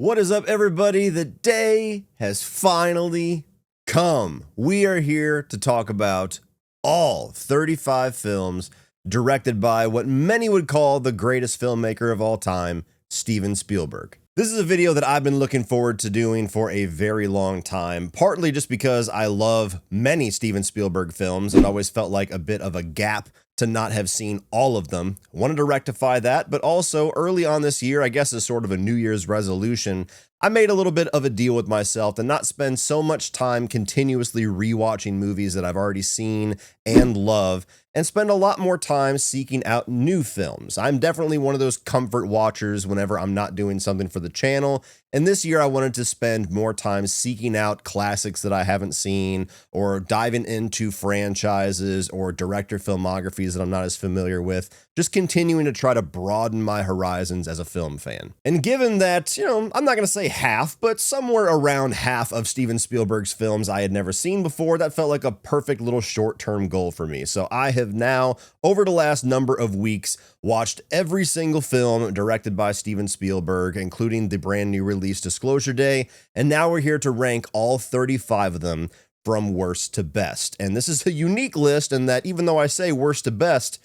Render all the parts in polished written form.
What is up, everybody? The day has finally come. We are here to talk about all 35 films directed by what many would call the greatest filmmaker of all time, Steven Spielberg. This is a video that I've been looking forward to doing for a very long time, partly just because I love many Steven Spielberg films and always felt like a bit of a gap to not have seen all of them. Wanted to rectify that, but also early on this year, I guess as sort of a New Year's resolution, I made a little bit of a deal with myself to not spend so much time continuously rewatching movies that I've already seen and love, and spend a lot more time seeking out new films. I'm definitely one of those comfort watchers whenever I'm not doing something for the channel, and this year I wanted to spend more time seeking out classics that I haven't seen, or diving into franchises or director filmographies that I'm not as familiar with, just continuing to try to broaden my horizons as a film fan. And given that, I'm not going to say half, but somewhere around half of Steven Spielberg's films I had never seen before, that felt like a perfect little short-term goal for me. So I have now, over the last number of weeks, watched every single film directed by Steven Spielberg, including the brand new release Disclosure Day, and now we're here to rank all 35 of them from worst to best. And this is a unique list in that even though I say worst to best,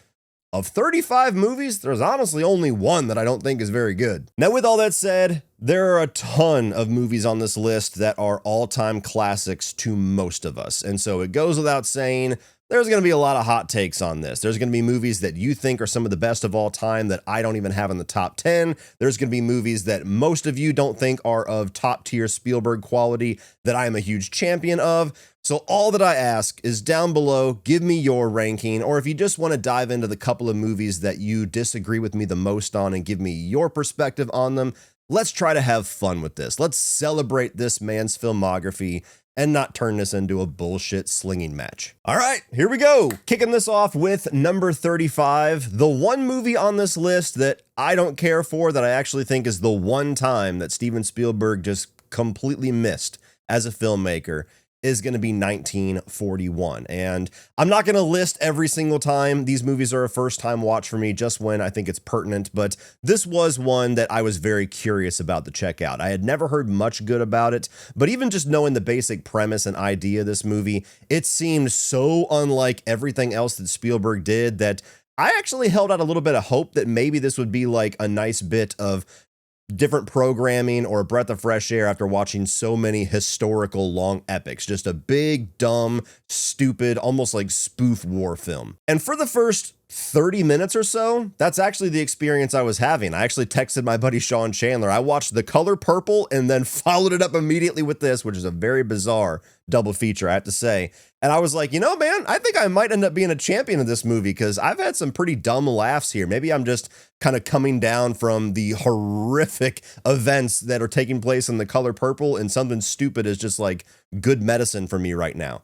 of 35 movies, there's honestly only one that I don't think is very good. Now, with all that said, there are a ton of movies on this list that are all-time classics to most of us. And so it goes without saying, there's going to be a lot of hot takes on this. There's going to be movies that you think are some of the best of all time that I don't even have in the top 10. There's going to be movies that most of you don't think are of top tier Spielberg quality that I am a huge champion of. So all that I ask is down below, give me your ranking, or if you just want to dive into the couple of movies that you disagree with me the most on and give me your perspective on them, let's try to have fun with this. Let's celebrate this man's filmography and not turn this into a bullshit slinging match. All right, here we go. Kicking this off with number 35, the one movie on this list that I don't care for, that I actually think is the one time that Steven Spielberg just completely missed as a filmmaker, is going to be 1941. And I'm not going to list every single time these movies are a first time watch for me, just when I think it's pertinent, but this was one that I was very curious about to check out. I had never heard much good about it, but even just knowing the basic premise and idea of this movie, it seemed so unlike everything else that Spielberg did that I actually held out a little bit of hope that maybe this would be like a nice bit of different programming or a breath of fresh air after watching so many historical long epics. Just a big, dumb, stupid, almost like spoof war film. And for the first 30 minutes or so, that's actually the experience I was having. I actually texted my buddy Sean Chandler. I watched The Color Purple and then followed it up immediately with this, which is a very bizarre double feature, I have to say. And I was like, man, I think I might end up being a champion of this movie because I've had some pretty dumb laughs here. Maybe I'm just kind of coming down from the horrific events that are taking place in The Color Purple, and something stupid is just like good medicine for me right now.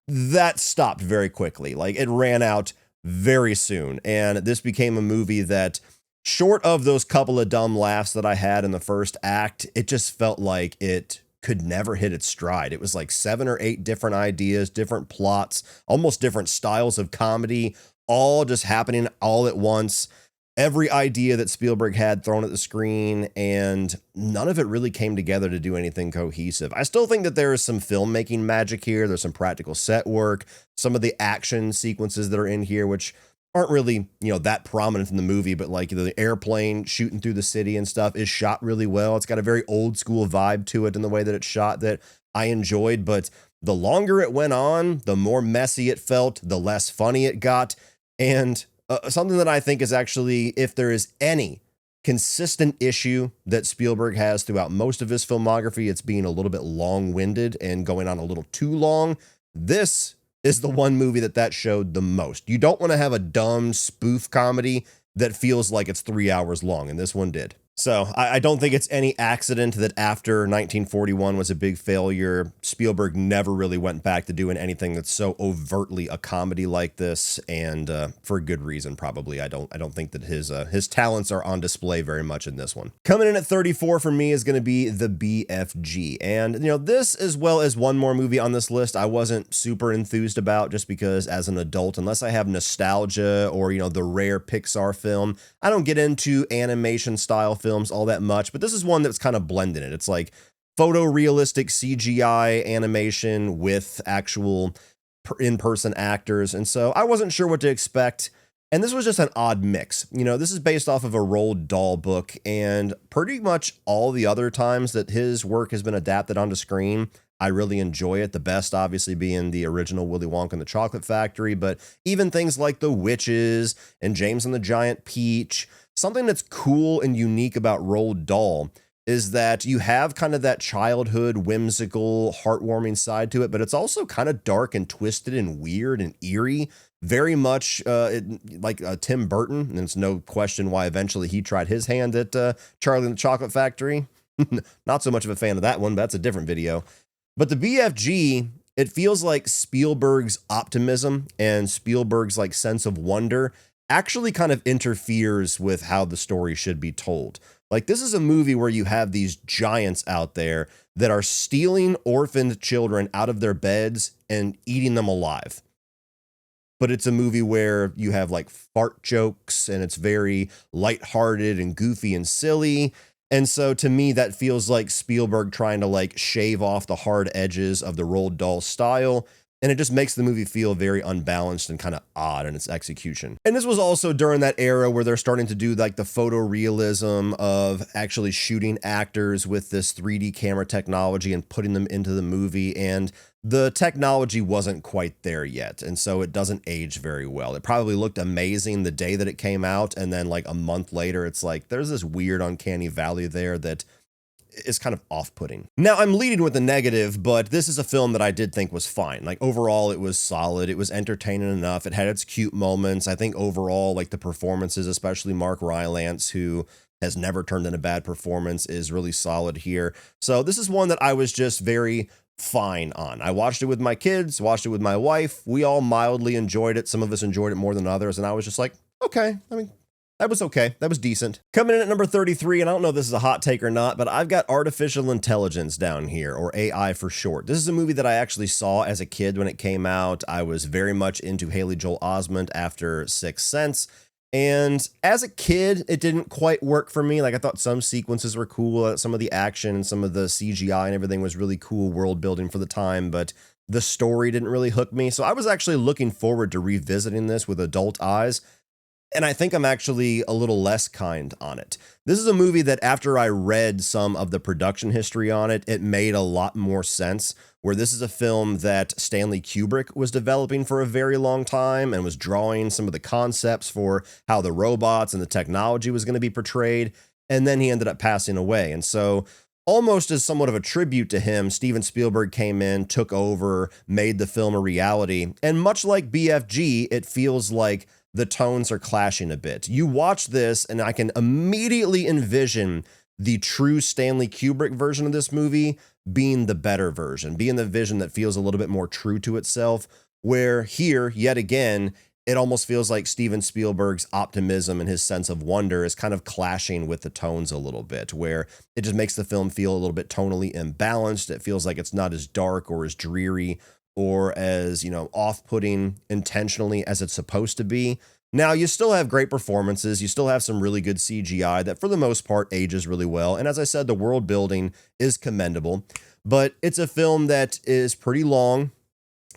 That stopped very quickly. Like, it ran out very soon. And this became a movie that, short of those couple of dumb laughs that I had in the first act, it just felt like it could never hit its stride. It was like 7 or 8 different ideas, different plots, almost different styles of comedy, all just happening all at once. Every idea that Spielberg had thrown at the screen, and none of it really came together to do anything cohesive. I still think that there is some filmmaking magic here. There's some practical set work, some of the action sequences that are in here, which aren't really, that prominent in the movie, but like the airplane shooting through the city and stuff is shot really well. It's got a very old school vibe to it in the way that it's shot that I enjoyed, but the longer it went on, the more messy it felt, the less funny it got. And something that I think is actually, if there is any consistent issue that Spielberg has throughout most of his filmography, it's being a little bit long-winded and going on a little too long. This is the one movie that showed the most. You don't want to have a dumb spoof comedy that feels like it's 3 hours long, and this one did. So I don't think it's any accident that after 1941 was a big failure, Spielberg never really went back to doing anything that's so overtly a comedy like this, and for good reason probably. I don't think that his talents are on display very much in this one. Coming in at 34 for me is going to be The BFG, and this, as well as one more movie on this list, I wasn't super enthused about, just because as an adult, unless I have nostalgia or the rare Pixar film, I don't get into animation style films all that much, but this is one that's kind of blending it. It's like photorealistic CGI animation with actual in-person actors, and so I wasn't sure what to expect. And this was just an odd mix. You know, this is based off of a Roald Dahl book, and pretty much all the other times that his work has been adapted onto screen, I really enjoy it. The best, obviously, being the original Willy Wonka and the Chocolate Factory, but even things like The Witches and James and the Giant Peach, something that's cool and unique about Roald Dahl is that you have kind of that childhood, whimsical, heartwarming side to it, but it's also kind of dark and twisted and weird and eerie. Very much like Tim Burton, and it's no question why eventually he tried his hand at Charlie and the Chocolate Factory. Not so much of a fan of that one, but that's a different video. But the BFG, it feels like Spielberg's optimism and Spielberg's like sense of wonder actually kind of interferes with how the story should be told. Like, this is a movie where you have these giants out there that are stealing orphaned children out of their beds and eating them alive. But it's a movie where you have like fart jokes and it's very lighthearted and goofy and silly. And so to me, that feels like Spielberg trying to like shave off the hard edges of the Roald Dahl style. And it just makes the movie feel very unbalanced and kind of odd in its execution. And this was also during that era where they're starting to do like the photorealism of actually shooting actors with this 3D camera technology and putting them into the movie. And the technology wasn't quite there yet. And so it doesn't age very well. It probably looked amazing the day that it came out. And then like a month later, it's like there's this weird uncanny valley there that is kind of off-putting. Now, I'm leading with the negative, but this is a film that I did think was fine. Like, overall, it was solid. It was entertaining enough. It had its cute moments. I think overall, like, the performances, especially Mark Rylance, who has never turned in a bad performance, is really solid here. So this is one that I was just very fine on. I watched it with my kids, watched it with my wife. We all mildly enjoyed it. Some of us enjoyed it more than others, and I was just like, okay, I mean, that was okay. That was decent. Coming in at number 33, and I don't know if this is a hot take or not, but I've got Artificial Intelligence down here, or AI for short. This is a movie that I actually saw as a kid when it came out. I was very much into Haley Joel Osment after Sixth Sense. And as a kid, it didn't quite work for me. Like, I thought some sequences were cool. Some of the action and some of the CGI and everything was really cool world building for the time, but the story didn't really hook me. So I was actually looking forward to revisiting this with adult eyes. And I think I'm actually a little less kind on it. This is a movie that after I read some of the production history on it, it made a lot more sense, where this is a film that Stanley Kubrick was developing for a very long time and was drawing some of the concepts for how the robots and the technology was going to be portrayed. And then he ended up passing away. And so almost as somewhat of a tribute to him, Steven Spielberg came in, took over, made the film a reality. And much like BFG, it feels like the tones are clashing a bit. You watch this and I can immediately envision the true Stanley Kubrick version of this movie being the better version, being the vision that feels a little bit more true to itself, where here, yet again, it almost feels like Steven Spielberg's optimism and his sense of wonder is kind of clashing with the tones a little bit, where it just makes the film feel a little bit tonally imbalanced. It feels like it's not as dark or as dreary or as, you know, off-putting intentionally as it's supposed to be. Now, you still have great performances. You still have some really good CGI that, for the most part, ages really well. And as I said, the world building is commendable. But it's a film that is pretty long.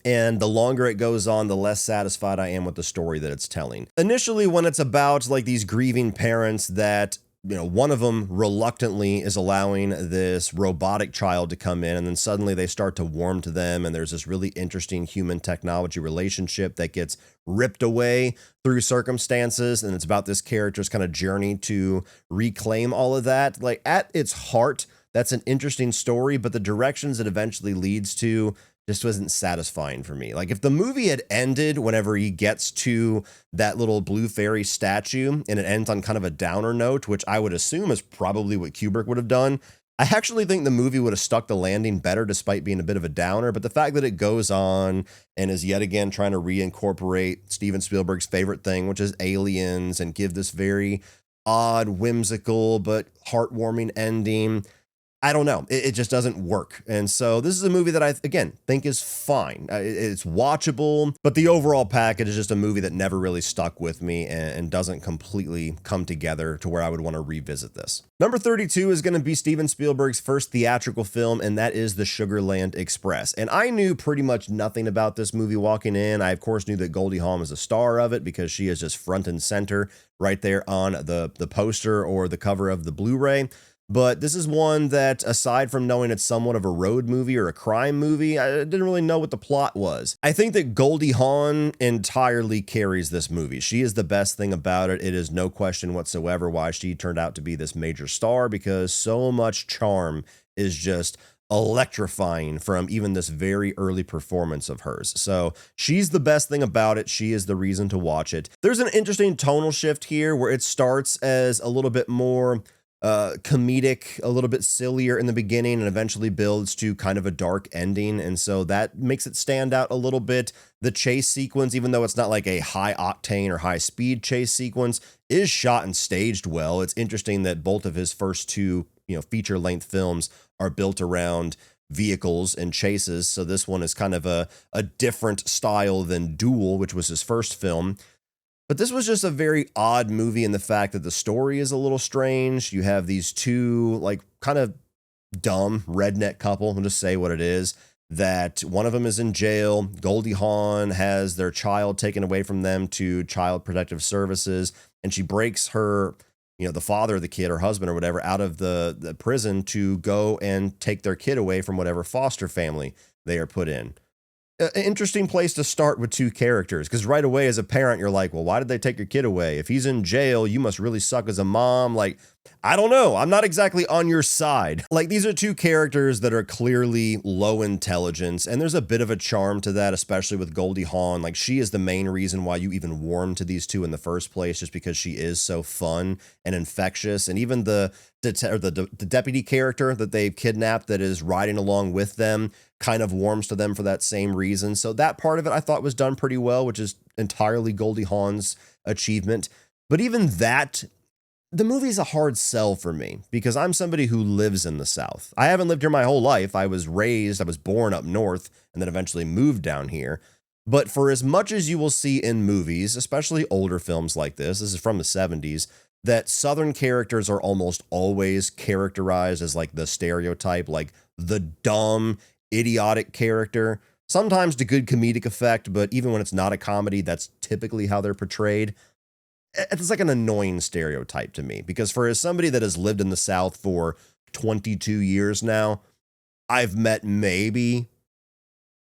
And the longer it goes on, the less satisfied I am with the story that it's telling. Initially, when it's about like these grieving parents that, you know, one of them reluctantly is allowing this robotic child to come in, and then suddenly they start to warm to them, and there's this really interesting human technology relationship that gets ripped away through circumstances, and it's about this character's kind of journey to reclaim all of that. Like, at its heart, that's an interesting story, but the directions it eventually leads to just wasn't satisfying for me. Like, if the movie had ended whenever he gets to that little blue fairy statue and it ends on kind of a downer note, which I would assume is probably what Kubrick would have done, I actually think the movie would have stuck the landing better despite being a bit of a downer. But the fact that it goes on and is yet again trying to reincorporate Steven Spielberg's favorite thing, which is aliens, and give this very odd, whimsical, but heartwarming ending, I don't know. It just doesn't work. And so this is a movie that I, again, think is fine. It's watchable, but the overall package is just a movie that never really stuck with me and doesn't completely come together to where I would want to revisit this. Number 32 is going to be Steven Spielberg's first theatrical film, and that is The Sugarland Express. And I knew pretty much nothing about this movie walking in. I, of course, knew that Goldie Hawn was the star of it because she is just front and center right there on the poster or the cover of the Blu-ray. But this is one that, aside from knowing it's somewhat of a road movie or a crime movie, I didn't really know what the plot was. I think that Goldie Hawn entirely carries this movie. She is the best thing about it. It is no question whatsoever why she turned out to be this major star, because so much charm is just electrifying from even this very early performance of hers. So she's the best thing about it. She is the reason to watch it. There's an interesting tonal shift here where it starts as a little bit more comedic, a little bit sillier in the beginning, and eventually builds to kind of a dark ending. And so that makes it stand out a little bit. The chase sequence, even though it's not like a high octane or high speed chase sequence, is shot and staged well. It's interesting that both of his first two, feature length films are built around vehicles and chases. So this one is kind of a different style than Duel, which was his first film. But this was just a very odd movie in the fact that the story is a little strange. You have these two, like, kind of dumb redneck couple, I'll just say what it is, that one of them is in jail. Goldie Hawn has their child taken away from them to Child Protective Services, and she breaks her, the father of the kid, her husband or whatever, out of the prison to go and take their kid away from whatever foster family they are put in. An interesting place to start with two characters, because right away as a parent, you're like, well, why did they take your kid away? If he's in jail, you must really suck as a mom. Like, I don't know. I'm not exactly on your side. Like, these are two characters that are clearly low intelligence, and there's a bit of a charm to that, especially with Goldie Hawn. Like, she is the main reason why you even warm to these two in the first place, just because she is so fun and infectious. And even the deputy character that they've kidnapped that is riding along with them kind of warms to them for that same reason. So that part of it I thought was done pretty well, which is entirely Goldie Hawn's achievement. But even that, the movie's a hard sell for me because I'm somebody who lives in the South. I haven't lived here my whole life. I was born up north and then eventually moved down here. But for as much as you will see in movies, especially older films like this is from the 70s, that Southern characters are almost always characterized as like the stereotype, like the dumb, idiotic character, sometimes to good comedic effect, but even when it's not a comedy, that's typically how they're portrayed. It's like an annoying stereotype to me, because for as somebody that has lived in the South for 22 years now, I've met maybe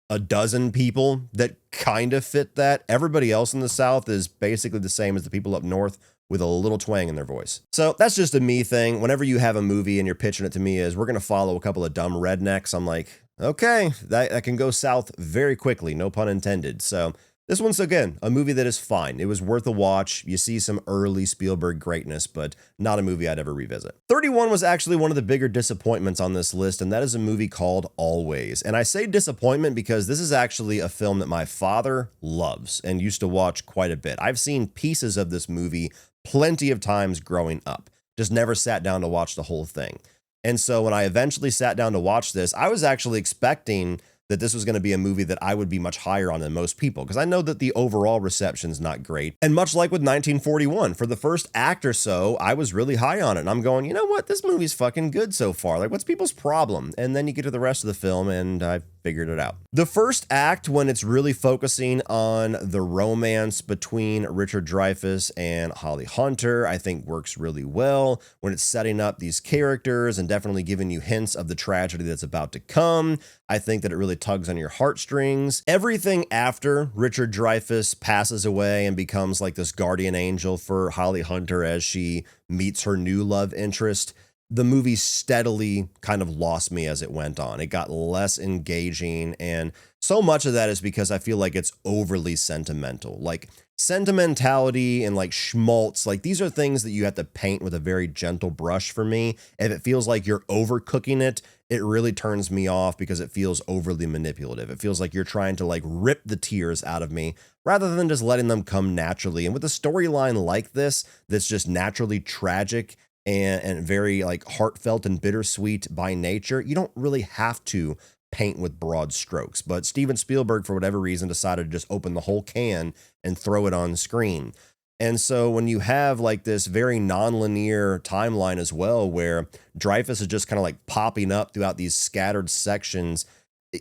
a dozen people that kind of fit that. Everybody else in the South is basically the same as the people up north, with a little twang in their voice. So that's just a me thing. Whenever you have a movie and you're pitching it to me as we're going to follow a couple of dumb rednecks, I'm like, okay, that can go south very quickly, no pun intended. So this one's, again, a movie that is fine. It was worth a watch. You see some early Spielberg greatness, but not a movie I'd ever revisit. 31 was actually one of the bigger disappointments on this list, and that is a movie called Always. And I say disappointment because this is actually a film that my father loves and used to watch quite a bit. I've seen pieces of this movie plenty of times growing up, just never sat down to watch the whole thing. And so when I eventually sat down to watch this, I was actually expecting that this was going to be a movie that I would be much higher on than most people, because I know that the overall reception's not great. And much like with 1941, for the first act or so, I was really high on it. And I'm going, you know what? This movie's fucking good so far. Like, what's people's problem? And then you get to the rest of the film and I figured it out. The first act, when it's really focusing on the romance between Richard Dreyfuss and Holly Hunter, I think works really well. When it's setting up these characters and definitely giving you hints of the tragedy that's about to come, I think that it really tugs on your heartstrings. Everything after Richard Dreyfuss passes away and becomes like this guardian angel for Holly Hunter as she meets her new love interest, the movie steadily kind of lost me as it went on. It got less engaging, and so much of that is because I feel like it's overly sentimental. Like, sentimentality and like schmaltz, like these are things that you have to paint with a very gentle brush for me. If it feels like you're overcooking it, it really turns me off because it feels overly manipulative. It feels like you're trying to like rip the tears out of me rather than just letting them come naturally. And with a storyline like this, that's just naturally tragic, and very like heartfelt and bittersweet by nature, you don't really have to paint with broad strokes. But Steven Spielberg, for whatever reason, decided to just open the whole can and throw it on screen. And so when you have like this very non-linear timeline as well, where Dreyfus is just kind of like popping up throughout these scattered sections,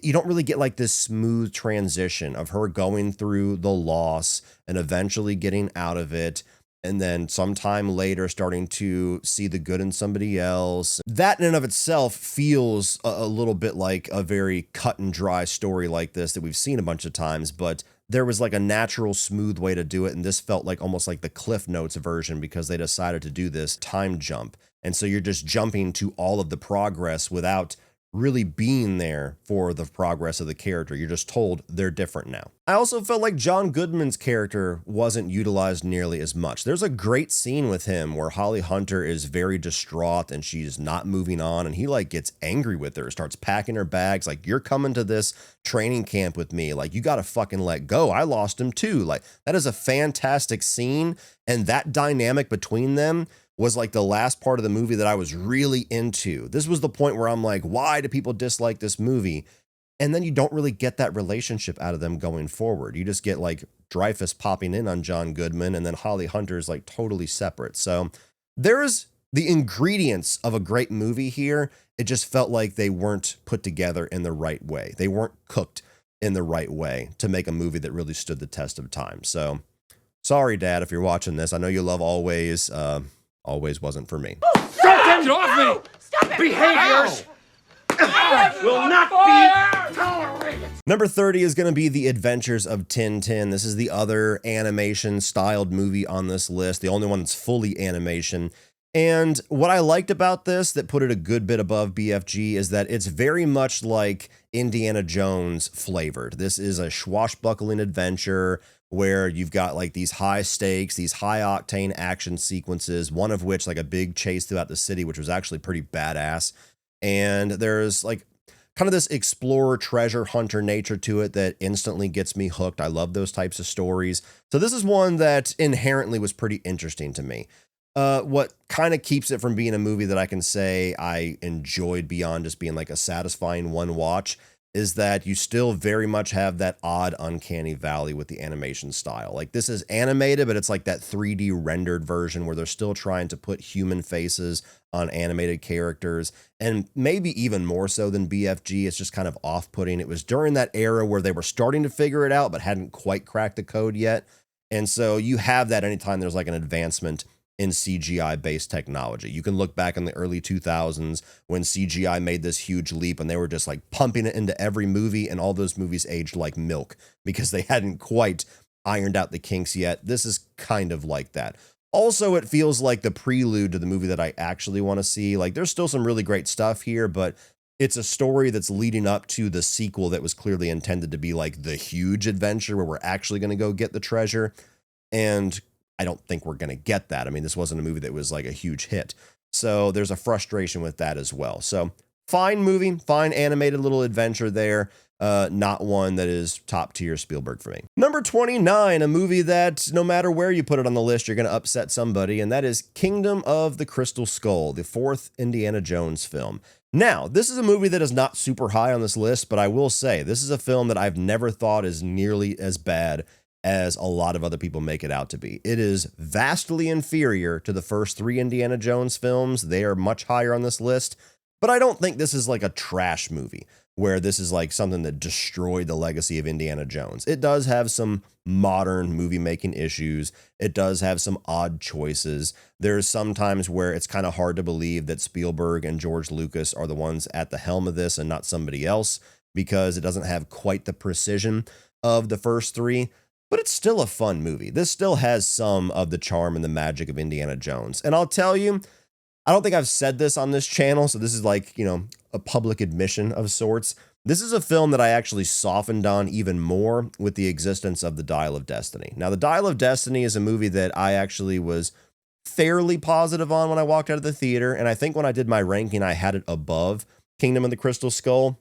you don't really get like this smooth transition of her going through the loss and eventually getting out of it, and then sometime later starting to see the good in somebody else. That in and of itself feels a little bit like a very cut and dry story like this that we've seen a bunch of times, but there was like a natural, smooth way to do it, and this felt like almost like the Cliff Notes version because they decided to do this time jump. And so you're just jumping to all of the progress without really being there for the progress of the character. You're just told they're different now. I also felt like John Goodman's character wasn't utilized nearly as much. There's a great scene with him where Holly Hunter is very distraught and she's not moving on, and he like gets angry with her, starts packing her bags, like, you're coming to this training camp with me, like, you gotta fucking let go. I lost him too. Like, that is a fantastic scene, and that dynamic between them was like the last part of the movie that I was really into. This was the point where I'm like, why do people dislike this movie? And then you don't really get that relationship out of them going forward. You just get like Dreyfus popping in on John Goodman, and then Holly Hunter's like totally separate. So there's the ingredients of a great movie here. It just felt like they weren't put together in the right way. They weren't cooked in the right way to make a movie that really stood the test of time. So sorry, Dad, if you're watching this. I know you love Always. Always wasn't for me. Stop it! Get off me! Stop it! Behaviors will not be tolerated. Number 30 is going to be The Adventures of Tintin. This is the other animation-styled movie on this list, the only one that's fully animation. And what I liked about this that put it a good bit above BFG is that it's very much like Indiana Jones flavored. This is a swashbuckling adventure where you've got like these high stakes, these high octane action sequences, one of which like a big chase throughout the city, which was actually pretty badass. And there's like kind of this explorer treasure hunter nature to it that instantly gets me hooked. I love those types of stories. So this is one that inherently was pretty interesting to me. What kind of keeps it from being a movie that I can say I enjoyed beyond just being like a satisfying one watch is that you still very much have that odd uncanny valley with the animation style. Like, this is animated, but it's like that 3D rendered version where they're still trying to put human faces on animated characters, and maybe even more so than BFG. It's just kind of off-putting. It was during that era where they were starting to figure it out but hadn't quite cracked the code yet. And so you have that anytime there's like an advancement in CGI-based technology. You can look back in the early 2000s when CGI made this huge leap and they were just like pumping it into every movie, and all those movies aged like milk because they hadn't quite ironed out the kinks yet. This is kind of like that. Also, it feels like the prelude to the movie that I actually want to see. Like, there's still some really great stuff here, but it's a story that's leading up to the sequel that was clearly intended to be like the huge adventure where we're actually going to go get the treasure. And I don't think we're going to get that. I mean, this wasn't a movie that was like a huge hit. So there's a frustration with that as well. So fine movie, fine animated little adventure there. Not one that is top tier Spielberg for me. Number 29, a movie that no matter where you put it on the list, you're going to upset somebody. And that is Kingdom of the Crystal Skull, the fourth Indiana Jones film. Now, this is a movie that is not super high on this list, but I will say this is a film that I've never thought is nearly as bad as a lot of other people make it out to be. It is vastly inferior to the first three Indiana Jones films. They are much higher on this list, but I don't think this is like a trash movie where this is like something that destroyed the legacy of Indiana Jones. It does have some modern movie making issues. It does have some odd choices. There's some times where it's kind of hard to believe that Spielberg and George Lucas are the ones at the helm of this and not somebody else, because it doesn't have quite the precision of the first three. But it's still a fun movie. This still has some of the charm and the magic of Indiana Jones. And I'll tell you, I don't think I've said this on this channel, so this is like, you know, a public admission of sorts. This is a film that I actually softened on even more with the existence of The Dial of Destiny. Now, The Dial of Destiny is a movie that I actually was fairly positive on when I walked out of the theater, and I think when I did my ranking, I had it above Kingdom of the Crystal Skull.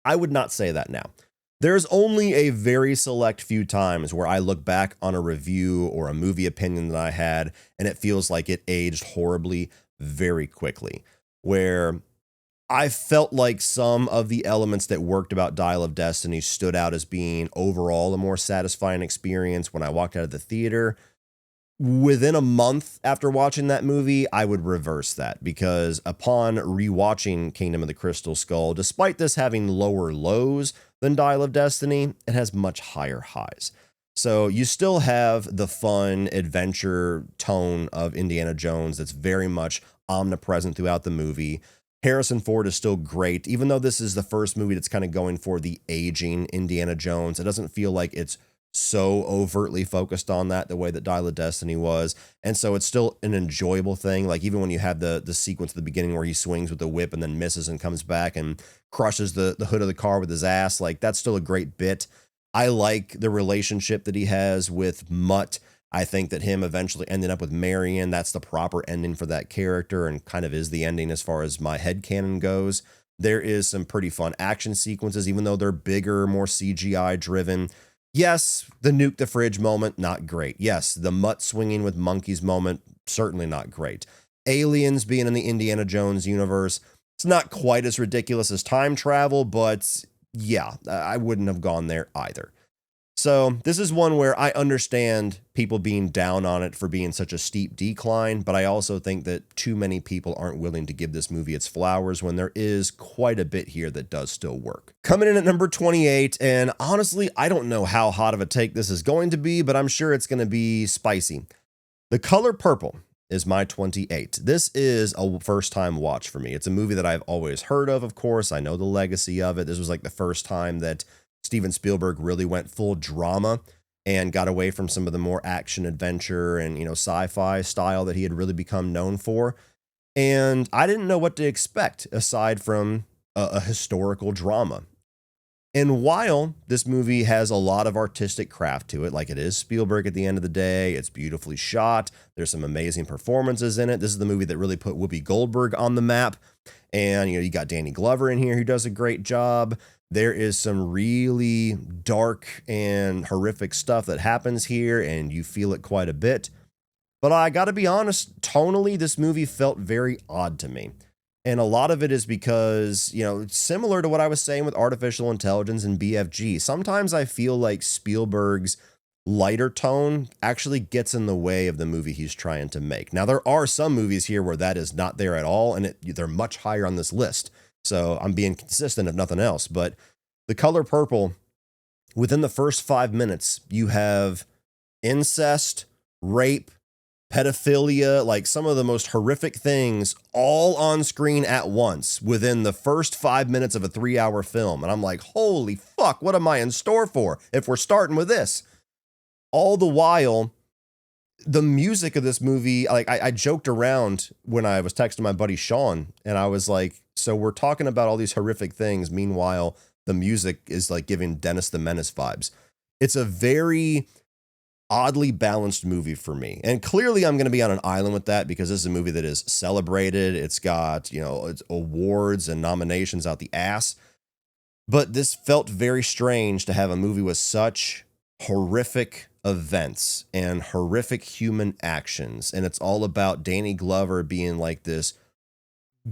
I would not say that now. There's only a very select few times where I look back on a review or a movie opinion that I had, and it feels like it aged horribly. very quickly, where I felt like some of the elements that worked about Dial of Destiny stood out as being overall a more satisfying experience when I walked out of the theater. Within a month after watching that movie, I would reverse that, because upon rewatching Kingdom of the Crystal Skull, despite this having lower lows than Dial of Destiny, it has much higher highs. So you still have the fun adventure tone of Indiana Jones that's very much omnipresent throughout the movie. Harrison Ford is still great, even though this is the first movie that's kind of going for the aging Indiana Jones. It doesn't feel like it's so overtly focused on that the way that Dial of Destiny was. And so it's still an enjoyable thing. Like even when you have the sequence at the beginning where he swings with the whip and then misses and comes back and crushes the hood of the car with his ass, like that's still a great bit. I like the relationship that he has with Mutt. I think that him eventually ending up with Marion, that's the proper ending for that character and kind of is the ending as far as my headcanon goes. There is some pretty fun action sequences, even though they're bigger, more CGI driven. Yes, the nuke the fridge moment, not great. Yes, the Mutt swinging with monkeys moment, certainly not great. Aliens being in the Indiana Jones universe, it's not quite as ridiculous as time travel, but yeah, I wouldn't have gone there either. So this is one where I understand people being down on it for being such a steep decline, but I also think that too many people aren't willing to give this movie its flowers when there is quite a bit here that does still work. Coming in at number 28, and honestly, I don't know how hot of a take this is going to be, but I'm sure it's going to be spicy. The Color Purple is my 28. This is a first-time watch for me. It's a movie that I've always heard of course. I know the legacy of it. This was like the first time that Steven Spielberg really went full drama and got away from some of the more action adventure and, sci-fi style that he had really become known for. And I didn't know what to expect aside from a historical drama. And while this movie has a lot of artistic craft to it, like it is Spielberg at the end of the day, it's beautifully shot, there's some amazing performances in it. This is the movie that really put Whoopi Goldberg on the map. And, you got Danny Glover in here who does a great job. There is some really dark and horrific stuff that happens here, and you feel it quite a bit. But I gotta be honest, tonally, this movie felt very odd to me. And a lot of it is because, similar to what I was saying with artificial intelligence and BFG, sometimes I feel like Spielberg's lighter tone actually gets in the way of the movie he's trying to make. Now, there are some movies here where that is not there at all, and they're much higher on this list. So I'm being consistent if nothing else. But The Color Purple, within the first 5 minutes, you have incest, rape, pedophilia, like some of the most horrific things all on screen at once within the first 5 minutes of a 3-hour film. And I'm like, holy fuck, what am I in store for if we're starting with this? All the while, the music of this movie, like I joked around when I was texting my buddy Sean, and I was like, so we're talking about all these horrific things. Meanwhile, the music is like giving Dennis the Menace vibes. It's a very oddly balanced movie for me. And clearly I'm going to be on an island with that because this is a movie that is celebrated. It's got, it's awards and nominations out the ass. But this felt very strange to have a movie with such horrific events and horrific human actions. And it's all about Danny Glover being like this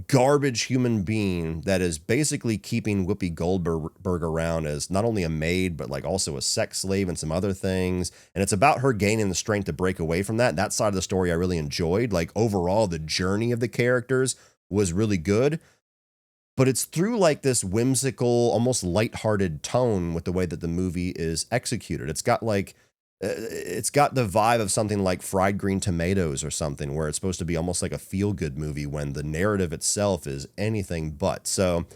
garbage human being that is basically keeping Whoopi Goldberg around as not only a maid, but like also a sex slave and some other things. And it's about her gaining the strength to break away from that. That side of the story I really enjoyed. Like overall, the journey of the characters was really good. But it's through like this whimsical, almost lighthearted tone with the way that the movie is executed. It's got the vibe of something like Fried Green Tomatoes or something, where it's supposed to be almost like a feel-good movie when the narrative itself is anything but. So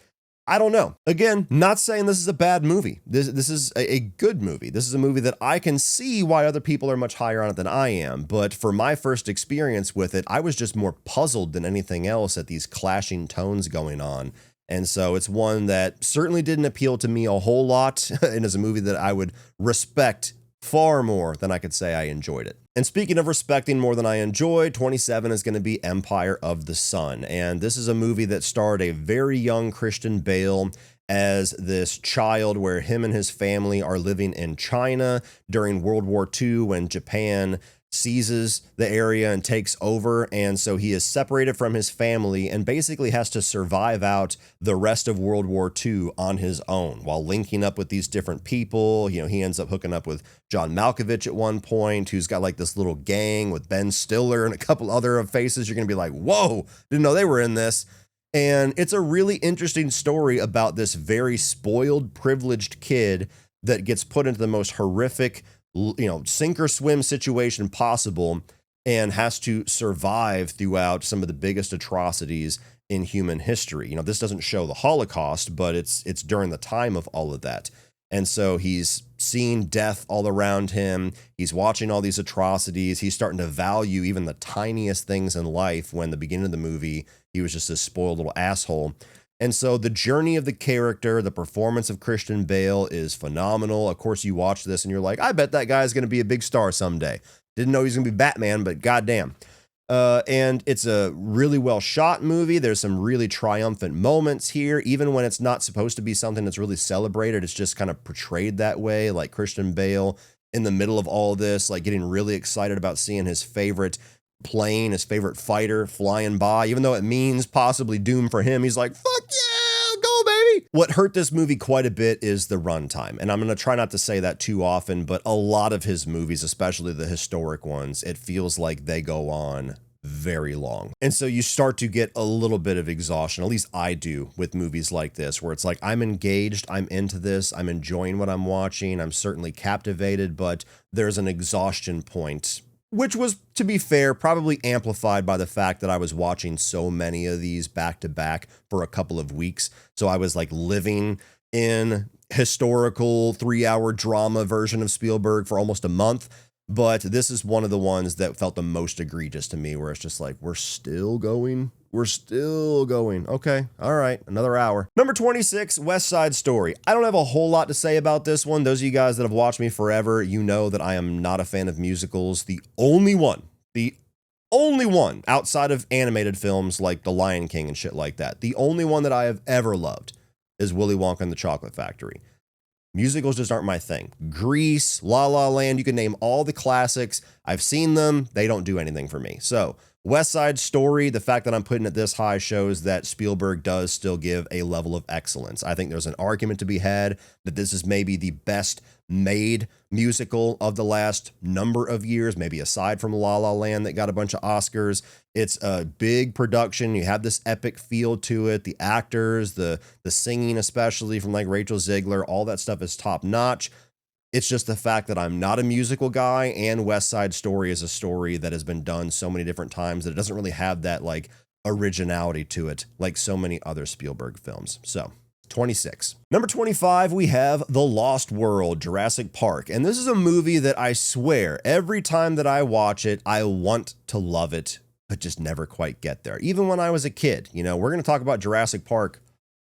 I don't know. Again, not saying this is a bad movie. This is a good movie. This is a movie that I can see why other people are much higher on it than I am. But for my first experience with it, I was just more puzzled than anything else at these clashing tones going on. And so it's one that certainly didn't appeal to me a whole lot, and is a movie that I would respect far more than I could say I enjoyed it. And speaking of respecting more than I enjoyed, 27 is going to be Empire of the Sun. And this is a movie that starred a very young Christian Bale as this child, where him and his family are living in China during World War II when Japan seizes the area and takes over. And so he is separated from his family and basically has to survive out the rest of World War II on his own while linking up with these different people. You know, he ends up hooking up with John Malkovich at one point, who's got like this little gang with Ben Stiller and a couple other faces. You're going to be like, whoa, didn't know they were in this. And it's a really interesting story about this very spoiled, privileged kid that gets put into the most horrific, sink or swim situation possible and has to survive throughout some of the biggest atrocities in human history. You know, this doesn't show the Holocaust, but it's during the time of all of that. And so he's seeing death all around him. He's watching all these atrocities. He's starting to value even the tiniest things in life when the beginning of the movie, he was just this spoiled little asshole. And so the journey of the character, the performance of Christian Bale is phenomenal. Of course, you watch this and you're like, I bet that guy's going to be a big star someday. Didn't know he was going to be Batman, but goddamn. And it's a really well shot movie. There's some really triumphant moments here, even when it's not supposed to be something that's really celebrated. It's just kind of portrayed that way, like Christian Bale in the middle of all this, like getting really excited about seeing his favorite plane, his favorite fighter flying by, even though it means possibly doom for him. He's like, fuck yeah, go baby. What hurt this movie quite a bit is the runtime. And I'm going to try not to say that too often, but a lot of his movies, especially the historic ones, it feels like they go on very long. And so you start to get a little bit of exhaustion, at least I do with movies like this, where it's like, I'm engaged, I'm into this, I'm enjoying what I'm watching, I'm certainly captivated, but there's an exhaustion point, which was, to be fair, probably amplified by the fact that I was watching so many of these back to back for a couple of weeks. So I was like living in historical 3-hour drama version of Spielberg for almost a month. But this is one of the ones that felt the most egregious to me, where it's just like, we're still going. Okay. All right. Another hour. Number 26, West Side Story. I don't have a whole lot to say about this one. Those of you guys that have watched me forever, you know that I am not a fan of musicals. The only one outside of animated films like The Lion King and shit like that, the only one that I have ever loved is Willy Wonka and the Chocolate Factory. Musicals just aren't my thing. Grease, La La Land, you can name all the classics. I've seen them. They don't do anything for me. So West Side Story, the fact that I'm putting it this high shows that Spielberg does still give a level of excellence. I think there's an argument to be had that this is maybe the best made musical of the last number of years, maybe aside from La La Land that got a bunch of Oscars. It's a big production. You have this epic feel to it. The actors, the singing, especially from like Rachel Zegler, all that stuff is top notch. It's just the fact that I'm not a musical guy, and West Side Story is a story that has been done so many different times that it doesn't really have that like originality to it like so many other Spielberg films. So 26. Number 25, we have The Lost World, Jurassic Park. And this is a movie that I swear every time that I watch it, I want to love it, but just never quite get there. Even when I was a kid, we're going to talk about Jurassic Park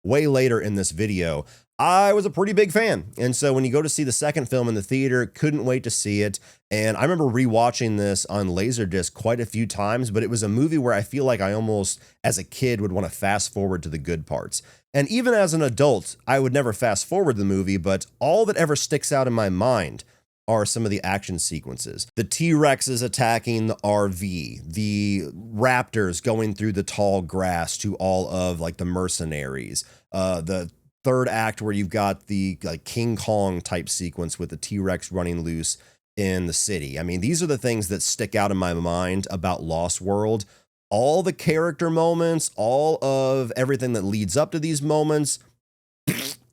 way later in this video. I was a pretty big fan. And so when you go to see the second film in the theater, couldn't wait to see it. And I remember rewatching this on Laserdisc quite a few times, but it was a movie where I feel like I almost, as a kid, would want to fast forward to the good parts. And even as an adult, I would never fast forward the movie, but all that ever sticks out in my mind are some of the action sequences. The T-Rexes attacking the RV, the raptors going through the tall grass to all of like the mercenaries, the third act where you've got the like King Kong type sequence with the T-Rex running loose in the city. I mean, these are the things that stick out in my mind about Lost World. All the character moments, all of everything that leads up to these moments,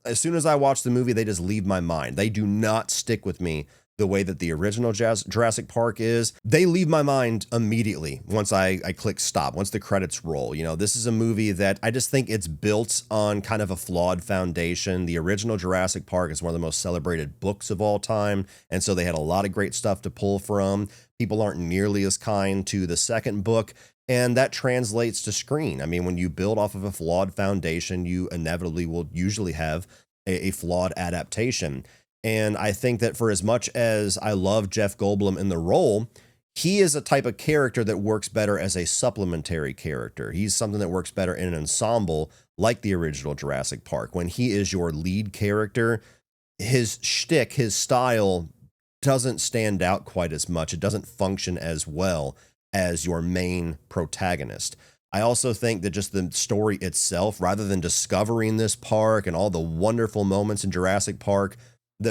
as soon as I watch the movie, they just leave my mind. They do not stick with me the way that the original Jurassic Park is. They leave my mind immediately once I click stop, once the credits roll. This is a movie that I just think it's built on kind of a flawed foundation. The original Jurassic Park is one of the most celebrated books of all time, and so they had a lot of great stuff to pull from. People aren't nearly as kind to the second book, and that translates to screen. I mean, when you build off of a flawed foundation, you inevitably will usually have a flawed adaptation. And I think that for as much as I love Jeff Goldblum in the role, he is a type of character that works better as a supplementary character. He's something that works better in an ensemble like the original Jurassic Park. When he is your lead character, his shtick, his style doesn't stand out quite as much. It doesn't function as well as your main protagonist. I also think that just the story itself, rather than discovering this park and all the wonderful moments in Jurassic Park,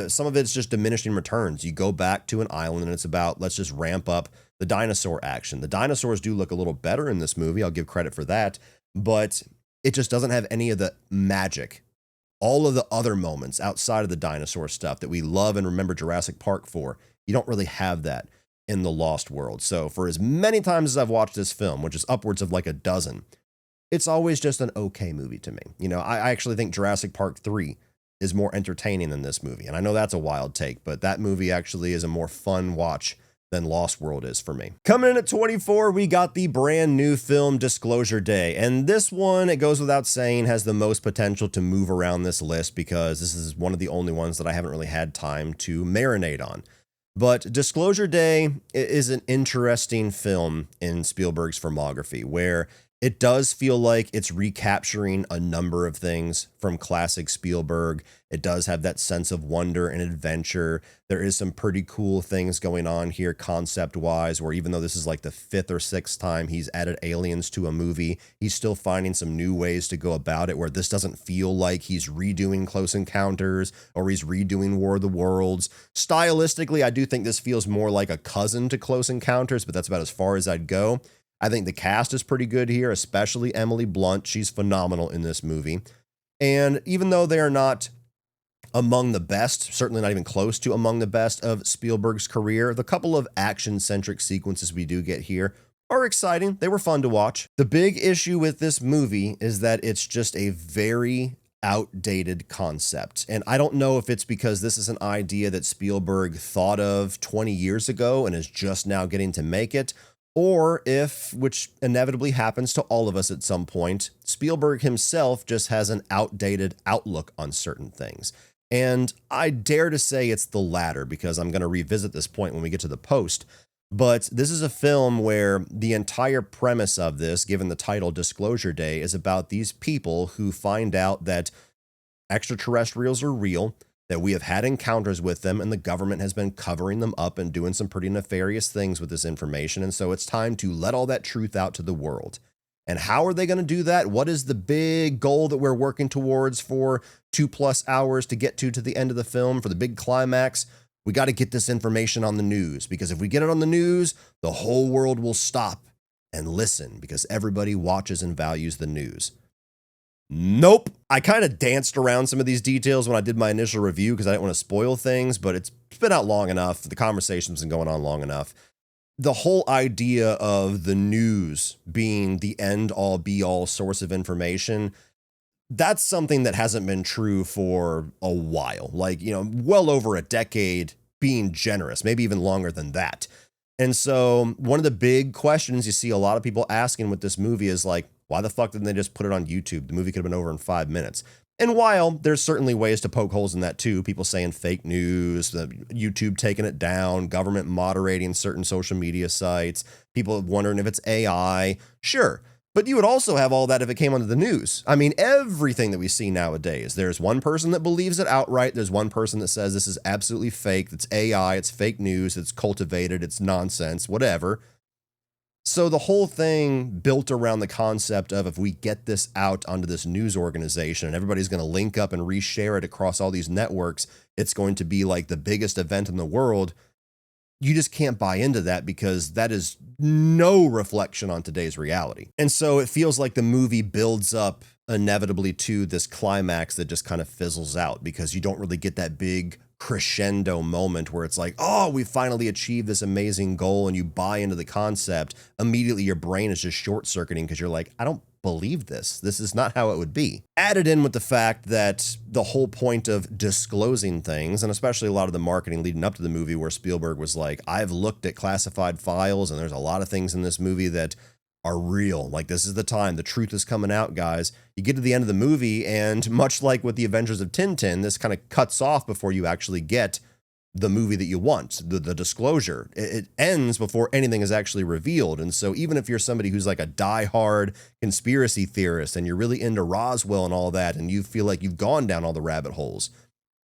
some of it's just diminishing returns. You go back to an island and it's about, let's just ramp up the dinosaur action. The dinosaurs do look a little better in this movie. I'll give credit for that, but it just doesn't have any of the magic. All of the other moments outside of the dinosaur stuff that we love and remember Jurassic Park for, you don't really have that in the Lost World. So for as many times as I've watched this film, which is upwards of like a dozen, it's always just an okay movie to me. You know, I actually think Jurassic Park 3 is more entertaining than this movie. And I know that's a wild take, but that movie actually is a more fun watch than Lost World is for me. Coming in at 24, we got the brand new film Disclosure Day. And this one, it goes without saying, has the most potential to move around this list because this is one of the only ones that I haven't really had time to marinate on. But Disclosure Day is an interesting film in Spielberg's filmography, where it does feel like it's recapturing a number of things from classic Spielberg. It does have that sense of wonder and adventure. There is some pretty cool things going on here concept-wise, where even though this is like the 5th or 6th time he's added aliens to a movie, he's still finding some new ways to go about it, where this doesn't feel like he's redoing Close Encounters or he's redoing War of the Worlds. Stylistically, I do think this feels more like a cousin to Close Encounters, but that's about as far as I'd go. I think the cast is pretty good here, especially Emily Blunt. She's phenomenal in this movie. And even though they are not among the best, certainly not even close to among the best of Spielberg's career, the couple of action-centric sequences we do get here are exciting. They were fun to watch. The big issue with this movie is that it's just a very outdated concept. And I don't know if it's because this is an idea that Spielberg thought of 20 years ago and is just now getting to make it, or if, which inevitably happens to all of us at some point, Spielberg himself just has an outdated outlook on certain things. And I dare to say it's the latter, because I'm going to revisit this point when we get to the post. But this is a film where the entire premise of this, given the title Disclosure Day, is about these people who find out that extraterrestrials are real, that we have had encounters with them, and the government has been covering them up and doing some pretty nefarious things with this information. And so it's time to let all that truth out to the world. And how are they going to do that? What is the big goal that we're working towards for 2+ hours to get to the end of the film, for the big climax? We got to get this information on the news, because if we get it on the news, the whole world will stop and listen, because everybody watches and values the news. Nope. I kind of danced around some of these details when I did my initial review because I didn't want to spoil things, but it's been out long enough. The conversation's been going on long enough. The whole idea of the news being the end-all, be-all source of information, that's something that hasn't been true for a while. Like, you know, well over a decade, being generous, maybe even longer than that. And so one of the big questions you see a lot of people asking with this movie is like, why the fuck didn't they just put it on YouTube? The movie could have been over in 5 minutes. And while there's certainly ways to poke holes in that too, people saying fake news, the YouTube taking it down, government moderating certain social media sites, people wondering if it's AI, sure. But you would also have all that if it came onto the news. I mean, everything that we see nowadays, there's one person that believes it outright. There's one person that says this is absolutely fake. It's AI, it's fake news, it's cultivated, it's nonsense, whatever. So the whole thing built around the concept of if we get this out onto this news organization and everybody's going to link up and reshare it across all these networks, it's going to be like the biggest event in the world. You just can't buy into that because that is no reflection on today's reality. And so it feels like the movie builds up inevitably to this climax that just kind of fizzles out because you don't really get that big crescendo moment where it's like, oh, we finally achieved this amazing goal, and you buy into the concept. Immediately your brain is just short-circuiting because you're like, I don't believe this. This is not how it would be. Added in with the fact that the whole point of disclosing things, and especially a lot of the marketing leading up to the movie where Spielberg was like, I've looked at classified files and there's a lot of things in this movie that are real. Like, this is the time. The truth is coming out, guys. You get to the end of the movie, and much like with the Adventures of Tintin, this kind of cuts off before you actually get the movie that you want, the disclosure. It ends before anything is actually revealed. And so even if you're somebody who's like a diehard conspiracy theorist and you're really into Roswell and all that, and you feel like you've gone down all the rabbit holes,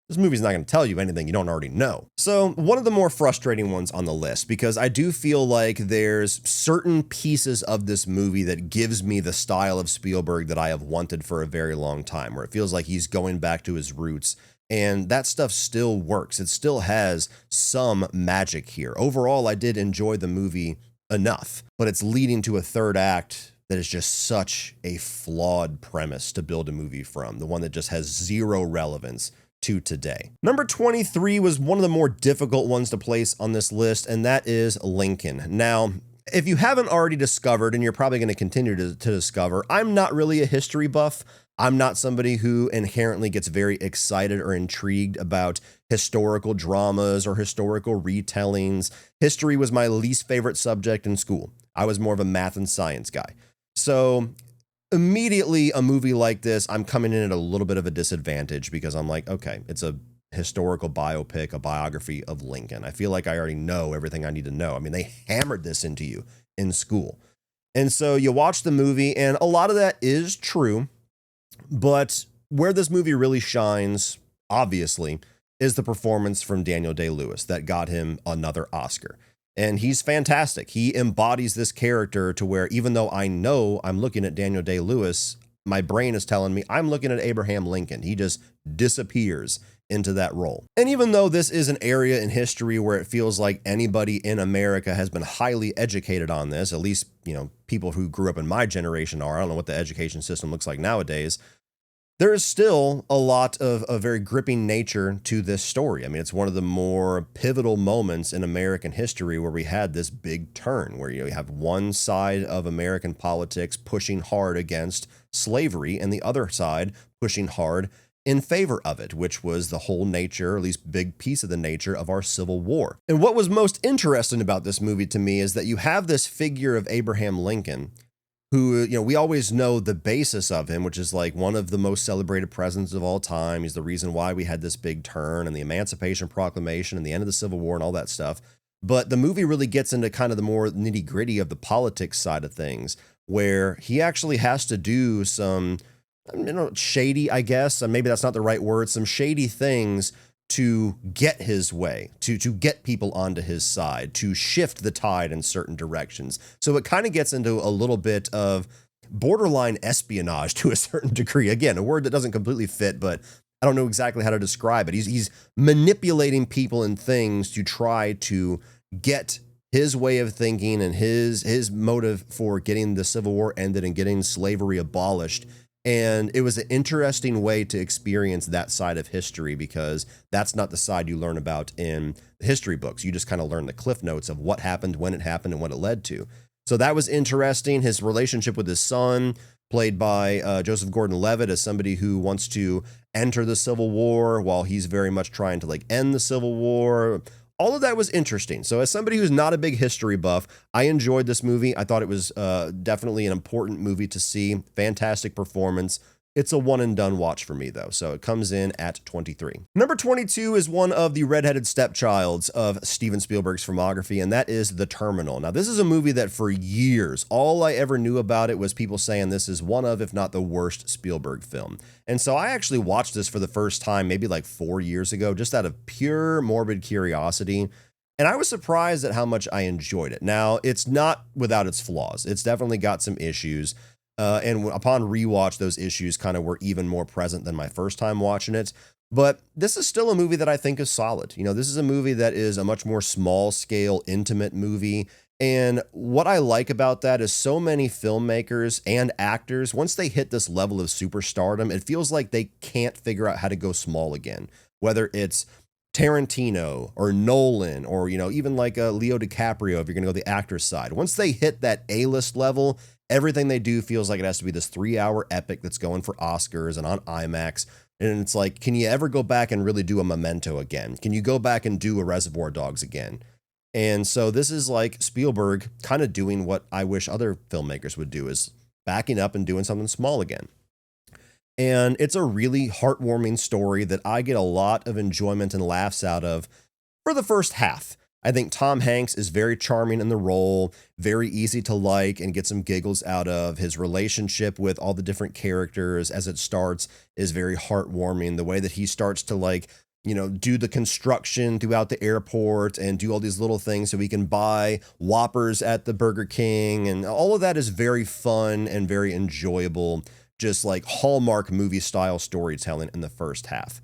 This movie's not going to tell you anything you don't already know. So one of the more frustrating ones on the list, because I do feel like there's certain pieces of this movie that gives me the style of Spielberg that I have wanted for a very long time, where it feels like he's going back to his roots. And that stuff still works. It still has some magic here. Overall, I did enjoy the movie enough, but it's leading to a third act that is just such a flawed premise to build a movie from, the one that just has zero relevance to today. Number 23 was one of the more difficult ones to place on this list, and that is Lincoln. Now, if you haven't already discovered, and you're probably going to continue to discover, I'm not really a history buff. I'm not somebody who inherently gets very excited or intrigued about historical dramas or historical retellings. History was my least favorite subject in school. I was more of a math and science guy. So immediately a movie like this, I'm coming in at a little bit of a disadvantage because I'm like, okay, it's a historical biopic, a biography of Lincoln. I feel like I already know everything I need to know. I mean, they hammered this into you in school. And so you watch the movie, and a lot of that is true, but where this movie really shines, obviously, is the performance from Daniel Day-Lewis that got him another Oscar. And he's fantastic. He embodies this character to where, even though I know I'm looking at Daniel Day-Lewis, my brain is telling me I'm looking at Abraham Lincoln. He just disappears into that role. And even though this is an area in history where it feels like anybody in America has been highly educated on this, at least, people who grew up in my generation are. I don't know what the education system looks like nowadays. There is still a lot of a very gripping nature to this story. I mean, it's one of the more pivotal moments in American history where we had this big turn, where you have one side of American politics pushing hard against slavery and the other side pushing hard in favor of it, which was the whole nature, or at least big piece of the nature of our Civil War. And what was most interesting about this movie to me is that you have this figure of Abraham Lincoln, who, we always know the basis of him, which is like one of the most celebrated presidents of all time. He's the reason why we had this big turn and the Emancipation Proclamation and the end of the Civil War and all that stuff. But the movie really gets into kind of the more nitty gritty of the politics side of things, where he actually has to do some, shady, I guess, and maybe that's not the right word, some shady things to get his way, to get people onto his side, to shift the tide in certain directions. So it kind of gets into a little bit of borderline espionage to a certain degree. Again, a word that doesn't completely fit, but I don't know exactly how to describe it. He's manipulating people and things to try to get his way of thinking and his motive for getting the Civil War ended and getting slavery abolished. And it was an interesting way to experience that side of history, because that's not the side you learn about in the history books. You just kind of learn the cliff notes of what happened, when it happened, and what it led to. So that was interesting. His relationship with his son, played by Joseph Gordon-Levitt, as somebody who wants to enter the Civil War while he's very much trying to end the Civil War. All of that was interesting. So as somebody who's not a big history buff, I enjoyed this movie. I thought it was definitely an important movie to see. Fantastic performance. It's a one and done watch for me, though. So it comes in at 23. Number 22 is one of the redheaded stepchilds of Steven Spielberg's filmography, and that is The Terminal. Now, this is a movie that for years, all I ever knew about it was people saying this is one of, if not the worst Spielberg film. And so I actually watched this for the first time maybe 4 years ago, just out of pure morbid curiosity. And I was surprised at how much I enjoyed it. Now, it's not without its flaws. It's definitely got some issues. And upon rewatch, those issues kind of were even more present than my first time watching it. But this is still a movie that I think is solid. This is a movie that is a much more small scale, intimate movie. And what I like about that is so many filmmakers and actors, once they hit this level of superstardom, it feels like they can't figure out how to go small again. Whether it's Tarantino or Nolan or, even Leo DiCaprio, if you're going to go the actor side. Once they hit that A-list level, everything they do feels like it has to be this 3-hour epic that's going for Oscars and on IMAX. And it's like, can you ever go back and really do a Memento again? Can you go back and do a Reservoir Dogs again? And so this is like Spielberg kind of doing what I wish other filmmakers would do, is backing up and doing something small again. And it's a really heartwarming story that I get a lot of enjoyment and laughs out of for the first half. I think Tom Hanks is very charming in the role, very easy to like and get some giggles out of. His relationship with all the different characters as it starts is very heartwarming. The way that he starts to do the construction throughout the airport and do all these little things so we can buy Whoppers at the Burger King. And all of that is very fun and very enjoyable, just like Hallmark movie style storytelling in the first half.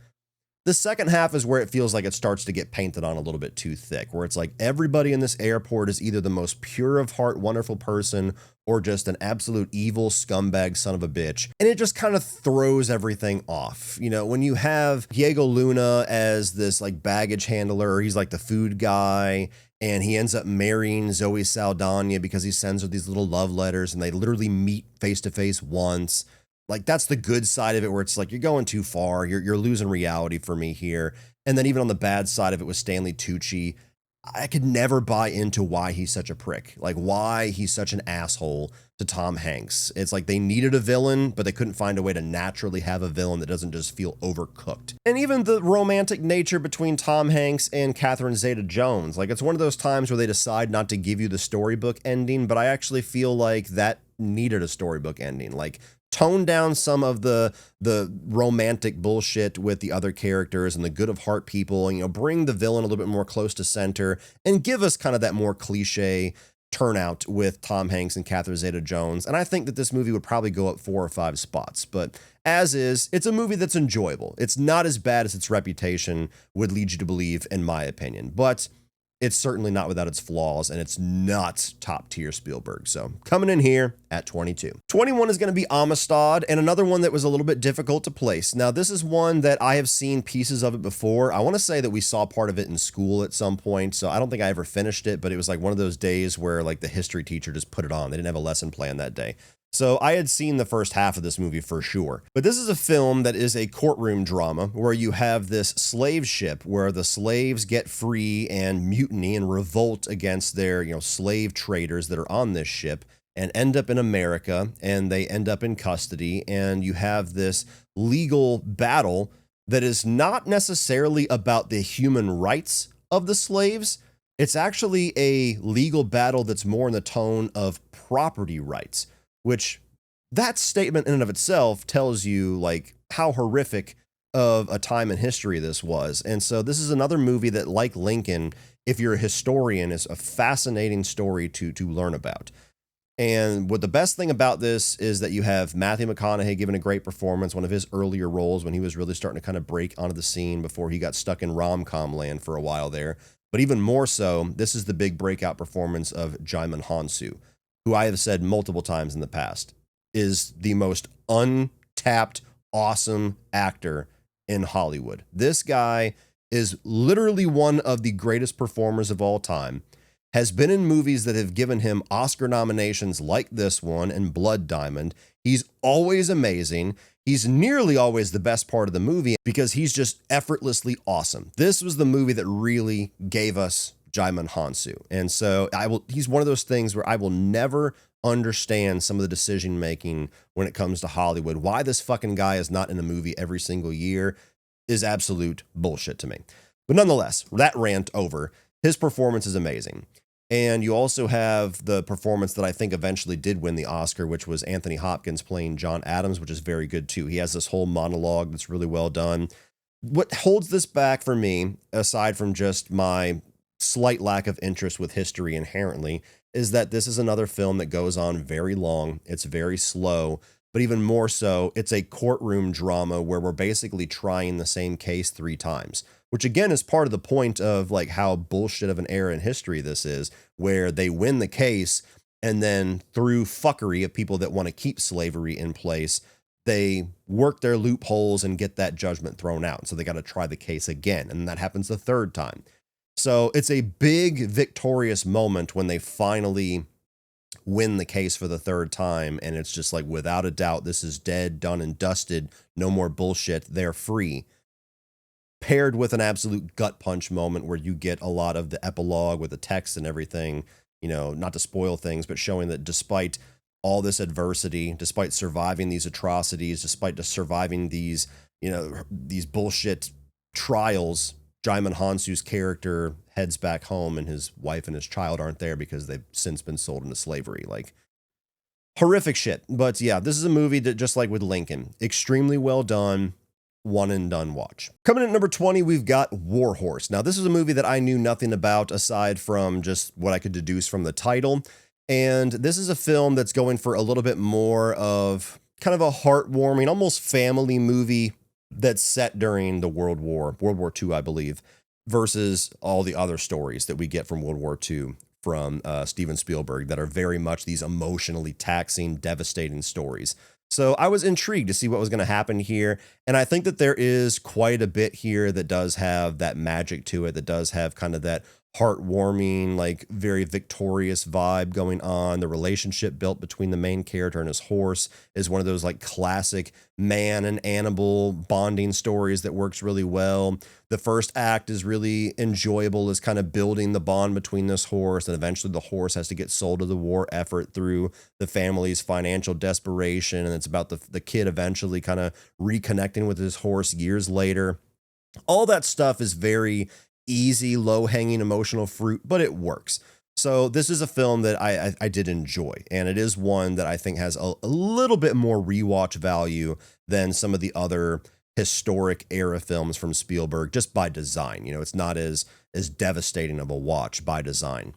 The second half is where it feels like it starts to get painted on a little bit too thick, where it's like everybody in this airport is either the most pure of heart, wonderful person, or just an absolute evil scumbag son of a bitch. And it just kind of throws everything off. When you have Diego Luna as this like baggage handler, or he's like the food guy, and he ends up marrying Zoe Saldana because he sends her these little love letters and they literally meet face to face once. Like, that's the good side of it, where it's like, you're going too far. You're losing reality for me here. And then even on the bad side of it with Stanley Tucci, I could never buy into why he's such a prick. Like, why he's such an asshole to Tom Hanks. It's like they needed a villain, but they couldn't find a way to naturally have a villain that doesn't just feel overcooked. And even the romantic nature between Tom Hanks and Catherine Zeta-Jones. Like, it's one of those times where they decide not to give you the storybook ending, but I actually feel like that needed a storybook ending. Like, tone down some of the romantic bullshit with the other characters and the good of heart people, and bring the villain a little bit more close to center and give us kind of that more cliche turnout with Tom Hanks and Catherine Zeta-Jones. And I think that this movie would probably go up 4 or 5 spots, but as is, it's a movie that's enjoyable. It's not as bad as its reputation would lead you to believe, in my opinion, but it's certainly not without its flaws, and it's not top tier Spielberg. So coming in here at 22. 21 is going to be Amistad, and another one that was a little bit difficult to place. Now, this is one that I have seen pieces of it before. I want to say that we saw part of it in school at some point, so I don't think I ever finished it, but it was like one of those days where like the history teacher just put it on. They didn't have a lesson plan that day. So I had seen the first half of this movie for sure. But this is a film that is a courtroom drama where you have this slave ship where the slaves get free and mutiny and revolt against their, slave traders that are on this ship and end up in America, and they end up in custody, and you have this legal battle that is not necessarily about the human rights of the slaves. It's actually a legal battle that's more in the tone of property rights, which that statement in and of itself tells you like how horrific of a time in history this was. And so this is another movie that, like Lincoln, if you're a historian, is a fascinating story to learn about. And what the best thing about this is that you have Matthew McConaughey giving a great performance, one of his earlier roles when he was really starting to kind of break onto the scene before he got stuck in rom-com land for a while there. But even more so, this is the big breakout performance of Djimon Hounsou, who I have said multiple times in the past, is the most untapped, awesome actor in Hollywood. This guy is literally one of the greatest performers of all time, has been in movies that have given him Oscar nominations like this one and Blood Diamond. He's always amazing. He's nearly always the best part of the movie because he's just effortlessly awesome. This was the movie that really gave us Djimon Hounsou. And so he's one of those things where I will never understand some of the decision making when it comes to Hollywood. Why this fucking guy is not in a movie every single year is absolute bullshit to me. But nonetheless, that rant over, his performance is amazing. And you also have the performance that I think eventually did win the Oscar, which was Anthony Hopkins playing John Adams, which is very good too. He has this whole monologue that's really well done. What holds this back for me, aside from just my slight lack of interest with history inherently, is that this is another film that goes on very long. It's very slow, but even more so, it's a courtroom drama where we're basically trying the same case 3 times, which again is part of the point of like how bullshit of an era in history this is, where they win the case and then through fuckery of people that want to keep slavery in place, they work their loopholes and get that judgment thrown out. So they got to try the case again. And that happens the 3rd time. So it's a big victorious moment when they finally win the case for the 3rd time. And it's just like, without a doubt, this is dead, done and dusted. No more bullshit. They're free. Paired with an absolute gut punch moment where you get a lot of the epilogue with the text and everything, not to spoil things, but showing that despite all this adversity, despite surviving these atrocities, despite just surviving these, these bullshit trials, Djimon Hounsou's character heads back home and his wife and his child aren't there because they've since been sold into slavery. Like, horrific shit. But yeah, this is a movie that, just like with Lincoln, extremely well done. one and done watch. Coming in at number 20, we've got War Horse. Now, this is a movie that I knew nothing about aside from just what I could deduce from the title. And this is a film that's going for a little bit more of kind of a heartwarming, almost family movie that's set during the World War II, I believe, versus all the other stories that we get from World War II from Steven Spielberg that are very much these emotionally taxing, devastating stories. So I was intrigued to see what was going to happen here. And I think that there is quite a bit here that does have that magic to it, that does have kind of that heartwarming, like very victorious vibe going on. The relationship built between the main character and his horse is one of those like classic man and animal bonding stories that works really well. The first act is really enjoyable, is kind of building the bond between this horse, and eventually the horse has to get sold to the war effort through the family's financial desperation. And it's about the kid eventually kind of reconnecting with his horse years later. All that stuff is very easy, low-hanging emotional fruit, but it works. So this is a film that I did enjoy, and it is one that I think has a little bit more rewatch value than some of the other historic era films from Spielberg, just by design. You know, it's not as devastating of a watch by design.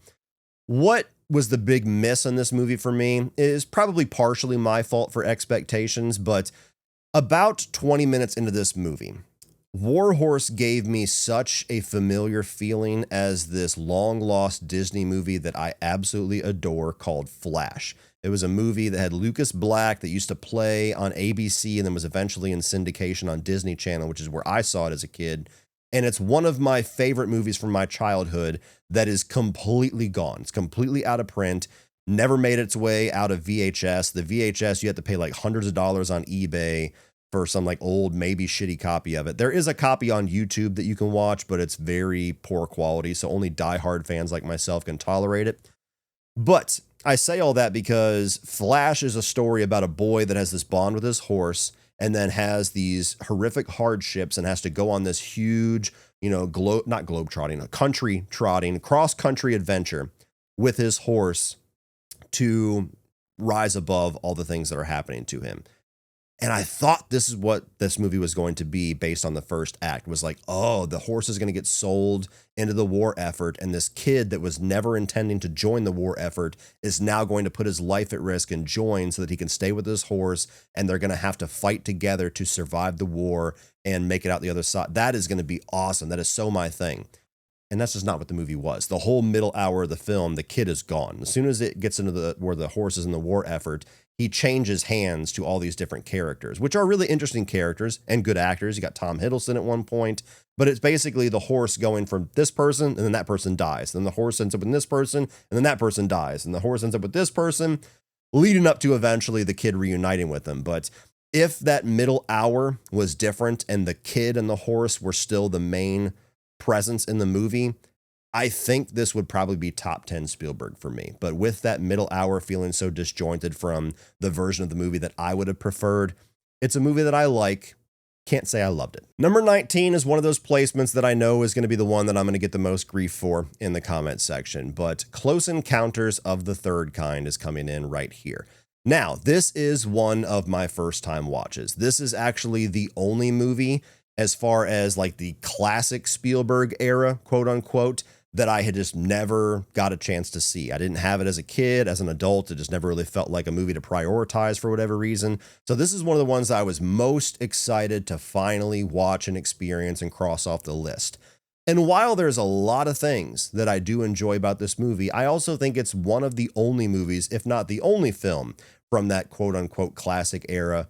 What was the big miss in this movie for me is probably partially my fault for expectations, but about 20 minutes into this movie, War Horse gave me such a familiar feeling as this long-lost Disney movie that I absolutely adore called Flash. It was a movie that had Lucas Black that used to play on ABC and then was eventually in syndication on Disney Channel, which is where I saw it as a kid. And it's one of my favorite movies from my childhood that is completely gone. It's completely out of print, never made its way out of VHS. The VHS, you had to pay like hundreds of dollars on eBay for some like old, maybe shitty copy of it. There is a copy on YouTube that you can watch, but it's very poor quality, so only diehard fans like myself can tolerate it. But I say all that because Flash is a story about a boy that has this bond with his horse and then has these horrific hardships and has to go on this huge, you know, a country trotting, cross-country adventure with his horse to rise above all the things that are happening to him. And I thought this is what this movie was going to be based on the first act, was like, oh, the horse is going to get sold into the war effort. And this kid that was never intending to join the war effort is now going to put his life at risk and join so that he can stay with his horse. And they're going to have to fight together to survive the war and make it out the other side. That is going to be awesome. That is so my thing. And that's just not what the movie was. The whole middle hour of the film, the kid is gone. As soon as it gets into where the horse is in the war effort, he changes hands to all these different characters, which are really interesting characters and good actors. You got Tom Hiddleston at one point, but it's basically the horse going from this person and then that person dies. Then the horse ends up with this person and then that person dies. And the horse ends up with this person, leading up to eventually the kid reuniting with them. But if that middle hour was different and the kid and the horse were still the main presence in the movie, I think this would probably be top 10 Spielberg for me. But with that middle hour feeling so disjointed from the version of the movie that I would have preferred, it's a movie that I like. Can't say I loved it. Number 19 is one of those placements that I know is going to be the one that I'm going to get the most grief for in the comments section. But Close Encounters of the Third Kind is coming in right here. Now, this is one of my first time watches. This is actually the only movie as far as like the classic Spielberg era, quote unquote, that I had just never got a chance to see. I didn't have it as a kid. As an adult, it just never really felt like a movie to prioritize for whatever reason. So this is one of the ones that I was most excited to finally watch and experience and cross off the list. And while there's a lot of things that I do enjoy about this movie, I also think it's one of the only movies, if not the only film from that quote unquote classic era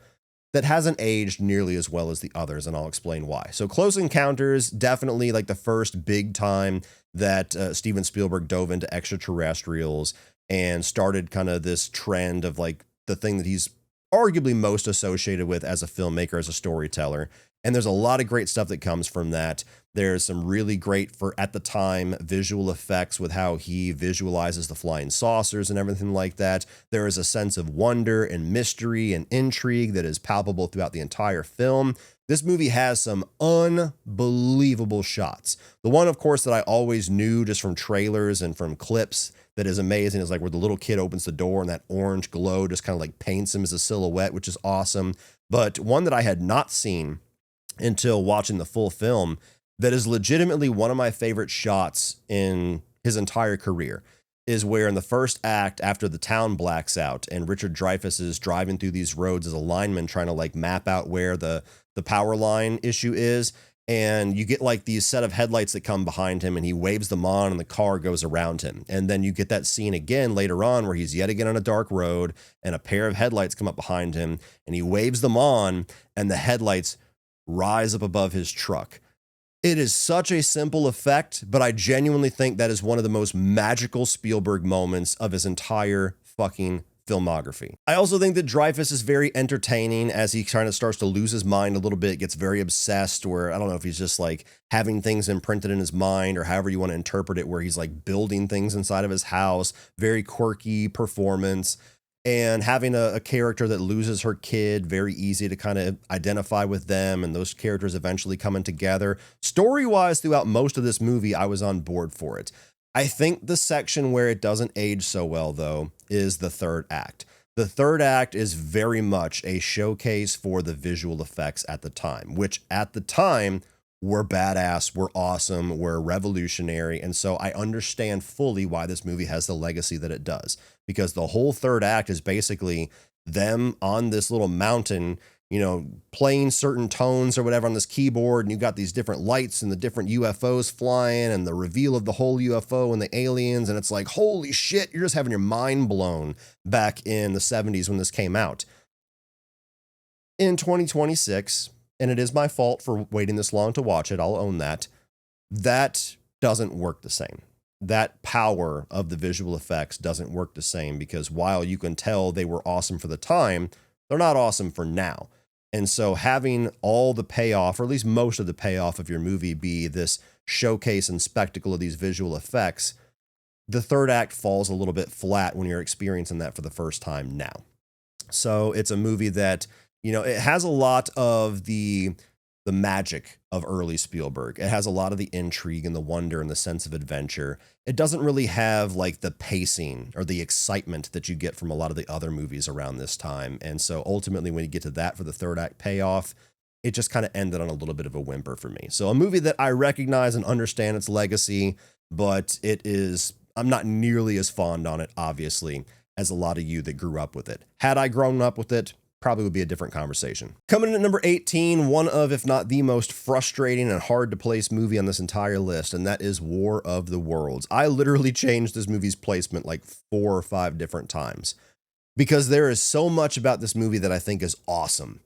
that hasn't aged nearly as well as the others, and I'll explain why. So Close Encounters, definitely like the first big time that Steven Spielberg dove into extraterrestrials and started kind of this trend of like the thing that he's arguably most associated with as a filmmaker, as a storyteller. And there's a lot of great stuff that comes from that. There's some really great, for at the time, visual effects with how he visualizes the flying saucers and everything like that. There is a sense of wonder and mystery and intrigue that is palpable throughout the entire film. This movie has some unbelievable shots. The one, of course, that I always knew just from trailers and from clips that is amazing is like where the little kid opens the door and that orange glow just kind of like paints him as a silhouette, which is awesome. But one that I had not seen until watching the full film that is legitimately one of my favorite shots in his entire career. Is where in the first act, after the town blacks out and Richard Dreyfuss is driving through these roads as a lineman trying to like map out where the power line issue is. And you get like these set of headlights that come behind him and he waves them on and the car goes around him. And then you get that scene again later on where he's yet again on a dark road and a pair of headlights come up behind him and he waves them on and the headlights rise up above his truck. It is such a simple effect, but I genuinely think that is one of the most magical Spielberg moments of his entire fucking filmography. I also think that Dreyfuss is very entertaining as he kind of starts to lose his mind a little bit, gets very obsessed, where I don't know if he's just like having things imprinted in his mind or however you want to interpret it, where he's like building things inside of his house, very quirky performance. And having a character that loses her kid, very easy to kind of identify with them, and those characters eventually coming together. Story-wise, throughout most of this movie, I was on board for it. I think the section where it doesn't age so well, though, is the third act. The third act is very much a showcase for the visual effects at the time, which at the time were badass, were awesome, were revolutionary. And so I understand fully why this movie has the legacy that it does. Because the whole third act is basically them on this little mountain, you know, playing certain tones or whatever on this keyboard. And you got these different lights and the different UFOs flying and the reveal of the whole UFO and the aliens. And it's like, holy shit, you're just having your mind blown back in the 70s when this came out. In 2026, and it is my fault for waiting this long to watch it, I'll own that, that doesn't work the same. That power of the visual effects doesn't work the same because while you can tell they were awesome for the time, they're not awesome for now. And so having all the payoff, or at least most of the payoff of your movie be this showcase and spectacle of these visual effects, the third act falls a little bit flat when you're experiencing that for the first time now. So it's a movie that, you know, it has a lot of the magic of early Spielberg. It has a lot of the intrigue and the wonder and the sense of adventure. It doesn't really have like the pacing or the excitement that you get from a lot of the other movies around this time. And so ultimately when you get to that for the third act payoff, it just kind of ended on a little bit of a whimper for me. So a movie that I recognize and understand its legacy, but I'm not nearly as fond on it, obviously, as a lot of you that grew up with it. Had I grown up with it, probably would be a different conversation. Coming in at number 18, one of, if not the most frustrating and hard to place movie on this entire list, and that is War of the Worlds. I literally changed this movie's placement like 4 or 5 different times because there is so much about this movie that I think is awesome.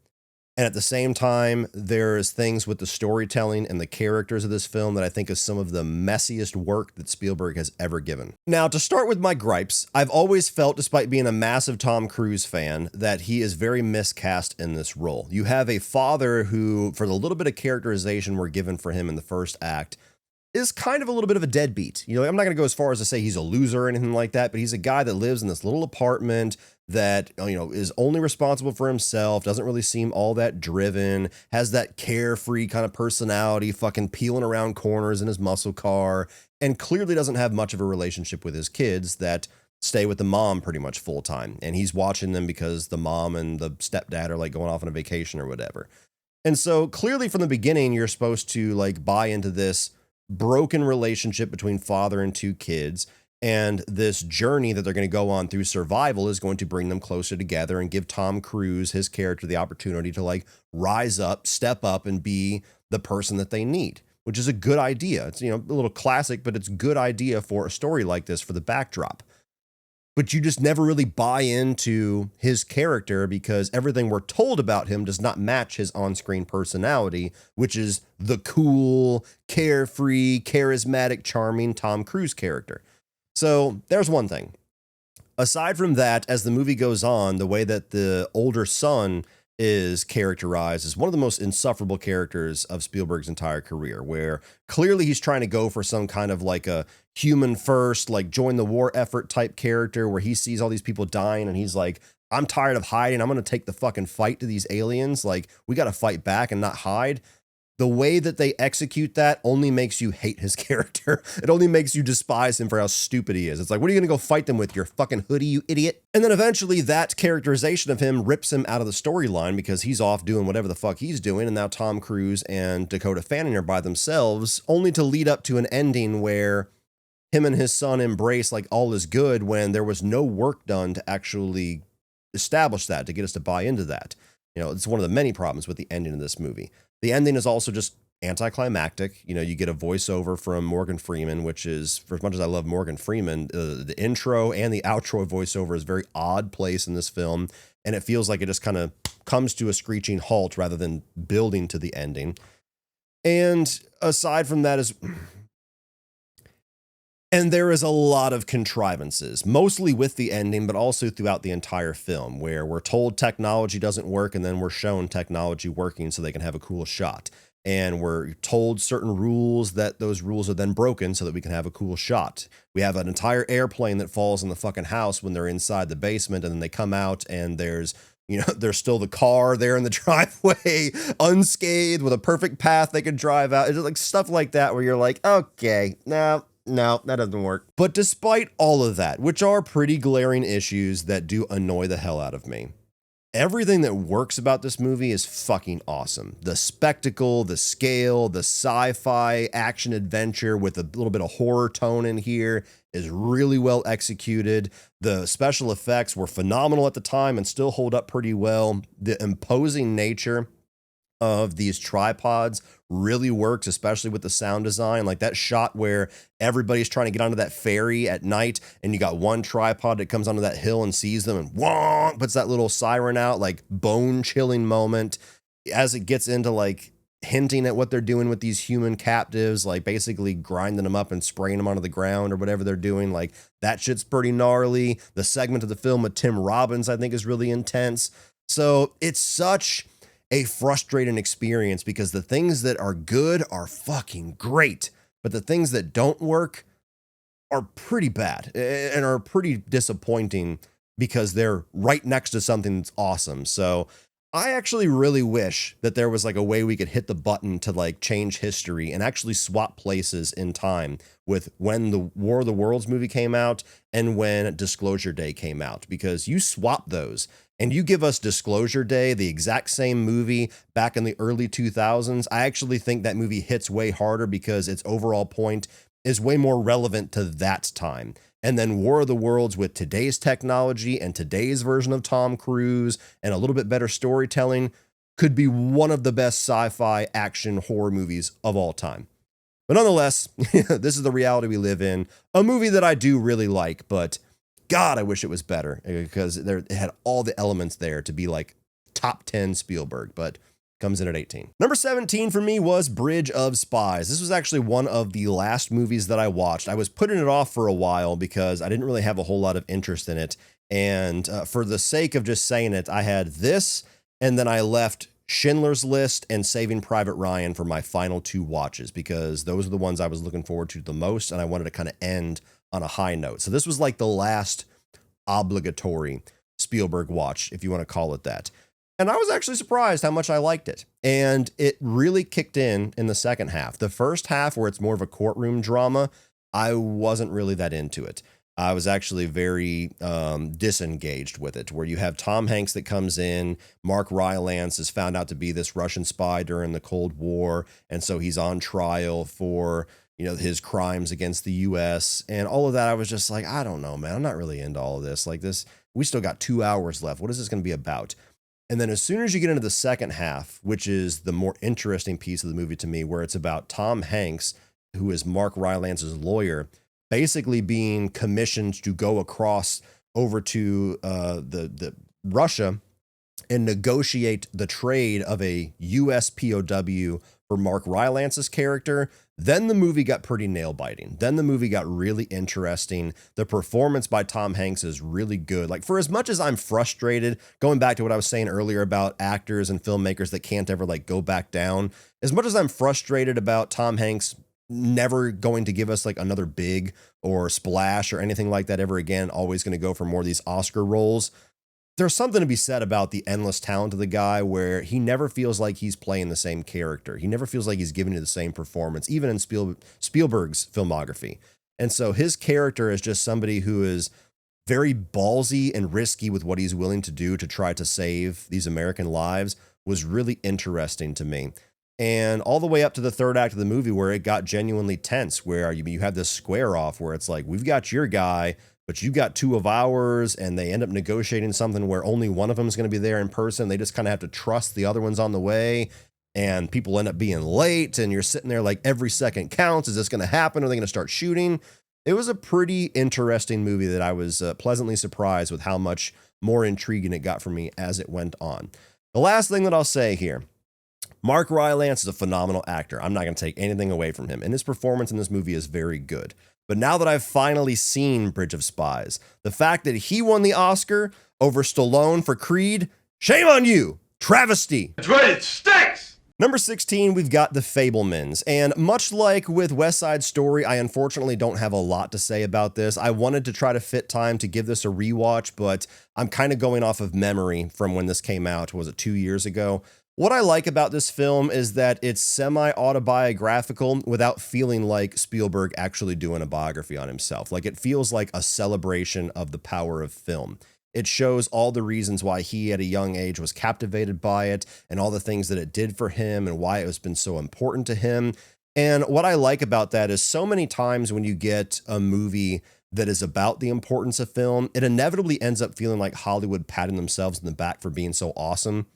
And at the same time, there's things with the storytelling and the characters of this film that I think is some of the messiest work that Spielberg has ever given. Now, to start with my gripes, I've always felt, despite being a massive Tom Cruise fan, that he is very miscast in this role. You have a father who, for the little bit of characterization we're given for him in the first act, is kind of a little bit of a deadbeat. You know, I'm not going to go as far as to say he's a loser or anything like that, but he's a guy that lives in this little apartment that, you know, is only responsible for himself, doesn't really seem all that driven, has that carefree kind of personality, fucking peeling around corners in his muscle car, and clearly doesn't have much of a relationship with his kids that stay with the mom pretty much full time. And he's watching them because the mom and the stepdad are like going off on a vacation or whatever. And so clearly from the beginning, you're supposed to like buy into this broken relationship between father and 2 kids. And this journey that they're going to go on through survival is going to bring them closer together and give Tom Cruise, his character, the opportunity to like rise up, step up, and be the person that they need, which is a good idea. It's, you know, a little classic, but it's a good idea for a story like this for the backdrop. But you just never really buy into his character because everything we're told about him does not match his on-screen personality, which is the cool, carefree, charismatic, charming Tom Cruise character. So there's one thing. Aside from that, as the movie goes on, the way that the older son is characterized as one of the most insufferable characters of Spielberg's entire career, where clearly he's trying to go for some kind of like a human first, like join the war effort type character where he sees all these people dying and he's like, I'm tired of hiding. I'm going to take the fucking fight to these aliens. Like, we got to fight back and not hide. the way that they execute that only makes you hate his character. It only makes you despise him for how stupid he is. It's like, what are you going to go fight them with? Your fucking hoodie, you idiot. And then eventually that characterization of him rips him out of the storyline because he's off doing whatever the fuck he's doing. And now Tom Cruise and Dakota Fanning are by themselves, only to lead up to an ending where him and his son embrace like all is good when there was no work done to actually establish that, to get us to buy into that. You know, it's one of the many problems with the ending of this movie. The ending is also just anticlimactic. You know, you get a voiceover from Morgan Freeman, which is, for as much as I love Morgan Freeman, the intro and the outro voiceover is a very odd place in this film. And it feels like it just kind of comes to a screeching halt rather than building to the ending. And aside from that and there is a lot of contrivances, mostly with the ending, but also throughout the entire film, where we're told technology doesn't work and then we're shown technology working so they can have a cool shot. And we're told certain rules that those rules are then broken so that we can have a cool shot. We have an entire airplane that falls in the fucking house when they're inside the basement, and then they come out and there's still the car there in the driveway, unscathed with a perfect path they could drive out. It's just like stuff like that where you're like, okay, no, that doesn't work. But despite all of that, which are pretty glaring issues that do annoy the hell out of me, everything that works about this movie is fucking awesome. The spectacle, the scale, the sci-fi action adventure with a little bit of horror tone in here is really well executed. The special effects were phenomenal at the time and still hold up pretty well. The imposing nature of these tripods really works, especially with the sound design. Like that shot where everybody's trying to get onto that ferry at night and you got one tripod that comes onto that hill and sees them and whong, puts that little siren out, like bone chilling moment as it gets into like hinting at what they're doing with these human captives, like basically grinding them up and spraying them onto the ground or whatever they're doing. Like that shit's pretty gnarly. The segment of the film with Tim Robbins, I think, is really intense. So it's such a frustrating experience because the things that are good are fucking great, but the things that don't work are pretty bad and are pretty disappointing because they're right next to something that's awesome. So I actually really wish that there was like a way we could hit the button to like change history and actually swap places in time with when the War of the Worlds movie came out and when Disclosure Day came out, because you swap those and you give us Disclosure Day, the exact same movie back in the early 2000s, I actually think that movie hits way harder because its overall point is way more relevant to that time. And then War of the Worlds with today's technology and today's version of Tom Cruise and a little bit better storytelling could be one of the best sci-fi action horror movies of all time. But nonetheless, this is the reality we live in. A movie that I do really like, but God, I wish it was better because it had all the elements there to be like top 10 Spielberg, but comes in at 18. Number 17 for me was Bridge of Spies. This was actually one of the last movies that I watched. I was putting it off for a while because I didn't really have a whole lot of interest in it. And for the sake of just saying it, I had this, and then I left Schindler's List and Saving Private Ryan for my final two watches because those are the ones I was looking forward to the most, and I wanted to kind of end on a high note. So this was like the last obligatory Spielberg watch, if you want to call it that. And I was actually surprised how much I liked it. And it really kicked in the second half. The first half, where it's more of a courtroom drama, I wasn't really that into it. I was actually very disengaged with it, where you have Tom Hanks that comes in. Mark Rylance is found out to be this Russian spy during the Cold War. And so he's on trial for his crimes against the U.S. and all of that. I was just like, I don't know, man. I'm not really into all of this. Like this, we still got 2 hours left. What is this going to be about? And then as soon as you get into the second half, which is the more interesting piece of the movie to me, where it's about Tom Hanks, who is Mark Rylance's lawyer, basically being commissioned to go across over to the Russia and negotiate the trade of a U.S. POW for Mark Rylance's character, then the movie got pretty nail-biting. Then the movie got really interesting. The performance by Tom Hanks is really good. Like, for as much as I'm frustrated, going back to what I was saying earlier about actors and filmmakers that can't ever, like, go back down, as much as I'm frustrated about Tom Hanks never going to give us, like, another Big or Splash or anything like that ever again, always going to go for more of these Oscar roles, there's something to be said about the endless talent of the guy where he never feels like he's playing the same character. He never feels like he's giving you the same performance, even in Spielberg's filmography. And so his character is just somebody who is very ballsy and risky with what he's willing to do to try to save these American lives was really interesting to me. And all the way up to the third act of the movie where it got genuinely tense, where you have this square off where it's like, we've got your guy, but you got two of ours, and they end up negotiating something where only one of them is going to be there in person. They just kind of have to trust the other one's on the way, and people end up being late, and you're sitting there like every second counts. Is this going to happen? Are they going to start shooting? It was a pretty interesting movie that I was pleasantly surprised with how much more intriguing it got for me as it went on. The last thing that I'll say here, Mark Rylance is a phenomenal actor. I'm not going to take anything away from him, and his performance in this movie is very good. But now that I've finally seen Bridge of Spies, the fact that he won the Oscar over Stallone for Creed, shame on you, travesty. That's right, it stinks! Number 16, we've got The Fabelmans. And much like with West Side Story, I unfortunately don't have a lot to say about this. I wanted to try to fit time to give this a rewatch, but I'm kind of going off of memory from when this came out. Was it 2 years ago? What I like about this film is that it's semi-autobiographical without feeling like Spielberg actually doing a biography on himself. Like, it feels like a celebration of the power of film. It shows all the reasons why he at a young age was captivated by it and all the things that it did for him and why it has been so important to him. And what I like about that is so many times when you get a movie that is about the importance of film, it inevitably ends up feeling like Hollywood patting themselves in the back for being so awesome.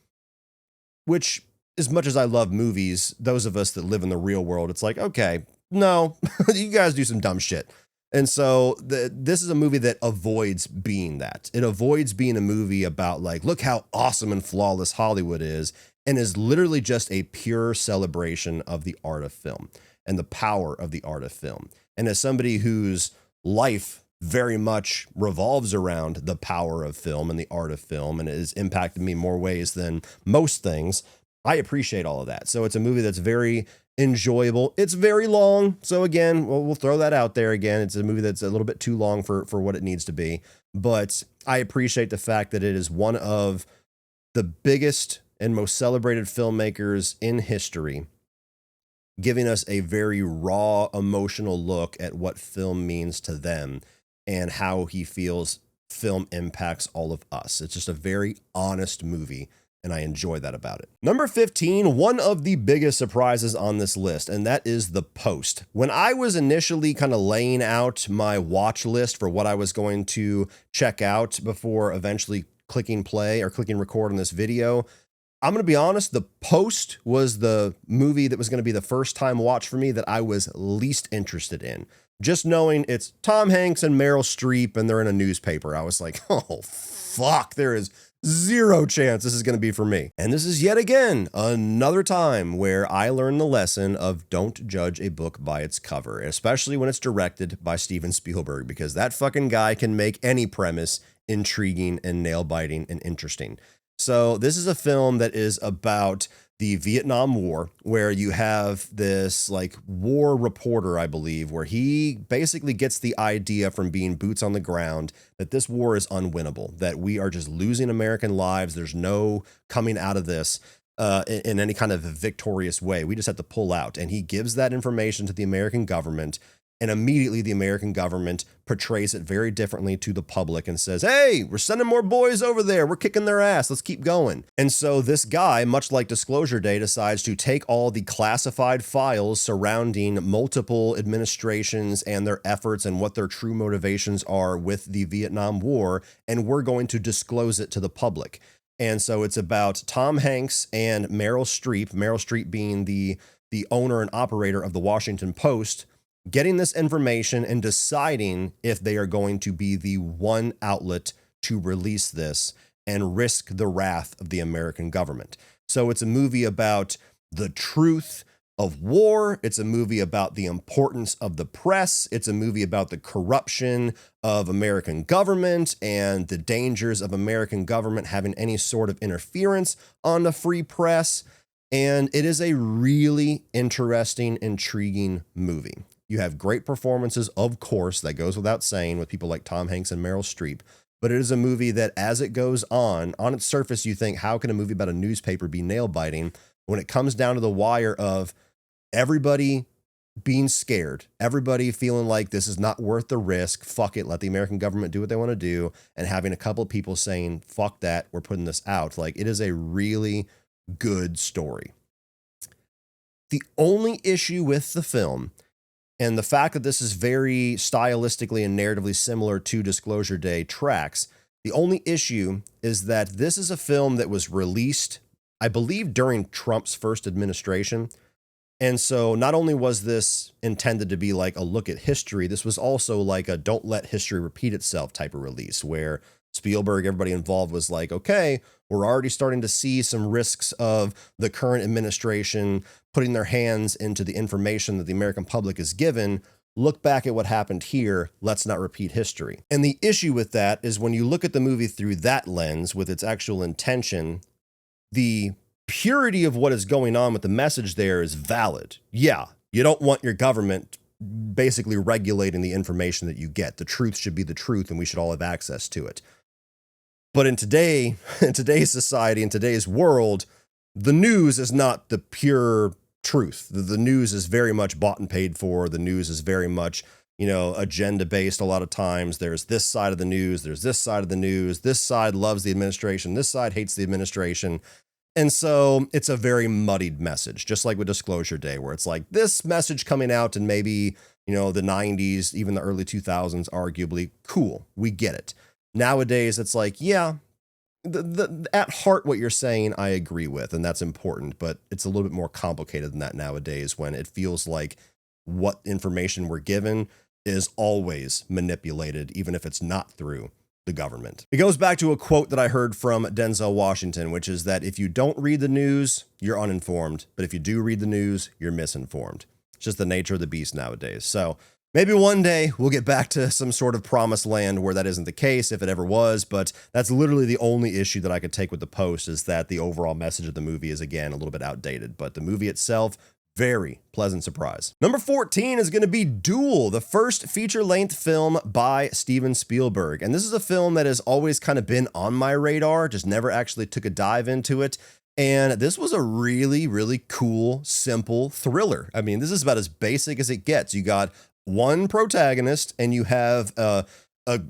Which, as much as I love movies, those of us that live in the real world, it's like, okay, no, you guys do some dumb shit. And so this is a movie that avoids being that. It avoids being a movie about like, look how awesome and flawless Hollywood is, and is literally just a pure celebration of the art of film and the power of the art of film. And as somebody whose life very much revolves around the power of film and the art of film, and it has impacted me more ways than most things, I appreciate all of that. So it's a movie that's very enjoyable. It's very long. So again, we'll throw that out there again. It's a movie that's a little bit too long for what it needs to be. But I appreciate the fact that it is one of the biggest and most celebrated filmmakers in history, giving us a very raw, emotional look at what film means to them and how he feels film impacts all of us. It's just a very honest movie, and I enjoy that about it. Number 15, one of the biggest surprises on this list, and that is The Post. When I was initially kind of laying out my watch list for what I was going to check out before eventually clicking play or clicking record on this video, I'm going to be honest, The Post was the movie that was going to be the first time watch for me that I was least interested in. Just knowing it's Tom Hanks and Meryl Streep and they're in a newspaper, I was like, oh, fuck, there is zero chance this is going to be for me. And this is yet again another time where I learned the lesson of don't judge a book by its cover, especially when it's directed by Steven Spielberg, because that fucking guy can make any premise intriguing and nail-biting and interesting. So this is a film that is about the Vietnam War, where you have this like war reporter, I believe, where he basically gets the idea from being boots on the ground that this war is unwinnable, that we are just losing American lives. There's no coming out of this in any kind of victorious way. We just have to pull out. And he gives that information to the American government. And immediately the American government portrays it very differently to the public and says, hey, we're sending more boys over there. We're kicking their ass. Let's keep going. And so this guy, much like Disclosure Day, decides to take all the classified files surrounding multiple administrations and their efforts and what their true motivations are with the Vietnam War, and we're going to disclose it to the public. And so it's about Tom Hanks and Meryl Streep being the owner and operator of the Washington Post, getting this information and deciding if they are going to be the one outlet to release this and risk the wrath of the American government. So it's a movie about the truth of war. It's a movie about the importance of the press. It's a movie about the corruption of American government and the dangers of American government having any sort of interference on the free press. And it is a really interesting, intriguing movie. You have great performances, of course, that goes without saying, with people like Tom Hanks and Meryl Streep. but it is a movie that as it goes on its surface, you think, how can a movie about a newspaper be nail biting? When it comes down to the wire of everybody being scared, everybody feeling like this is not worth the risk, fuck it, let the American government do what they want to do, and having a couple of people saying, fuck that, we're putting this out. Like, it is a really good story. The only issue with the film, and the fact that this is very stylistically and narratively similar to Disclosure Day tracks, the only issue is that this is a film that was released, I believe, during Trump's first administration. And so not only was this intended to be like a look at history, this was also like a don't let history repeat itself type of release, where Spielberg, everybody involved was like, okay, we're already starting to see some risks of the current administration putting their hands into the information that the American public is given. Look back at what happened here. Let's not repeat history. And the issue with that is when you look at the movie through that lens with its actual intention, the purity of what is going on with the message there is valid. Yeah, you don't want your government basically regulating the information that you get. The truth should be the truth, and we should all have access to it. But in today's society, in today's world, the news is not the pure truth. The news is very much bought and paid for. The news is very much, agenda based. A lot of times there's this side of the news, there's this side of the news. This side loves the administration, this side hates the administration. And so it's a very muddied message, just like with Disclosure Day, where it's like this message coming out in maybe, the 90s, even the early 2000s, arguably, cool, we get it. Nowadays, it's like, yeah, at heart, what you're saying, I agree with, and that's important, but it's a little bit more complicated than that nowadays, when it feels like what information we're given is always manipulated, even if it's not through the government. It goes back to a quote that I heard from Denzel Washington, which is that if you don't read the news, you're uninformed, but if you do read the news, you're misinformed. It's just the nature of the beast nowadays. So maybe one day we'll get back to some sort of promised land where that isn't the case, if it ever was, but that's literally the only issue that I could take with the post, is that the overall message of the movie is, again, a little bit outdated, but the movie itself, very pleasant surprise. Number 14 is going to be Duel, the first feature-length film by Steven Spielberg. And this is a film that has always kind of been on my radar, just never actually took a dive into it. And this was a really, really cool, simple thriller. I mean, this is about as basic as it gets. You got one protagonist, and you have a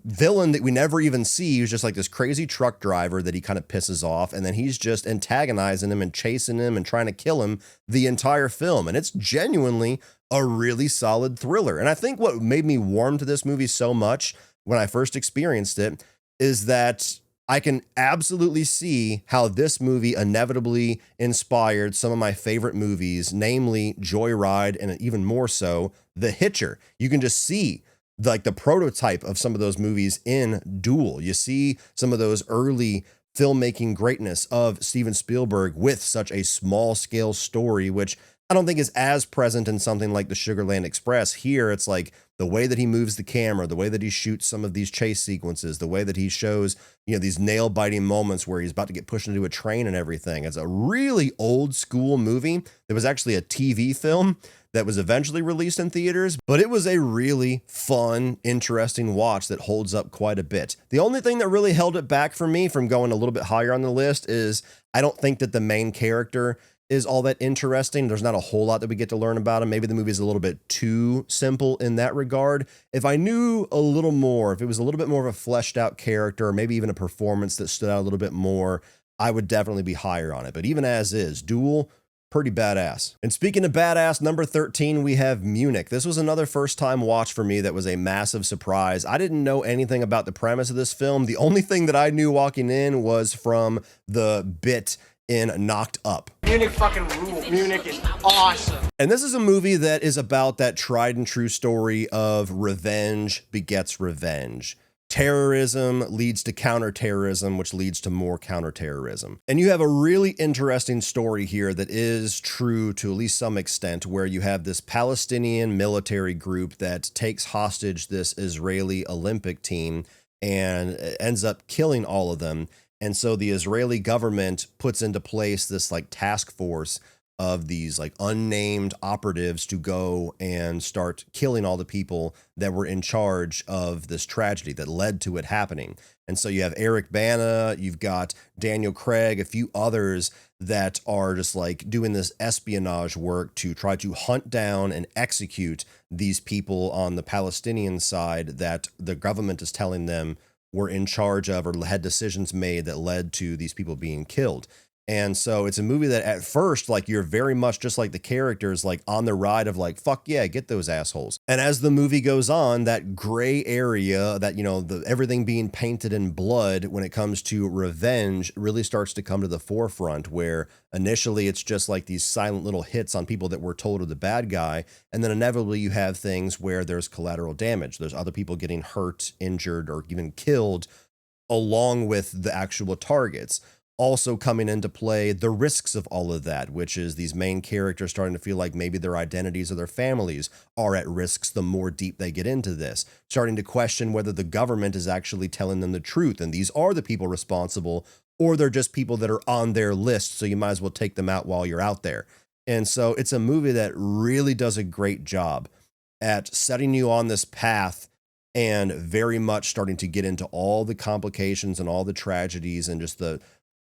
villain that we never even see, who's just like this crazy truck driver that he kind of pisses off, and then he's just antagonizing him and chasing him and trying to kill him the entire film. And it's genuinely a really solid thriller. And I think what made me warm to this movie so much when I first experienced it is that I can absolutely see how this movie inevitably inspired some of my favorite movies, namely Joyride, and even more so The Hitcher. You can just see like the prototype of some of those movies in Duel. You see some of those early filmmaking greatness of Steven Spielberg with such a small scale story, which I don't think is as present in something like the Sugarland Express. Here, it's like the way that he moves the camera, the way that he shoots some of these chase sequences, the way that he shows, these nail biting moments where he's about to get pushed into a train and everything. It's a really old school movie. There was actually a TV film that was eventually released in theaters, but it was a really fun, interesting watch that holds up quite a bit. The only thing that really held it back for me from going a little bit higher on the list is I don't think that the main character is all that interesting. There's not a whole lot that we get to learn about him. Maybe the movie is a little bit too simple in that regard. If I knew a little more, if it was a little bit more of a fleshed out character, or maybe even a performance that stood out a little bit more, I would definitely be higher on it. But even as is, Duel, pretty badass. And speaking of badass, number 13, we have Munich. This was another first time watch for me that was a massive surprise. I didn't know anything about the premise of this film. The only thing that I knew walking in was from the bit in Knocked Up. Munich fucking rules. Munich is awesome. And this is a movie that is about that tried and true story of revenge begets revenge. Terrorism leads to counterterrorism, which leads to more counterterrorism. And you have a really interesting story here that is true to at least some extent, where you have this Palestinian military group that takes hostage this Israeli Olympic team and ends up killing all of them. And so the Israeli government puts into place this like task force of these like unnamed operatives to go and start killing all the people that were in charge of this tragedy that led to it happening. And so you have Eric Bana, you've got Daniel Craig, a few others that are just like doing this espionage work to try to hunt down and execute these people on the Palestinian side that the government is telling them were in charge of or had decisions made that led to these people being killed. And so it's a movie that at first, like, you're very much just like the characters, like on the ride of like, fuck yeah, get those assholes. And as the movie goes on, that gray area, that, you know, the everything being painted in blood when it comes to revenge really starts to come to the forefront, where initially it's just like these silent little hits on people that were told are the bad guy. And then inevitably you have things where there's collateral damage. There's other people getting hurt, injured, or even killed along with the actual targets. Also coming into play, the risks of all of that, which is these main characters starting to feel like maybe their identities or their families are at risks the more deep they get into this, starting to question whether the government is actually telling them the truth and these are the people responsible, or they're just people that are on their list, so you might as well take them out while you're out there. And so it's a movie that really does a great job at setting you on this path and very much starting to get into all the complications and all the tragedies and just the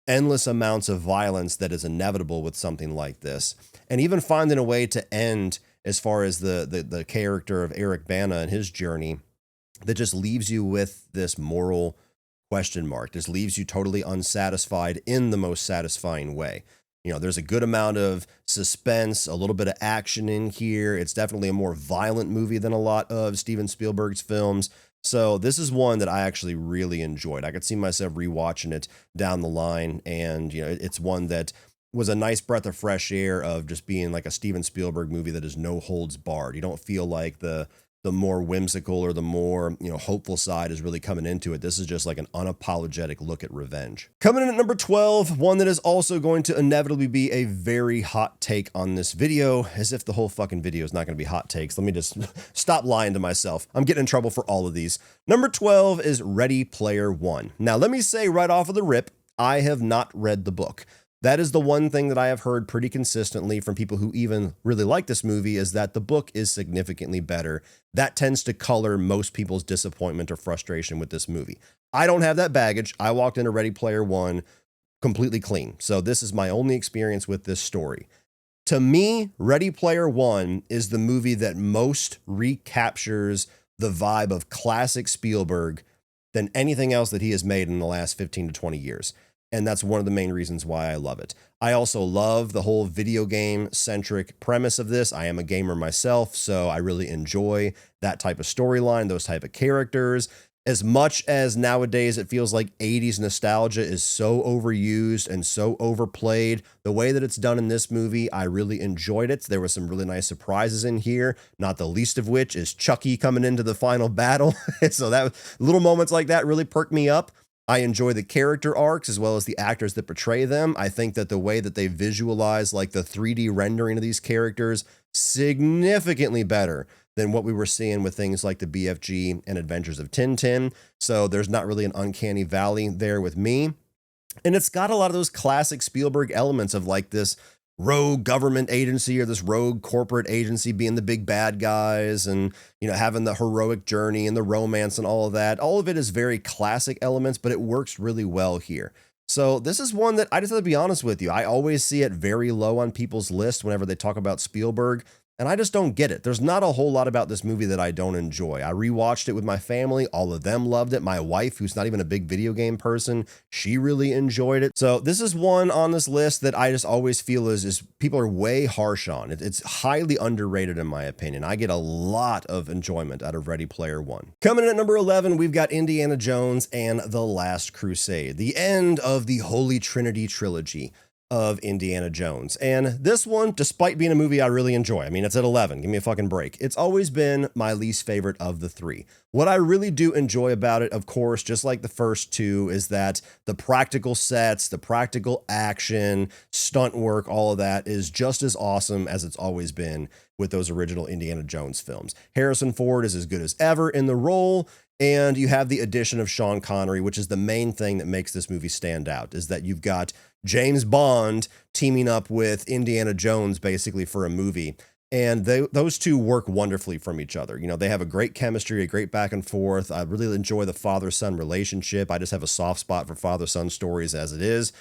endless amounts of violence that is inevitable with something like this, and even finding a way to end as far as the character of Eric Bana and his journey that just leaves you with this moral question mark. Just leaves you totally unsatisfied in the most satisfying way. You know, there's a good amount of suspense, a little bit of action in here. It's definitely a more violent movie than a lot of Steven Spielberg's films. So this is one that I actually really enjoyed. I could see myself rewatching it down the line. And, you know, it's one that was a nice breath of fresh air of just being like a Steven Spielberg movie that is no holds barred. You don't feel like the more whimsical or the more, you know, hopeful side is really coming into it. This is just like an unapologetic look at revenge. Coming in at number 12, one that is also going to inevitably be a very hot take on this video, as if the whole fucking video is not going to be hot takes. Let me just stop lying to myself. I'm getting in trouble for all of these. Number 12 is Ready Player One. Now, let me say right off of the rip, I have not read the book. That is the one thing that I have heard pretty consistently from people who even really like this movie, is that the book is significantly better. That tends to color most people's disappointment or frustration with this movie. I don't have that baggage. I walked into Ready Player One completely clean. So this is my only experience with this story. To me, Ready Player One is the movie that most recaptures the vibe of classic Spielberg than anything else that he has made in the last 15 to 20 years. And that's one of the main reasons why I love it. I also love the whole video game centric premise of this. I am a gamer myself, so I really enjoy that type of storyline, those type of characters. As much as nowadays it feels like 80s nostalgia is so overused and so overplayed, the way that it's done in this movie, I really enjoyed it. There were some really nice surprises in here, not the least of which is Chucky coming into the final battle. So that little moments like that really perked me up. I enjoy the character arcs as well as the actors that portray them. I think that the way that they visualize like the 3D rendering of these characters, significantly better than what we were seeing with things like the BFG and Adventures of Tintin. So there's not really an uncanny valley there with me. And it's got a lot of those classic Spielberg elements of like this rogue government agency or this rogue corporate agency being the big bad guys and, you know, having the heroic journey and the romance and all of that. All of it is very classic elements, but it works really well here. So this is one that I just have to be honest with you. I always see it very low on people's list whenever they talk about Spielberg. And I just don't get it. There's not a whole lot about this movie that I don't enjoy. I rewatched it with my family. All of them loved it. My wife, who's not even a big video game person, she really enjoyed it. So this is one on this list that I just always feel is people are way harsh on. It's highly underrated in my opinion. I get a lot of enjoyment out of Ready Player One. Coming in at number 11, we've got Indiana Jones and the Last Crusade, the end of the Holy Trinity trilogy of Indiana Jones. And this one, despite being a movie I really enjoy, I mean, it's at 11, give me a fucking break. It's always been my least favorite of the three. What I really do enjoy about it, of course, just like the first two, is that the practical sets, the practical action, stunt work, all of that is just as awesome as it's always been with those original Indiana Jones films. Harrison Ford is as good as ever in the role. And you have the addition of Sean Connery, which is the main thing that makes this movie stand out, is that you've got James Bond teaming up with Indiana Jones basically for a movie. And those two work wonderfully from each other. You know, they have a great chemistry, a great back and forth. I really enjoy the father-son relationship. I just have a soft spot for father-son stories as it is.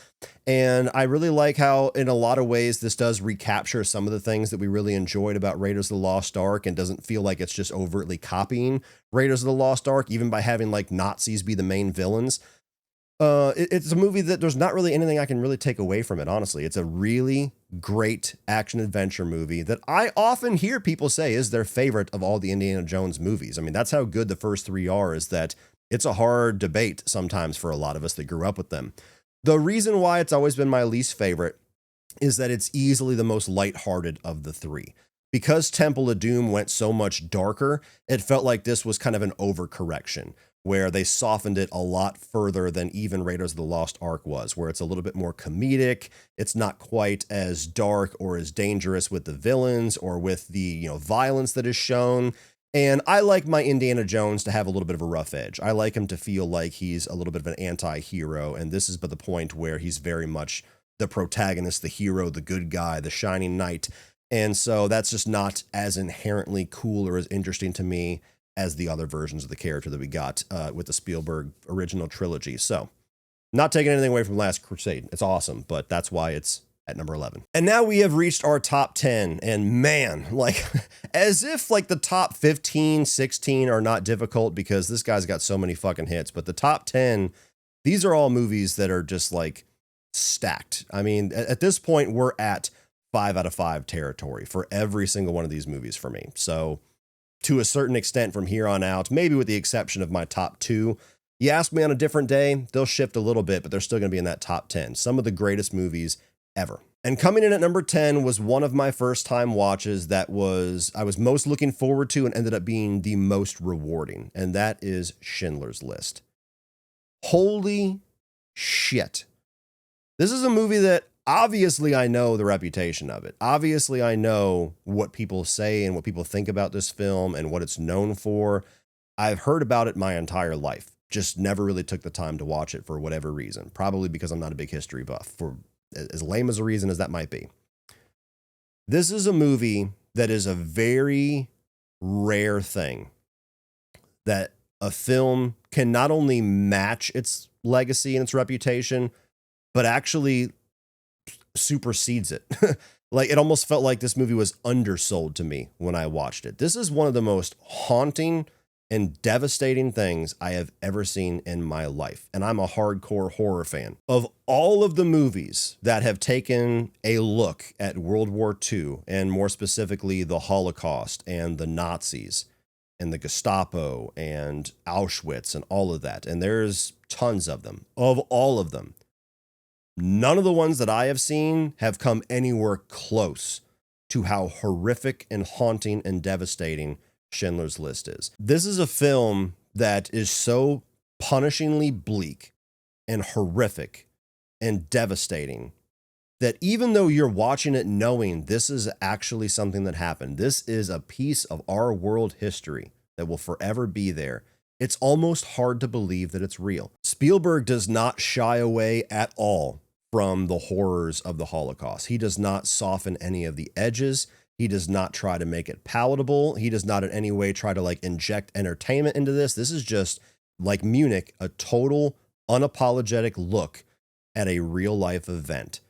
And I really like how, in a lot of ways, this does recapture some of the things that we really enjoyed about Raiders of the Lost Ark and doesn't feel like it's just overtly copying Raiders of the Lost Ark, even by having like Nazis be the main villains. It's a movie that there's not really anything I can really take away from it, honestly. It's a really great action-adventure movie that I often hear people say is their favorite of all the Indiana Jones movies. I mean, that's how good the first three are, is that it's a hard debate sometimes for a lot of us that grew up with them. The reason why it's always been my least favorite is that it's easily the most lighthearted of the three. Because Temple of Doom went so much darker, it felt like this was kind of an overcorrection, where they softened it a lot further than even Raiders of the Lost Ark was, where it's a little bit more comedic. It's not quite as dark or as dangerous with the villains or with the, you know, violence that is shown. And I like my Indiana Jones to have a little bit of a rough edge. I like him to feel like he's a little bit of an anti-hero, and this is but the point where he's very much the protagonist, the hero, the good guy, the shining knight. And so that's just not as inherently cool or as interesting to me as the other versions of the character that we got with the Spielberg original trilogy. So, not taking anything away from Last Crusade. It's awesome, but that's why it's at number 11. And now we have reached our top 10, and man, like, as if like the top 15, 16 are not difficult because this guy's got so many fucking hits, but the top 10, these are all movies that are just like stacked. I mean, at this point, we're at 5 out of 5 territory for every single one of these movies for me. So, to a certain extent from here on out, maybe with the exception of my top 2. You ask me on a different day, they'll shift a little bit, but they're still going to be in that top 10. Some of the greatest movies ever. And coming in at number 10 was one of my first time watches that I was most looking forward to and ended up being the most rewarding. And that is Schindler's List. Holy shit. This is a movie that obviously I know the reputation of it. Obviously I know what people say and what people think about this film and what it's known for. I've heard about it my entire life. Just never really took the time to watch it for whatever reason. Probably because I'm not a big history buff, for as lame as a reason as that might be. This is a movie that is a very rare thing that a film can not only match its legacy and its reputation, but actually supersedes it. Like, it almost felt like this movie was undersold to me when I watched it. This is one of the most haunting and devastating things I have ever seen in my life. And I'm a hardcore horror fan. Of all of the movies that have taken a look at World War II, and more specifically the Holocaust and the Nazis and the Gestapo and Auschwitz and all of that, and there's tons of them, of all of them, none of the ones that I have seen have come anywhere close to how horrific and haunting and devastating Schindler's List is. This is a film that is so punishingly bleak and horrific and devastating that even though you're watching it knowing this is actually something that happened, this is a piece of our world history that will forever be there, it's almost hard to believe that it's real. Spielberg does not shy away at all from the horrors of the Holocaust. He does not soften any of the edges. He does not try to make it palatable. He does not in any way try to like inject entertainment into this. This is just, like Munich, a total unapologetic look at a real life event.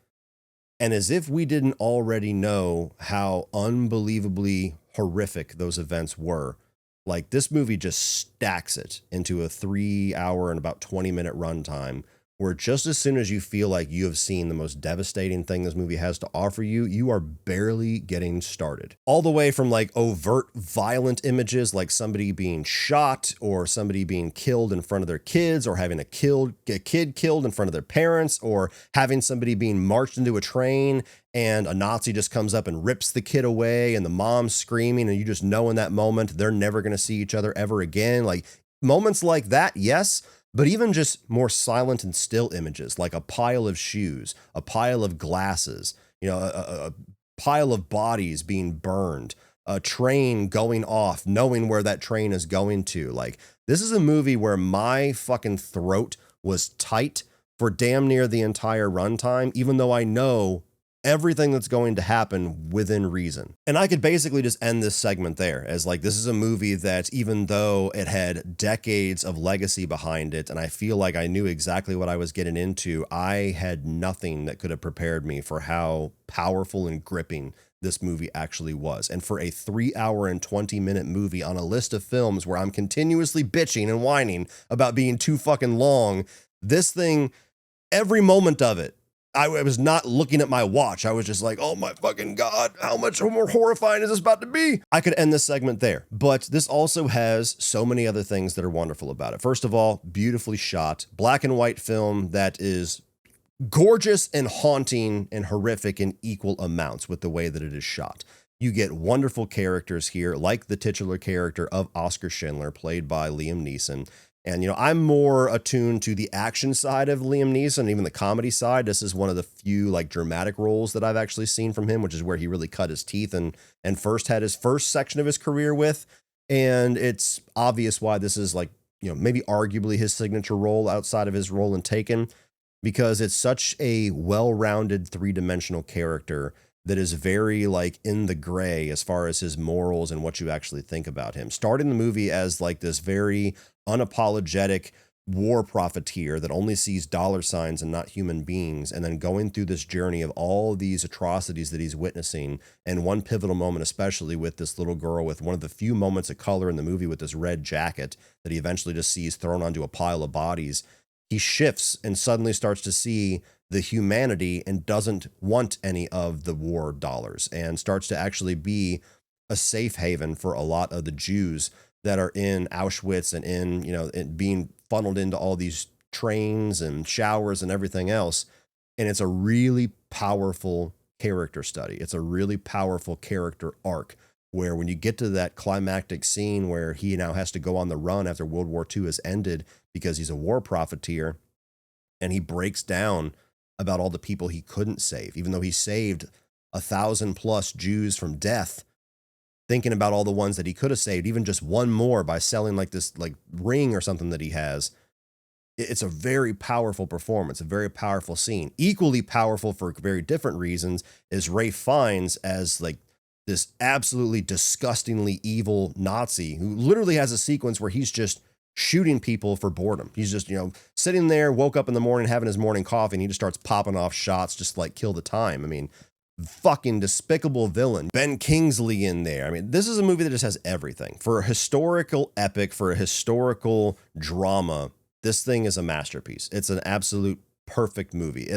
And as if we didn't already know how unbelievably horrific those events were, like, this movie just stacks it into a 3-hour and about 20-minute runtime, where just as soon as you feel like you have seen the most devastating thing this movie has to offer you, you are barely getting started. All the way from like overt violent images, like somebody being shot or somebody being killed in front of their kids, or having a kid killed in front of their parents, or having somebody being marched into a train and a Nazi just comes up and rips the kid away and the mom's screaming, and you just know in that moment they're never going to see each other ever again. Like, moments like that, yes. But even just more silent and still images, like a pile of shoes, a pile of glasses, you know, a pile of bodies being burned, a train going off, knowing where that train is going to. Like, this is a movie where my fucking throat was tight for damn near the entire runtime, even though I know everything that's going to happen within reason. And I could basically just end this segment there as like, this is a movie that, even though it had decades of legacy behind it, and I feel like I knew exactly what I was getting into, I had nothing that could have prepared me for how powerful and gripping this movie actually was. And for a 3 hour and 20-minute movie on a list of films where I'm continuously bitching and whining about being too fucking long, this thing, every moment of it, I was not looking at my watch. I was just like, oh my fucking God, how much more horrifying is this about to be? I could end this segment there, but this also has so many other things that are wonderful about it. First of all, beautifully shot, black and white film that is gorgeous and haunting and horrific in equal amounts with the way that it is shot. You get wonderful characters here, like the titular character of Oscar Schindler, played by Liam Neeson. And, you know, I'm more attuned to the action side of Liam Neeson, even the comedy side. This is one of the few like dramatic roles that I've actually seen from him, which is where he really cut his teeth and first had his first section of his career with. And it's obvious why this is like, you know, maybe arguably his signature role outside of his role in Taken, because it's such a well-rounded three-dimensional character that is very like in the gray as far as his morals and what you actually think about him. Starting the movie as like this very unapologetic war profiteer that only sees dollar signs and not human beings, and then going through this journey of all these atrocities that he's witnessing, and one pivotal moment especially with this little girl with one of the few moments of color in the movie with this red jacket that he eventually just sees thrown onto a pile of bodies. He shifts and suddenly starts to see the humanity and doesn't want any of the war dollars, and starts to actually be a safe haven for a lot of the Jews that are in Auschwitz and in, you know, being funneled into all these trains and showers and everything else. And it's a really powerful character study. It's a really powerful character arc where when you get to that climactic scene where he now has to go on the run after World War II has ended because he's a war profiteer, and he breaks down about all the people he couldn't save, even though he saved 1,000+ Jews from death, thinking about all the ones that he could have saved, even just one more by selling like this like ring or something that he has. It's a very powerful performance, a very powerful scene. Equally powerful for very different reasons is Ralph Fiennes as like this absolutely disgustingly evil Nazi who literally has a sequence where he's just shooting people for boredom. He's just, you know, sitting there, woke up in the morning, having his morning coffee, and he just starts popping off shots just to, like, kill the time. I mean, fucking despicable villain. Ben Kingsley in there. I mean, this is a movie that just has everything. For a historical epic, for a historical drama, this thing is a masterpiece. It's an absolute perfect movie.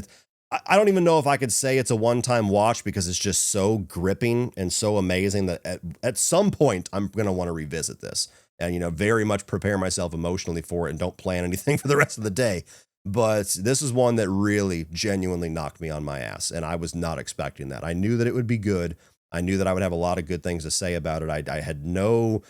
I don't even know if I could say it's a one-time watch because it's just so gripping and so amazing that at some point I'm going to want to revisit this and, you know, very much prepare myself emotionally for it and don't plan anything for the rest of the day. But this is one that really genuinely knocked me on my ass, and I was not expecting that. I knew that it would be good. I knew that I would have a lot of good things to say about it. I had no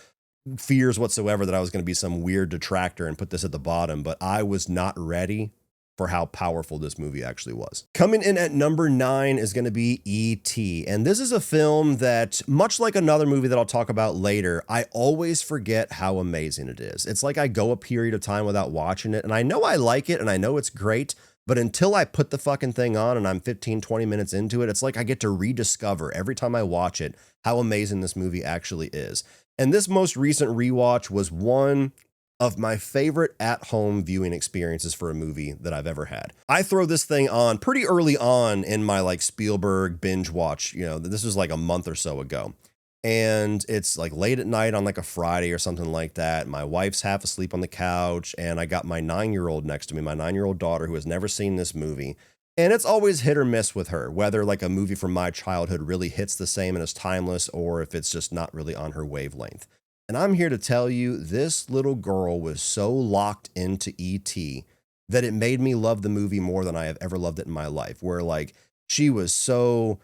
fears whatsoever that I was going to be some weird detractor and put this at the bottom, but I was not ready for how powerful this movie actually was. Coming in at number 9 is going to be E.T. And this is a film that, much like another movie that I'll talk about later, I always forget how amazing it is. It's like I go a period of time without watching it, and I know I like it, and I know it's great, but until I put the fucking thing on and I'm 15, 20 minutes into it, it's like I get to rediscover every time I watch it how amazing this movie actually is. And this most recent rewatch was one of my favorite at-home viewing experiences for a movie that I've ever had. I throw this thing on pretty early on in my like Spielberg binge watch. You know, this was like a month or so ago. And it's like late at night on like a Friday or something like that. My wife's half asleep on the couch, and I got my 9-year-old next to me, my 9-year-old daughter who has never seen this movie. And it's always hit or miss with her, whether like a movie from my childhood really hits the same and is timeless, or if it's just not really on her wavelength. And I'm here to tell you, this little girl was so locked into E.T. that it made me love the movie more than I have ever loved it in my life, where like she was so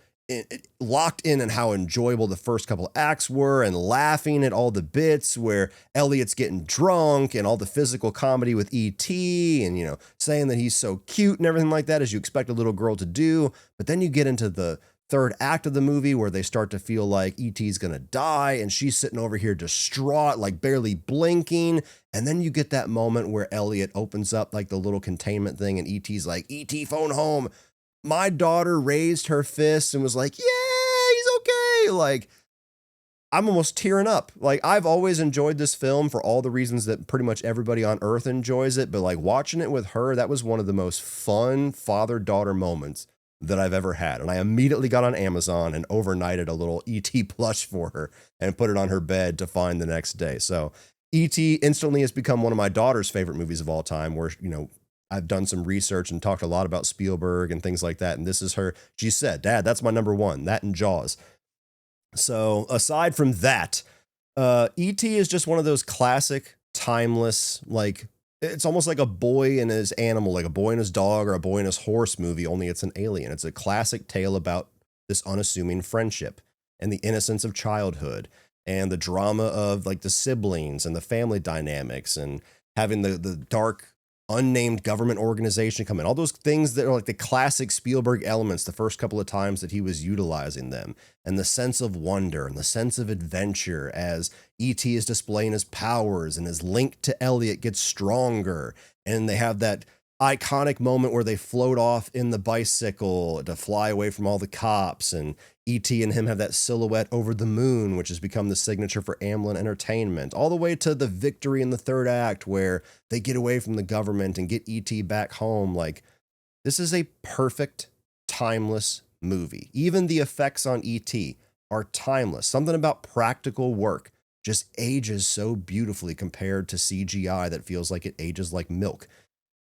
locked in and how enjoyable the first couple acts were, and laughing at all the bits where Elliot's getting drunk and all the physical comedy with E.T. and, you know, saying that he's so cute and everything like that, as you expect a little girl to do. But then you get into the third act of the movie where they start to feel like E.T.'s gonna die, and she's sitting over here distraught, like barely blinking. And then you get that moment where Elliot opens up like the little containment thing, and E.T.'s like, E.T. phone home. My daughter raised her fist and was like, yeah, he's okay. Like, I'm almost tearing up. Like, I've always enjoyed this film for all the reasons that pretty much everybody on earth enjoys it. But like watching it with her, that was one of the most fun father-daughter moments that I've ever had. And I immediately got on Amazon and overnighted a little E.T. plush for her and put it on her bed to find the next day. So E.T. instantly has become one of my daughter's favorite movies of all time, where, you know, I've done some research and talked a lot about Spielberg and things like that. And this is her. She said, Dad, that's my number one, that and Jaws. So aside from that, E.T. is just one of those classic, timeless, like, it's almost like a boy and his animal, like a boy and his dog or a boy and his horse movie, only it's an alien. It's a classic tale about this unassuming friendship and the innocence of childhood and the drama of like the siblings and the family dynamics and having the dark, unnamed government organization come in. All those things that are like the classic Spielberg elements the first couple of times that he was utilizing them, and the sense of wonder and the sense of adventure as E.T. is displaying his powers and his link to Elliot gets stronger. And they have that iconic moment where they float off in the bicycle to fly away from all the cops, and E.T. and him have that silhouette over the moon, which has become the signature for Amblin Entertainment, all the way to the victory in the third act where they get away from the government and get E.T. back home. Like, this is a perfect, timeless movie. Even the effects on E.T. are timeless. Something about practical work just ages so beautifully compared to CGI that feels like it ages like milk.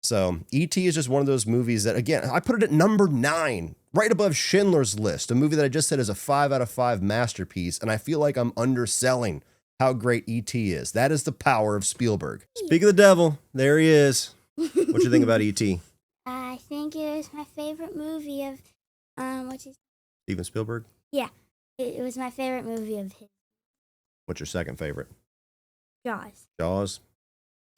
So E.T. is just one of those movies that, again, I put it at number 9, right above Schindler's List, a movie that I just said is a 5 out of 5 masterpiece, and I feel like I'm underselling how great E.T. is. That is the power of Spielberg. Speak of the devil, there he is. What you think about E.T.? I think it was my favorite movie of, what's his... Steven Spielberg? Yeah, it was my favorite movie of his. What's your second favorite? Jaws. Jaws?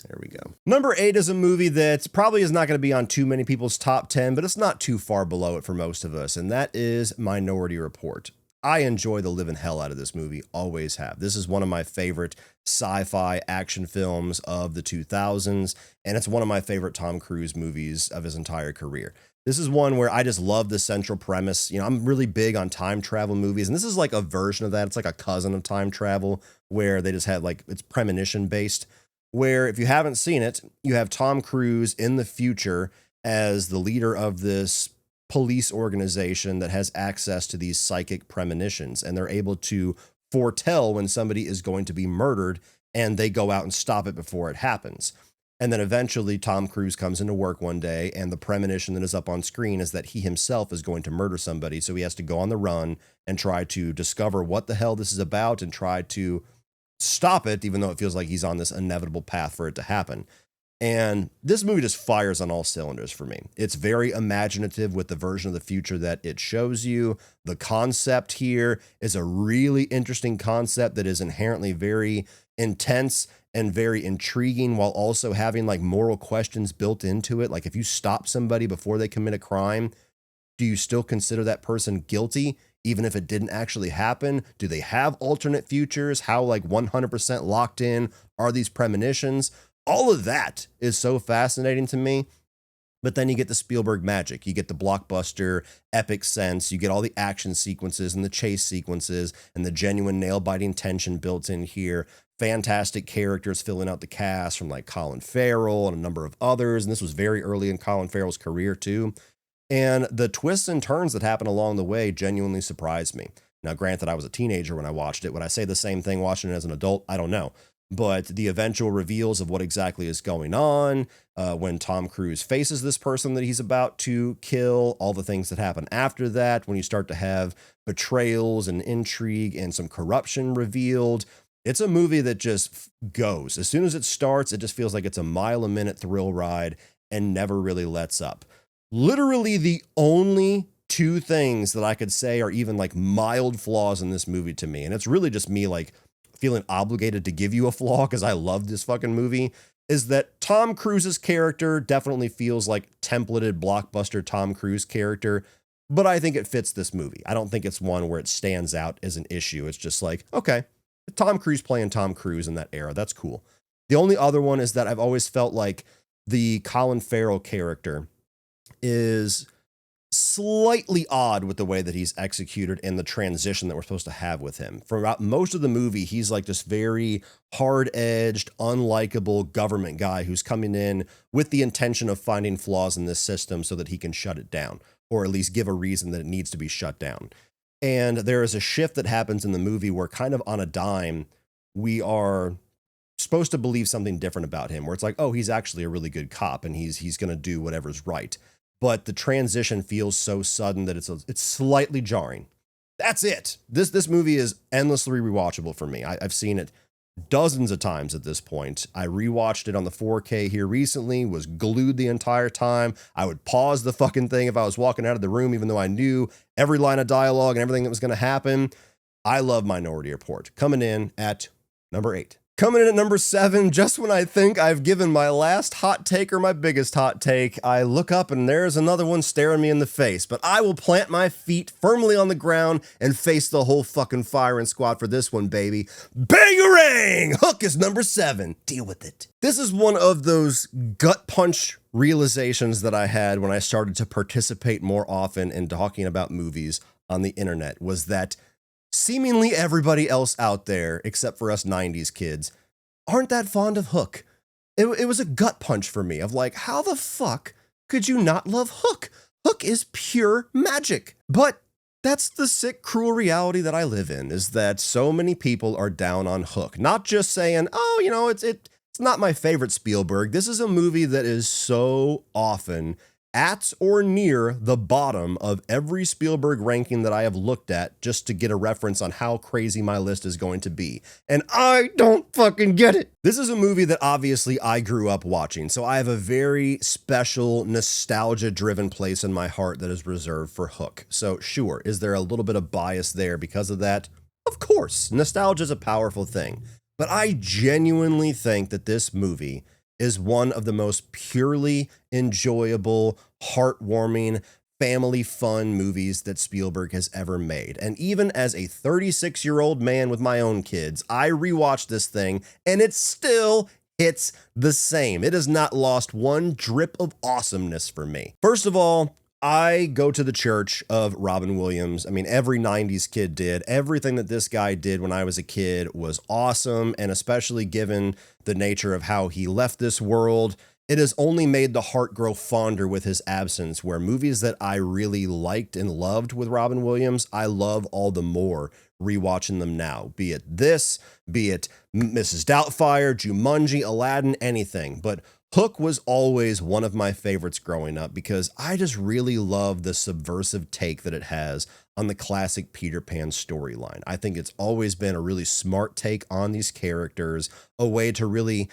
There we go. Number 8 is a movie that probably is not going to be on too many people's top 10, but it's not too far below it for most of us, and that is Minority Report. I enjoy the living hell out of this movie, always have. This is one of my favorite sci-fi action films of the 2000s, and it's one of my favorite Tom Cruise movies of his entire career. This is one where I just love the central premise. You know, I'm really big on time travel movies, and this is like a version of that. It's like a cousin of time travel where they just had like, it's premonition based, where if you haven't seen it, you have Tom Cruise in the future as the leader of this police organization that has access to these psychic premonitions, and they're able to foretell when somebody is going to be murdered, and they go out and stop it before it happens. And then eventually Tom Cruise comes into work one day, and the premonition that is up on screen is that he himself is going to murder somebody, so he has to go on the run and try to discover what the hell this is about and try to stop it, even though it feels like he's on this inevitable path for it to happen. And this movie just fires on all cylinders for me. It's very imaginative with the version of the future that it shows you. The concept here is a really interesting concept that is inherently very intense and very intriguing, while also having like moral questions built into it. Like, if you stop somebody before they commit a crime, do you still consider that person guilty, even if it didn't actually happen? Do they have alternate futures? How like 100% locked in are these premonitions? All of that is so fascinating to me. But then you get the Spielberg magic. You get the blockbuster epic sense. You get all the action sequences and the chase sequences and the genuine nail-biting tension built in here. Fantastic characters filling out the cast, from like Colin Farrell and a number of others. And this was very early in Colin Farrell's career too. And the twists and turns that happen along the way genuinely surprised me. Now, granted, I was a teenager when I watched it. Would I say the same thing watching it as an adult? I don't know. But the eventual reveals of what exactly is going on, when Tom Cruise faces this person that he's about to kill, all the things that happen after that, when you start to have betrayals and intrigue and some corruption revealed, it's a movie that just goes. As soon as it starts, it just feels like it's a mile-a-minute thrill ride and never really lets up. Literally the only 2 things that I could say are even like mild flaws in this movie to me, and it's really just me like feeling obligated to give you a flaw because I love this fucking movie, is that Tom Cruise's character definitely feels like templated blockbuster Tom Cruise character, but I think it fits this movie. I don't think it's one where it stands out as an issue. It's just like, okay, Tom Cruise playing Tom Cruise in that era. That's cool. The only other one is that I've always felt like the Colin Farrell character is slightly odd with the way that he's executed and the transition that we're supposed to have with him. Throughout most of the movie, he's like this very hard-edged, unlikable government guy who's coming in with the intention of finding flaws in this system so that he can shut it down, or at least give a reason that it needs to be shut down. And there is a shift that happens in the movie where kind of on a dime, we are supposed to believe something different about him, where it's like, oh, he's actually a really good cop and he's going to do whatever's right. But the transition feels so sudden that it's slightly jarring. That's it. This movie is endlessly rewatchable for me. I've seen it dozens of times at this point. I rewatched it on the 4K here recently, was glued the entire time. I would pause the fucking thing if I was walking out of the room, even though I knew every line of dialogue and everything that was going to happen. I love Minority Report. Coming in at number 8. Coming in at number 7, just when I think I've given my last hot take or my biggest hot take, I look up and there's another one staring me in the face. But I will plant my feet firmly on the ground and face the whole fucking firing squad for this one, baby. Bangarang! Hook is number 7. Deal with it. This is one of those gut punch realizations that I had when I started to participate more often in talking about movies on the internet, was that seemingly everybody else out there, except for us 90s kids, aren't that fond of Hook. It was a gut punch for me of like, how the fuck could you not love Hook? Hook is pure magic. But that's the sick, cruel reality that I live in, is that so many people are down on Hook. Not just saying, oh, you know, it's not my favorite Spielberg. This is a movie that is so often at or near the bottom of every Spielberg ranking that I have looked at, just to get a reference on how crazy my list is going to be. And I don't fucking get it. This is a movie that obviously I grew up watching, so I have a very special, nostalgia-driven place in my heart that is reserved for Hook. So sure, is there a little bit of bias there because of that? Of course, nostalgia is a powerful thing. But I genuinely think that this movie is one of the most purely enjoyable, heartwarming, family fun movies that Spielberg has ever made. And even as a 36-year-old man with my own kids, I rewatched this thing and it still hits the same. It has not lost one drip of awesomeness for me. First of all, I go to the church of Robin Williams. I mean, every 90s kid did. Everything that this guy did when I was a kid was awesome, and especially given the nature of how he left this world, it has only made the heart grow fonder with his absence, where movies that I really liked and loved with Robin Williams, I love all the more rewatching them now. Be it this, be it Mrs. Doubtfire, Jumanji, Aladdin, anything. But Hook was always one of my favorites growing up because I just really love the subversive take that it has on the classic Peter Pan storyline. I think it's always been a really smart take on these characters, a way to really,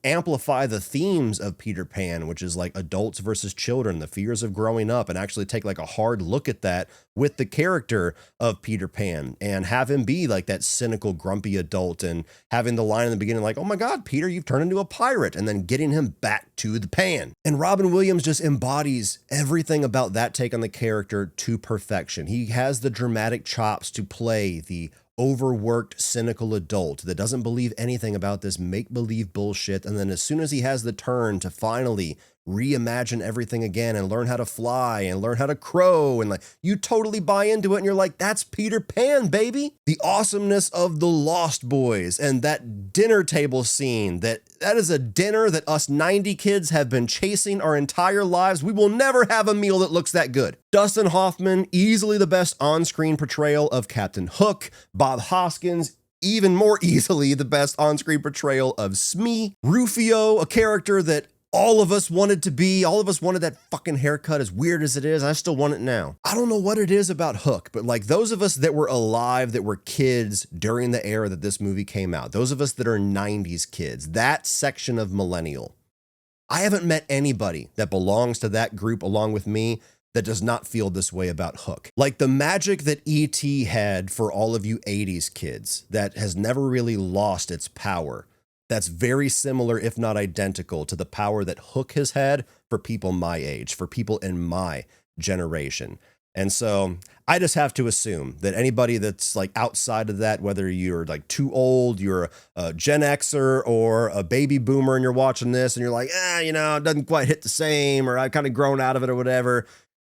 amplify the themes of Peter Pan, which is like adults versus children, the fears of growing up, and actually take like a hard look at that with the character of Peter Pan and have him be like that cynical, grumpy adult, and having the line in the beginning like, oh my God, Peter, you've turned into a pirate, and then getting him back to the pan. And Robin Williams just embodies everything about that take on the character to perfection. He has the dramatic chops to play the overworked, cynical adult that doesn't believe anything about this make-believe bullshit, and then as soon as he has the turn to finally reimagine everything again and learn how to fly and learn how to crow, and like you totally buy into it and you're like, that's Peter Pan, baby. The awesomeness of the Lost Boys and that dinner table scene, that is a dinner that us 90 kids have been chasing our entire lives. We will never have a meal that looks that good. Dustin Hoffman, easily the best on-screen portrayal of Captain Hook. Bob Hoskins, even more easily the best on-screen portrayal of Smee. Rufio, a character that all of us wanted to be. All of us wanted that fucking haircut, as weird as it is. I still want it now. I don't know what it is about Hook, but like those of us that were alive, that were kids during the era that this movie came out, those of us that are 90s kids, that section of millennial, I haven't met anybody that belongs to that group along with me that does not feel this way about Hook. Like the magic that E.T. had for all of you 80s kids that has never really lost its power. That's very similar, if not identical, to the power that Hook has had for people my age, for people in my generation. And so I just have to assume that anybody that's like outside of that, whether you're like too old, you're a Gen Xer or a baby boomer and you're watching this and you're like, you know, it doesn't quite hit the same, or I've kind of grown out of it or whatever.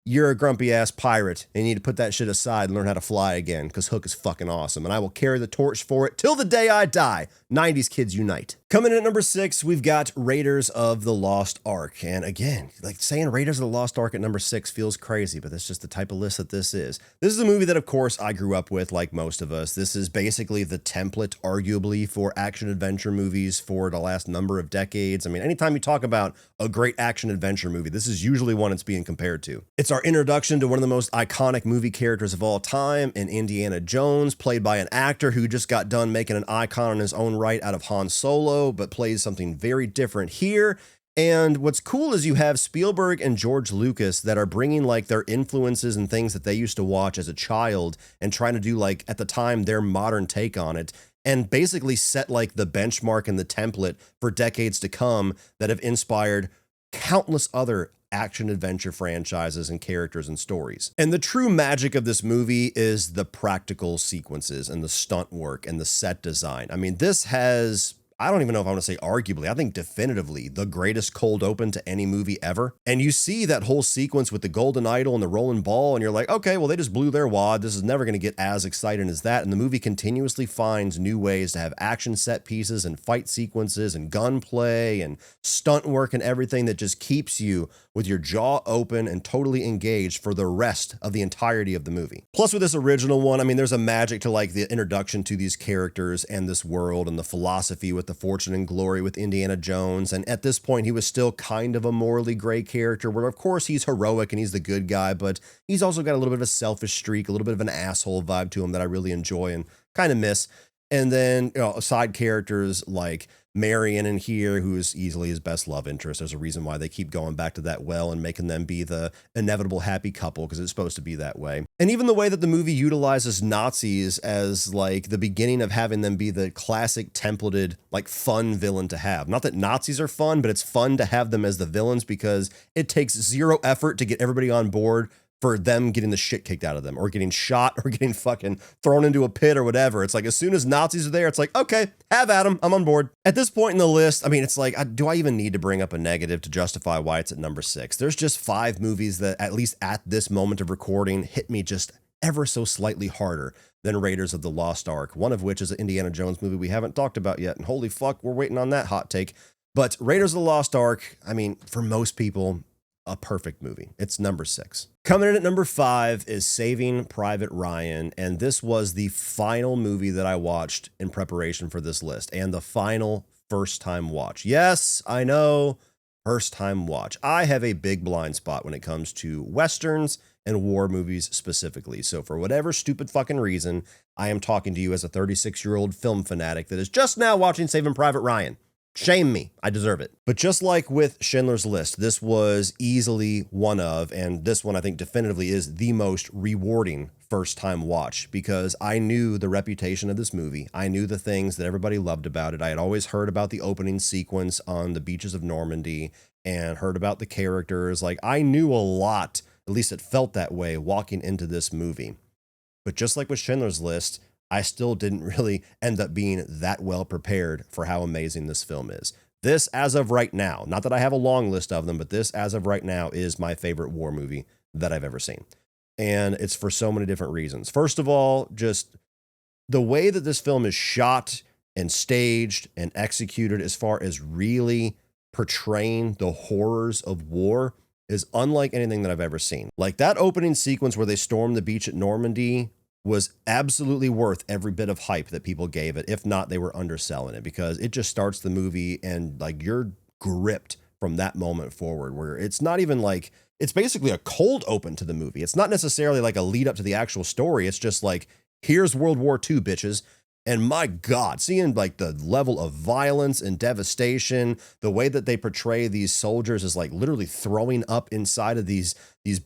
You're a grumpy ass pirate and you need to put that shit aside and learn how to fly again, because Hook is fucking awesome. And I will carry the torch for it till the day I die. 90s kids unite. Coming in at number 6, we've got Raiders of the Lost Ark. And again, like saying Raiders of the Lost Ark at number 6 feels crazy, but that's just the type of list that this is. This is a movie that, of course, I grew up with, like most of us. This is basically the template, arguably, for action-adventure movies for the last number of decades. I mean, anytime you talk about a great action-adventure movie, this is usually one it's being compared to. It's our introduction to one of the most iconic movie characters of all time in Indiana Jones, played by an actor who just got done making an icon in his own right out of Han Solo, but plays something very different here. And what's cool is you have Spielberg and George Lucas that are bringing like their influences and things that they used to watch as a child and trying to do like at the time their modern take on it, and basically set like the benchmark and the template for decades to come that have inspired countless other action-adventure franchises and characters and stories. And the true magic of this movie is the practical sequences and the stunt work and the set design. I mean, this has, I don't even know if I want to say arguably, I think definitively the greatest cold open to any movie ever. And you see that whole sequence with the golden idol and the rolling ball, and you're like, okay, well, they just blew their wad. This is never going to get as exciting as that. And the movie continuously finds new ways to have action set pieces and fight sequences and gunplay and stunt work and everything that just keeps you with your jaw open and totally engaged for the rest of the entirety of the movie. Plus with this original one, I mean, there's a magic to like the introduction to these characters and this world and the philosophy with the fortune and glory with Indiana Jones. And at this point, he was still kind of a morally gray character where of course he's heroic and he's the good guy, but he's also got a little bit of a selfish streak, a little bit of an asshole vibe to him that I really enjoy and kind of miss. And then, you know, side characters like Marion in here, who is easily his best love interest. There's a reason why they keep going back to that well and making them be the inevitable happy couple, because it's supposed to be that way. And even the way that the movie utilizes Nazis as like the beginning of having them be the classic templated, like fun villain to have. Not that Nazis are fun, but it's fun to have them as the villains because it takes zero effort to get everybody on board for them getting the shit kicked out of them or getting shot or getting fucking thrown into a pit or whatever. It's like, as soon as Nazis are there, it's like, okay, have at them. I'm on board. At this point in the list, I mean, it's like, do I even need to bring up a negative to justify why it's at number 6? There's just 5 movies that, at least at this moment of recording, hit me just ever so slightly harder than Raiders of the Lost Ark, one of which is an Indiana Jones movie we haven't talked about yet. And holy fuck, we're waiting on that hot take. But Raiders of the Lost Ark, I mean, for most people, a perfect movie. It's number 6. Coming in at number 5 is Saving Private Ryan, and this was the final movie that I watched in preparation for this list, and the final first-time watch. Yes, I know, first-time watch. I have a big blind spot when it comes to Westerns and war movies specifically, so for whatever stupid fucking reason, I am talking to you as a 36-year-old film fanatic that is just now watching Saving Private Ryan. Shame me. I deserve it. But just like with Schindler's List, this was easily one of, and this one I think definitively is the most rewarding first-time watch, because I knew the reputation of this movie. I knew the things that everybody loved about it. I had always heard about the opening sequence on the beaches of Normandy and heard about the characters. Like, I knew a lot, at least it felt that way, walking into this movie. But just like with Schindler's List, I still didn't really end up being that well prepared for how amazing this film is. This, as of right now, not that I have a long list of them, but this, as of right now, is my favorite war movie that I've ever seen. And it's for so many different reasons. First of all, just the way that this film is shot and staged and executed as far as really portraying the horrors of war is unlike anything that I've ever seen. Like that opening sequence where they storm the beach at Normandy was absolutely worth every bit of hype that people gave it. If not, they were underselling it, because it just starts the movie and like you're gripped from that moment forward, where it's not even like, it's basically a cold open to the movie. It's not necessarily like a lead up to the actual story. It's just like, here's World War II, bitches. And my God, seeing like the level of violence and devastation, the way that they portray these soldiers is like literally throwing up inside of these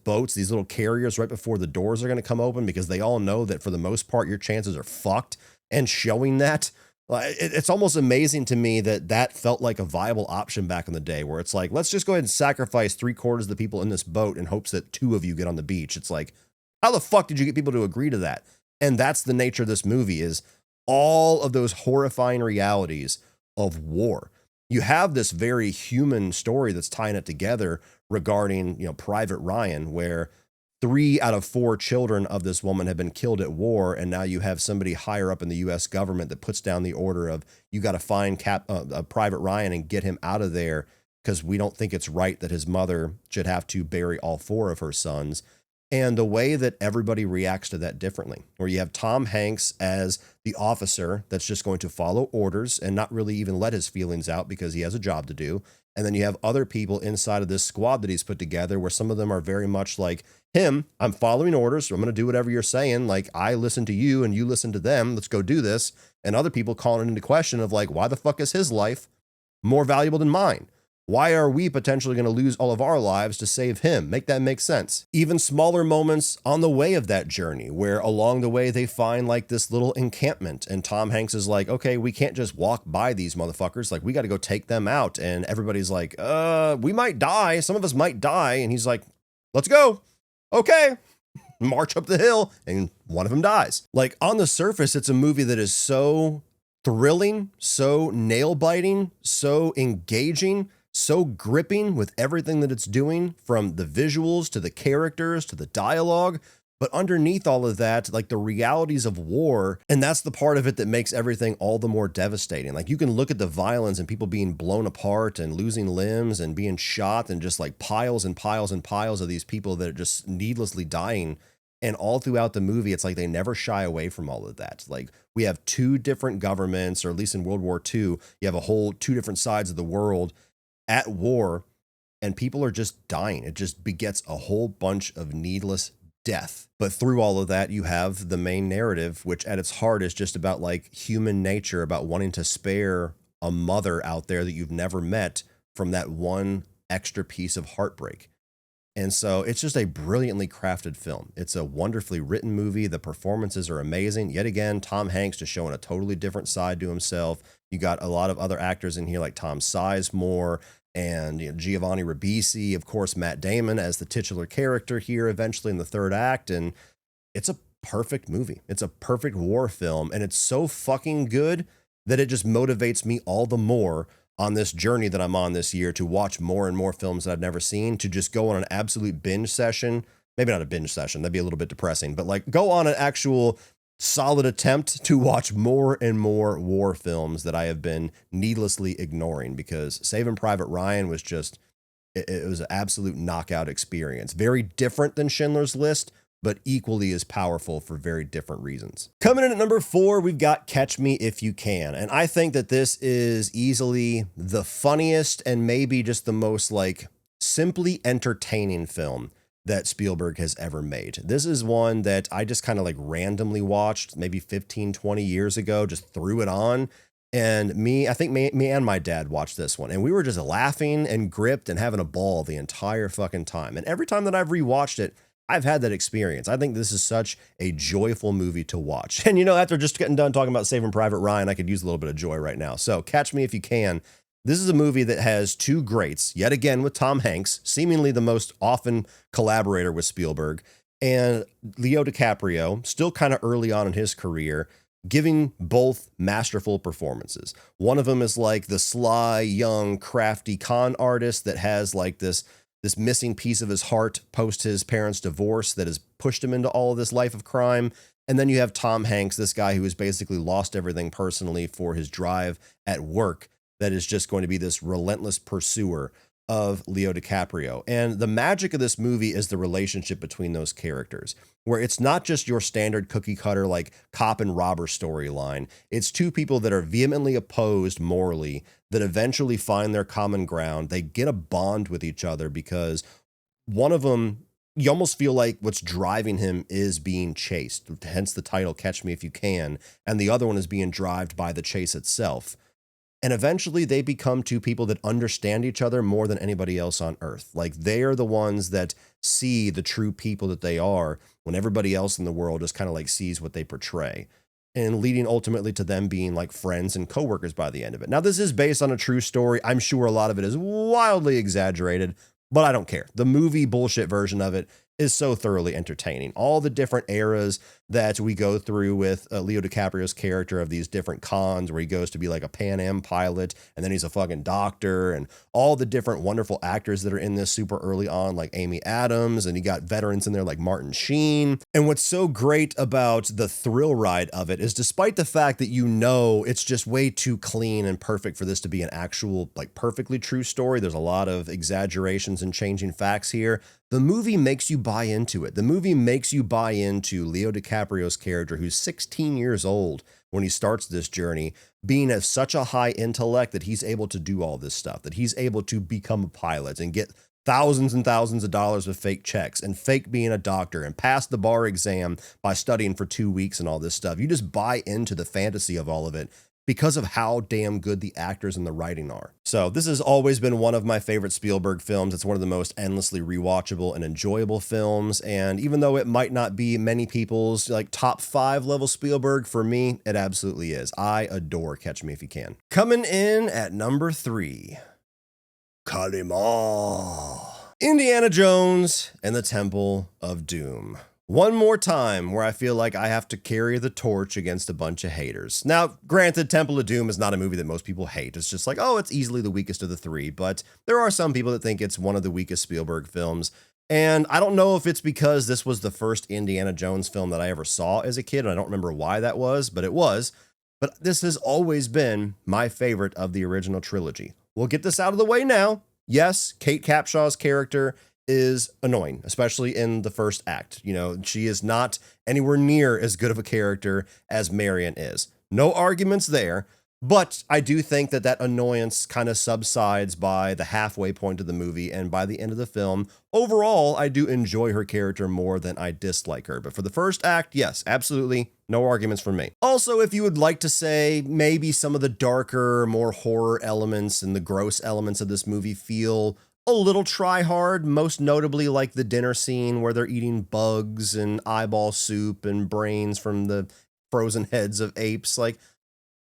boats, these little carriers right before the doors are going to come open, because they all know that for the most part, your chances are fucked, and showing that. It's almost amazing to me that that felt like a viable option back in the day, where it's like, let's just go ahead and sacrifice 3/4 of the people in this boat in hopes that 2 of you get on the beach. It's like, How the fuck did you get people to agree to that? And that's the nature of this movie, is all of those horrifying realities of war. You have this very human story that's tying it together regarding, Private Ryan, where 3 out of 4 children of this woman have been killed at war, and now you have somebody higher up in the U.S. government that puts down the order of, you got to find Private Ryan and get him out of there, because we don't think it's right that his mother should have to bury all 4 of her sons. And the way that everybody reacts to that differently, where you have Tom Hanks as the officer that's just going to follow orders and not really even let his feelings out because he has a job to do. And then you have other people inside of this squad that he's put together, where some of them are very much like him. I'm following orders, so I'm going to do whatever you're saying. Like, I listen to you and you listen to them. Let's go do this. And other people calling it into question of like, why the fuck is his life more valuable than mine? Why are we potentially going to lose all of our lives to save him? Make that make sense. Even smaller moments on the way of that journey, where along the way they find like this little encampment, and Tom Hanks is like, okay, we can't just walk by these motherfuckers. Like, we got to go take them out. And everybody's like, we might die. Some of us might die. And he's like, let's go. Okay. March up the hill. And one of them dies. Like, on the surface, it's a movie that is so thrilling, so nail biting, so engaging, so gripping with everything that it's doing, from the visuals to the characters to the dialogue. But underneath all of that, like the realities of war, and that's the part of it that makes everything all the more devastating. Like, you can look at the violence and people being blown apart and losing limbs and being shot, and just like piles and piles and piles of these people that are just needlessly dying. And all throughout the movie, it's like they never shy away from all of that. Like, we have 2 different governments, or at least in World War II, you have a whole 2 different sides of the world at war, and people are just dying. It just begets a whole bunch of needless death. But through all of that, you have the main narrative, which at its heart is just about like human nature, about wanting to spare a mother out there that you've never met from that one extra piece of heartbreak. And so it's just a brilliantly crafted film. It's a wonderfully written movie. The performances are amazing. Yet again, Tom Hanks just showing a totally different side to himself. You got a lot of other actors in here like Tom Sizemore and Giovanni Ribisi, of course, Matt Damon as the titular character here eventually in the 3rd act. And it's a perfect movie. It's a perfect war film. And it's so fucking good that it just motivates me all the more on this journey that I'm on this year to watch more and more films that I've never seen, to just go on an absolute binge session. Maybe not a binge session, that'd be a little bit depressing, but like go on an actual solid attempt to watch more and more war films that I have been needlessly ignoring, because Saving Private Ryan was just, it was an absolute knockout experience. Very different than Schindler's List, but equally as powerful for very different reasons. Coming in at number 4, we've got Catch Me If You Can. And I think that this is easily the funniest and maybe just the most like simply entertaining film that Spielberg has ever made. This is one that I just kind of like randomly watched maybe 15, 20 years ago, just threw it on. And I think me and my dad watched this one, and we were just laughing and gripped and having a ball the entire fucking time. And every time that I've rewatched it, I've had that experience. I think this is such a joyful movie to watch. And after just getting done talking about Saving Private Ryan, I could use a little bit of joy right now. So Catch Me If You Can. This is a movie that has 2 greats, yet again with Tom Hanks, seemingly the most often collaborator with Spielberg, and Leo DiCaprio, still kind of early on in his career, giving both masterful performances. One of them is like the sly, young, crafty con artist that has like this missing piece of his heart post his parents' divorce that has pushed him into all of this life of crime. And then you have Tom Hanks, this guy who has basically lost everything personally for his drive at work, that is just going to be this relentless pursuer of Leo DiCaprio. And the magic of this movie is the relationship between those characters, where it's not just your standard cookie cutter, like cop and robber storyline. It's 2 people that are vehemently opposed morally that eventually find their common ground. They get a bond with each other because one of them, you almost feel like what's driving him is being chased, hence the title Catch Me If You Can. And the other one is being driven by the chase itself. And eventually they become 2 people that understand each other more than anybody else on earth. Like, they are the ones that see the true people that they are when everybody else in the world just kind of like sees what they portray, and leading ultimately to them being like friends and coworkers by the end of it. Now, this is based on a true story. I'm sure a lot of it is wildly exaggerated, but I don't care. The movie bullshit version of it is so thoroughly entertaining. All the different eras that we go through with Leo DiCaprio's character of these different cons where he goes to be like a Pan Am pilot and then he's a fucking doctor, and all the different wonderful actors that are in this super early on, like Amy Adams, and you got veterans in there like Martin Sheen. And what's so great about the thrill ride of it is, despite the fact that you know it's just way too clean and perfect for this to be an actual, like, perfectly true story, there's a lot of exaggerations and changing facts here, the movie makes you buy into it. The movie makes you buy into Leo DiCaprio's character, who's 16 years old when he starts this journey, being of such a high intellect that he's able to do all this stuff, that he's able to become a pilot and get thousands and thousands of dollars of fake checks and fake being a doctor and pass the bar exam by studying for 2 weeks and all this stuff. You just buy into the fantasy of all of it because of how damn good the actors and the writing are. So this has always been one of my favorite Spielberg films. It's one of the most endlessly rewatchable and enjoyable films. And even though it might not be many people's like top 5 level Spielberg, for me, it absolutely is. I adore Catch Me If You Can. Coming in at number 3, Kalima. Indiana Jones and the Temple of Doom. One more time where I feel like I have to carry the torch against a bunch of haters. Now, granted, Temple of Doom is not a movie that most people hate. It's just like, oh, it's easily the weakest of the 3, but there are some people that think it's one of the weakest Spielberg films. And I don't know if it's because this was the first Indiana Jones film that I ever saw as a kid, and I don't remember why that was, but it was. But this has always been my favorite of the original trilogy. We'll get this out of the way now. Yes, Kate Capshaw's character is annoying, especially in the first act. You know, she is not anywhere near as good of a character as Marion is. No arguments there, but I do think that that annoyance kind of subsides by the halfway point of the movie, and by the end of the film, overall, I do enjoy her character more than I dislike her. But for the first act, yes, absolutely, no arguments from me. Also, if you would like to say maybe some of the darker, more horror elements and the gross elements of this movie feel a little try hard, most notably like the dinner scene where they're eating bugs and eyeball soup and brains from the frozen heads of apes. Like,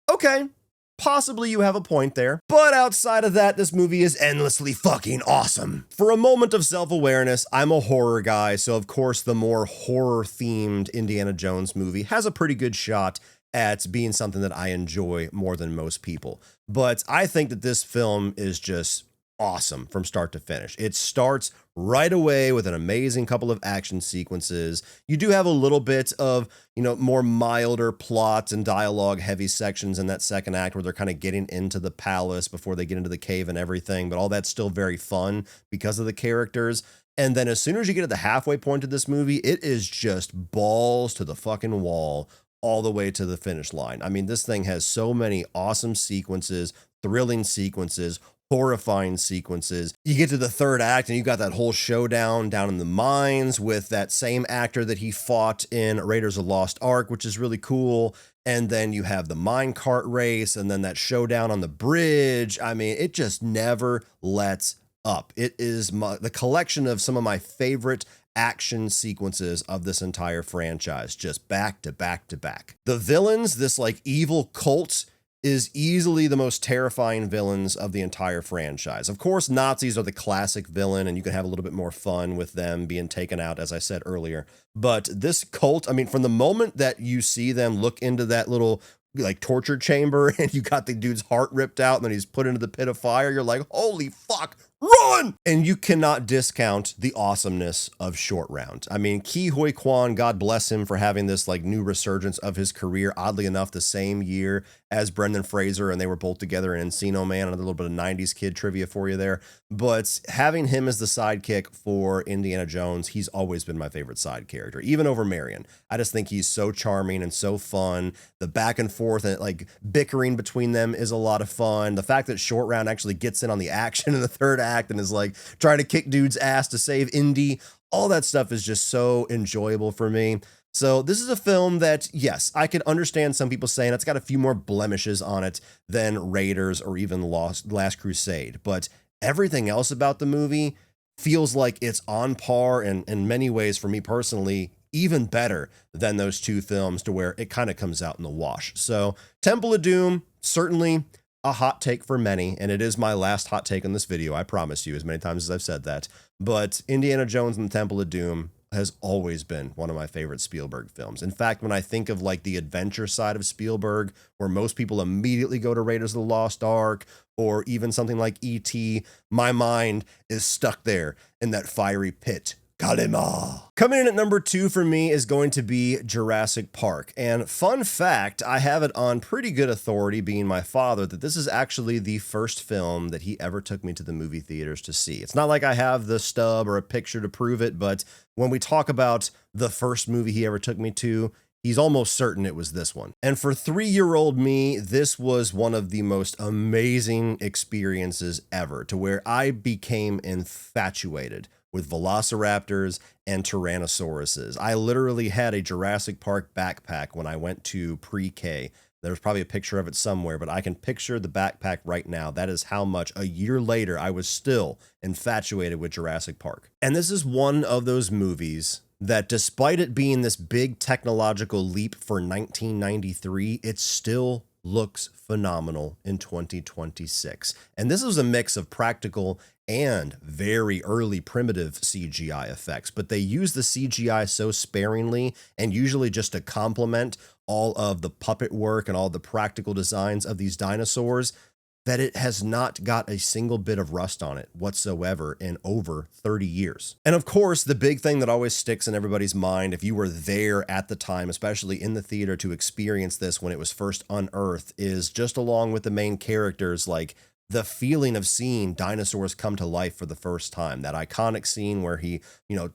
okay, possibly you have a point there. But outside of that, this movie is endlessly fucking awesome. For a moment of self-awareness, I'm a horror guy, so of course the more horror-themed Indiana Jones movie has a pretty good shot at being something that I enjoy more than most people. But I think that this film is just awesome from start to finish. It starts right away with an amazing couple of action sequences. You do have a little bit of, you know, more milder plot and dialogue heavy sections in that second act where they're kind of getting into the palace before they get into the cave and everything, but all that's still very fun because of the characters. And then as soon as you get to the halfway point of this movie, it is just balls to the fucking wall all the way to the finish line. I mean, this thing has so many awesome sequences, thrilling sequences, horrifying sequences. You get to the third act and you got that whole showdown down in the mines with that same actor that he fought in Raiders of the Lost Ark, which is really cool. And then you have the minecart race and then that showdown on the bridge. I mean, it just never lets up. It is the collection of some of my favorite action sequences of this entire franchise, just back to back to back. The villains, this like evil cult, is easily the most terrifying villains of the entire franchise. Of course, Nazis are the classic villain, and you can have a little bit more fun with them being taken out, as I said earlier. But this cult, I mean, from the moment that you see them look into that little like torture chamber and you got the dude's heart ripped out and then he's put into the pit of fire, you're like, holy fuck, run! And you cannot discount the awesomeness of Short Round. I mean, Ke Huy Quan, God bless him for having this like new resurgence of his career, oddly enough, the same year as Brendan Fraser, and they were both together in Encino Man, and a little bit of 90s kid trivia for you there. But having him as the sidekick for Indiana Jones, he's always been my favorite side character, even over Marion. I just think he's so charming and so fun. The back and forth and like bickering between them is a lot of fun. The fact that Short Round actually gets in on the action in the third act and is like trying to kick dude's ass to save Indy, all that stuff is just so enjoyable for me. So this is a film that, yes, I could understand some people saying it's got a few more blemishes on it than Raiders or even Last Crusade, but everything else about the movie feels like it's on par and in many ways, for me personally, even better than those two films, to where it kind of comes out in the wash. So Temple of Doom, certainly a hot take for many, and it is my last hot take on this video, I promise you, as many times as I've said that, but Indiana Jones and the Temple of Doom has always been one of my favorite Spielberg films. In fact, when I think of like the adventure side of Spielberg, where most people immediately go to Raiders of the Lost Ark, or even something like E.T., my mind is stuck there in that fiery pit. Kalima. Coming in at number 2 for me is going to be Jurassic Park. And fun fact, I have it on pretty good authority, being my father, that this is actually the first film that he ever took me to the movie theaters to see. It's not like I have the stub or a picture to prove it, but when we talk about the first movie he ever took me to, he's almost certain it was this one. And for 3-year-old me, this was one of the most amazing experiences ever, to where I became infatuated with velociraptors and tyrannosauruses. I literally had a Jurassic Park backpack when I went to pre-K. There's probably a picture of it somewhere, but I can picture the backpack right now. That is how much a year later I was still infatuated with Jurassic Park. And this is one of those movies that, despite it being this big technological leap for 1993, it still looks phenomenal in 2026. And this is a mix of practical and very early primitive CGI effects, but they use the CGI so sparingly and usually just to complement all of the puppet work and all the practical designs of these dinosaurs that it has not got a single bit of rust on it whatsoever in over 30 years. And of course, the big thing that always sticks in everybody's mind, if you were there at the time, especially in the theater to experience this when it was first unearthed, is just along with the main characters, like the feeling of seeing dinosaurs come to life for the first time. That iconic scene where he,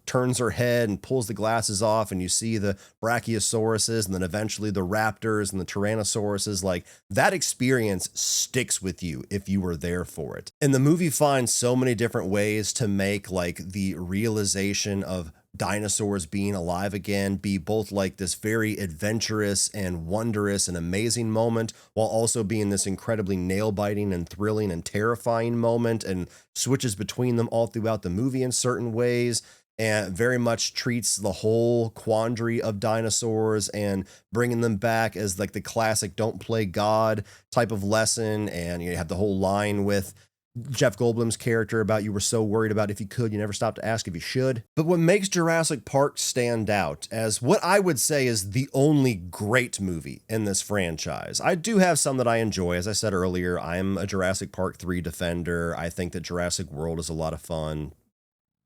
turns her head and pulls the glasses off and you see the brachiosauruses and then eventually the raptors and the tyrannosauruses. Like, that experience sticks with you if you were there for it. And the movie finds so many different ways to make like the realization of dinosaurs being alive again be both like this very adventurous and wondrous and amazing moment, while also being this incredibly nail-biting and thrilling and terrifying moment, and switches between them all throughout the movie in certain ways, and very much treats the whole quandary of dinosaurs and bringing them back as like the classic don't play God type of lesson. And you have the whole line with Jeff Goldblum's character about you were so worried about if you could, you never stopped to ask if you should. But what makes Jurassic Park stand out as what I would say is the only great movie in this franchise. I do have some that I enjoy. As I said earlier, I'm a Jurassic Park 3 defender. I think that Jurassic World is a lot of fun.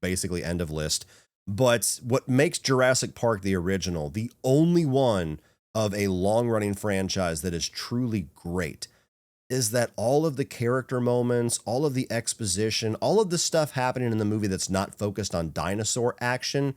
Basically, end of list. But what makes Jurassic Park the original, the only one of a long-running franchise that is truly great, is that all of the character moments, all of the exposition, all of the stuff happening in the movie that's not focused on dinosaur action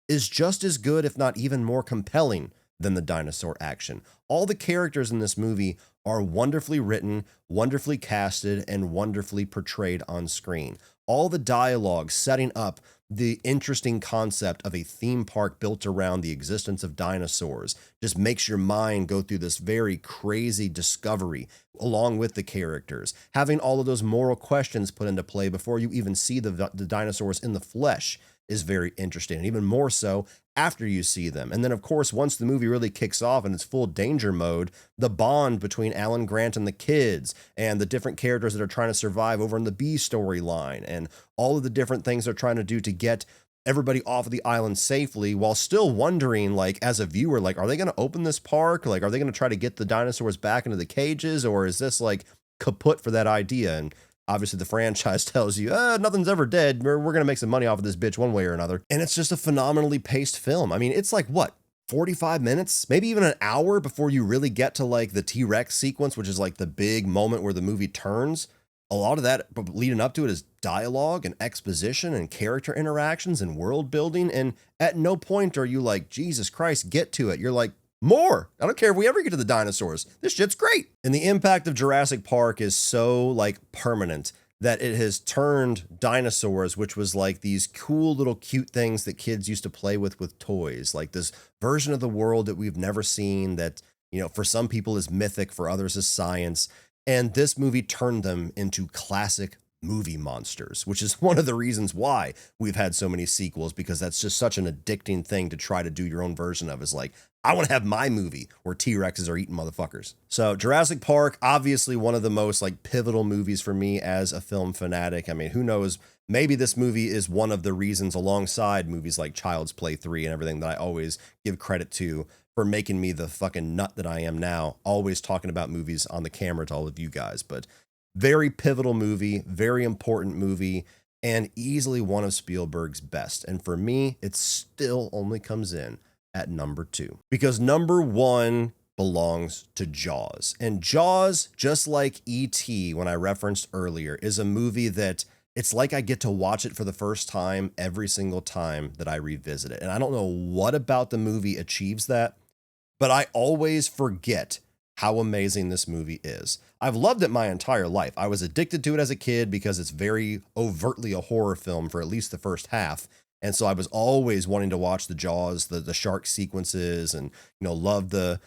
is just as good, if not even more compelling than the dinosaur action. All the characters in this movie are wonderfully written, wonderfully casted, and wonderfully portrayed on screen. All the dialogue setting up the interesting concept of a theme park built around the existence of dinosaurs just makes your mind go through this very crazy discovery along with the characters. Having all of those moral questions put into play before you even see the dinosaurs in the flesh is very interesting, and even more so after you see them. And then, of course, once the movie really kicks off in its full danger mode, the bond between Alan Grant and the kids and the different characters that are trying to survive over in the B storyline and all of the different things they're trying to do to get everybody off of the island safely, while still wondering, like, as a viewer, like, are they going to open this park? Like, are they going to try to get the dinosaurs back into the cages? Or is this like kaput for that idea? And obviously, the franchise tells you, nothing's ever dead. We're going to make some money off of this bitch one way or another. And it's just a phenomenally paced film. I mean, it's like, what, 45 minutes, maybe even an hour before you really get to like the T-Rex sequence, which is like the big moment where the movie turns. A lot of that leading up to it is dialogue and exposition and character interactions and world building. And at no point are you like, Jesus Christ, get to it. You're like, more. I don't care if we ever get to the dinosaurs. This shit's great. And the impact of Jurassic Park is so like permanent that it has turned dinosaurs, which was like these cool little cute things that kids used to play with toys, like this version of the world that we've never seen that, for some people is mythic, for others is science. And this movie turned them into classic movie monsters, which is one of the reasons why we've had so many sequels, because that's just such an addicting thing to try to do your own version of. Is like, I want to have my movie where T-Rexes are eating motherfuckers. So Jurassic Park, obviously one of the most like pivotal movies for me as a film fanatic. I mean, who knows? Maybe this movie is one of the reasons, alongside movies like Child's Play 3 and everything, that I always give credit to for making me the fucking nut that I am now, always talking about movies on the camera to all of you guys. But very pivotal movie, very important movie, and easily one of Spielberg's best. And for me, it still only comes in at number 2, because number 1 belongs to Jaws. And Jaws, just like E.T., when I referenced earlier, is a movie that it's like I get to watch it for the first time every single time that I revisit it. And I don't know what about the movie achieves that, but I always forget how amazing this movie is. I've loved it my entire life. I was addicted to it as a kid because it's very overtly a horror film for at least the first half. And so I was always wanting to watch the Jaws, the shark sequences, and, you know, loved the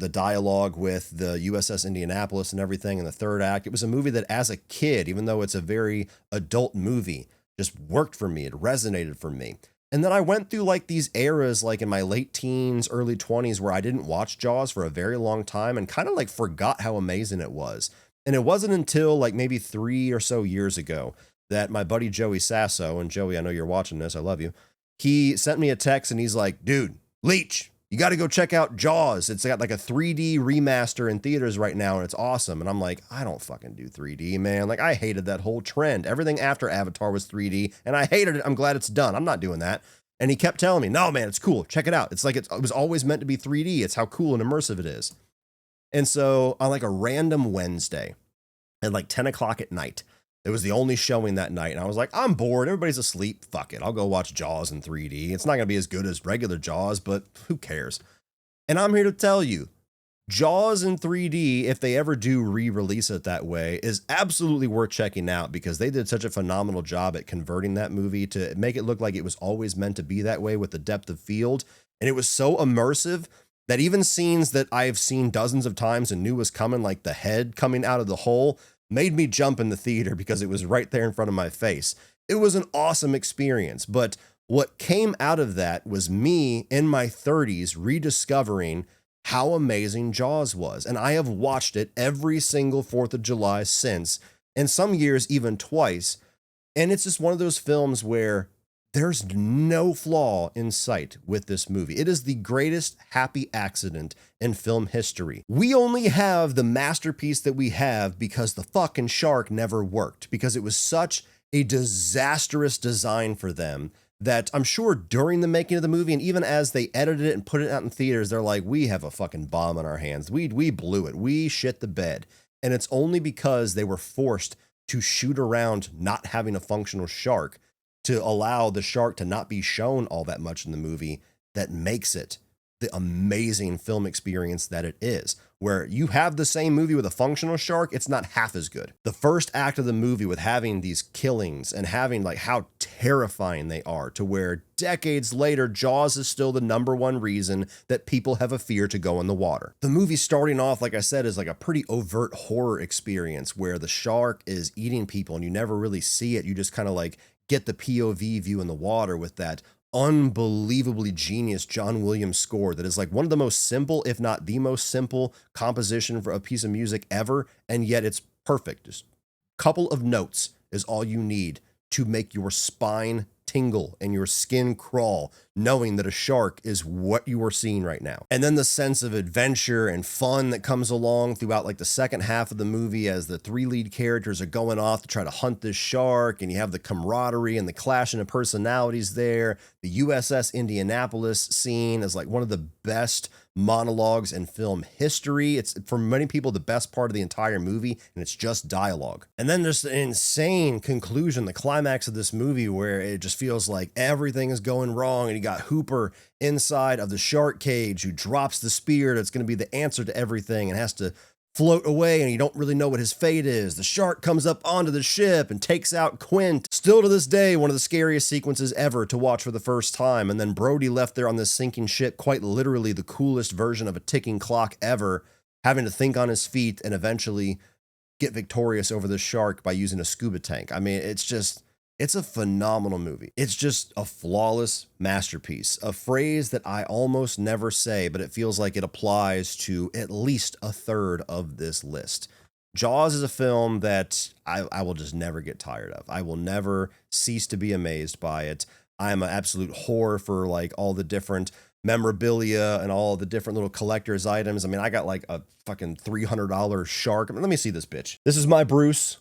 dialogue with the USS Indianapolis and everything in the third act. It was a movie that as a kid, even though it's a very adult movie, just worked for me. It resonated for me. And then I went through like these eras, like in my late teens, early 20s, where I didn't watch Jaws for a very long time and kind of like forgot how amazing it was. And it wasn't until like maybe 3 or so years ago that my buddy Joey Sasso, and Joey, I know you're watching this, I love you, he sent me a text and he's like, dude, Leach, you got to go check out Jaws. It's got like a 3D remaster in theaters right now, and it's awesome. And I'm like, I don't fucking do 3D, man. Like, I hated that whole trend. Everything after Avatar was 3D, and I hated it. I'm glad it's done. I'm not doing that. And he kept telling me, no, man, it's cool. Check it out. It's like it was always meant to be 3D. It's how cool and immersive it is. And so on like a random Wednesday at like 10 o'clock at night, it was the only showing that night. And I was like, I'm bored. Everybody's asleep. Fuck it. I'll go watch Jaws in 3D. It's not going to be as good as regular Jaws, but who cares? And I'm here to tell you, Jaws in 3D, if they ever do re-release it that way, is absolutely worth checking out, because they did such a phenomenal job at converting that movie to make it look like it was always meant to be that way with the depth of field. And it was so immersive that even scenes that I've seen dozens of times and knew was coming, like the head coming out of the hole, made me jump in the theater because it was right there in front of my face. It was an awesome experience. But what came out of that was me in my 30s rediscovering how amazing Jaws was. And I have watched it every single 4th of July since, and some years even twice. And it's just one of those films where there's no flaw in sight with this movie. It is the greatest happy accident in film history. We only have the masterpiece that we have because the fucking shark never worked, because it was such a disastrous design for them that I'm sure during the making of the movie, and even as they edited it and put it out in theaters, they're like, we have a fucking bomb on our hands. We blew it. We shit the bed. And it's only because they were forced to shoot around not having a functional shark to allow the shark to not be shown all that much in the movie that makes it the amazing film experience that it is. Where you have the same movie with a functional shark, it's not half as good. The first act of the movie, with having these killings and having like how terrifying they are, to where decades later, Jaws is still the #1 reason that people have a fear to go in the water. The movie starting off, like I said, is like a pretty overt horror experience where the shark is eating people and you never really see it. You just kind of like get the POV view in the water with that unbelievably genius John Williams score that is like one of the most simple, if not the most simple composition for a piece of music ever, and yet it's perfect. Just a couple of notes is all you need to make your spine tingle and your skin crawl, knowing that a shark is what you are seeing right now. And then the sense of adventure and fun that comes along throughout like the second half of the movie as the 3 lead characters are going off to try to hunt this shark, and you have the camaraderie and the clashing of personalities there. The USS Indianapolis scene is like one of the best monologues in film history. It's, for many people, the best part of the entire movie, and it's just dialogue. And then there's an insane conclusion, the climax of this movie, where it just feels like everything is going wrong, and you got Hooper inside of the shark cage who drops the spear that's going to be the answer to everything and has to float away, and you don't really know what his fate is. The shark comes up onto the ship and takes out Quint. Still to this day, one of the scariest sequences ever to watch for the first time. And then Brody left there on this sinking ship, quite literally the coolest version of a ticking clock ever, having to think on his feet and eventually get victorious over the shark by using a scuba tank. I mean, it's a phenomenal movie. It's just a flawless masterpiece. A phrase that I almost never say, but it feels like it applies to at least a third of this list. Jaws is a film that I will just never get tired of. I will never cease to be amazed by it. I am an absolute whore for like all the different memorabilia and all the different little collector's items. I mean, I got like a fucking $300 shark. I mean, let me see this bitch. This is my Bruce.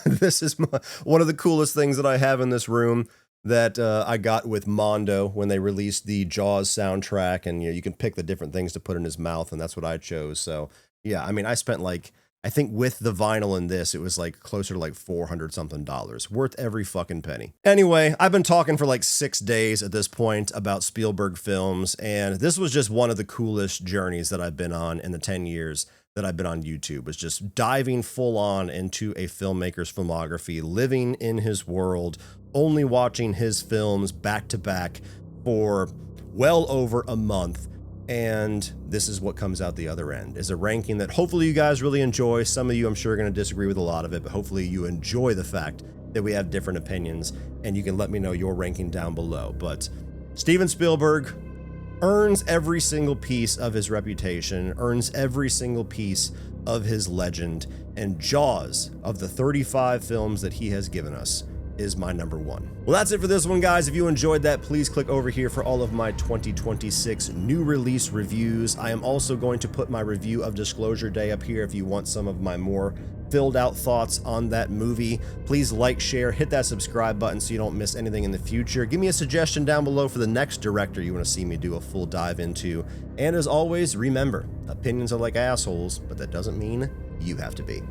This is one of the coolest things that I have in this room that I got with Mondo when they released the Jaws soundtrack. And you can pick the different things to put in his mouth, and that's what I chose. So yeah, I mean, I spent like, I think with the vinyl in this, it was like closer to like $400 something, worth every fucking penny. Anyway, I've been talking for like 6 days at this point about Spielberg films, and this was just one of the coolest journeys that I've been on in the 10 years that I've been on YouTube, was just diving full on into a filmmaker's filmography, living in his world, only watching his films back to back for well over a month. And this is what comes out the other end, is a ranking that hopefully you guys really enjoy. Some of you, I'm sure, are going to disagree with a lot of it, but hopefully you enjoy the fact that we have different opinions, and you can let me know your ranking down below. But Steven Spielberg earns every single piece of his reputation, earns every single piece of his legend, and Jaws, of the 35 films that he has given us, is my number one. Well, that's it for this one, guys. If you enjoyed that, please click over here for all of my 2026 new release reviews. I am also going to put my review of Disclosure Day up here if you want some of my more filled out thoughts on that movie. Please like, share, hit that subscribe button so you don't miss anything in the future. Give me a suggestion down below for the next director you want to see me do a full dive into. And as always, remember, opinions are like assholes, but that doesn't mean you have to be.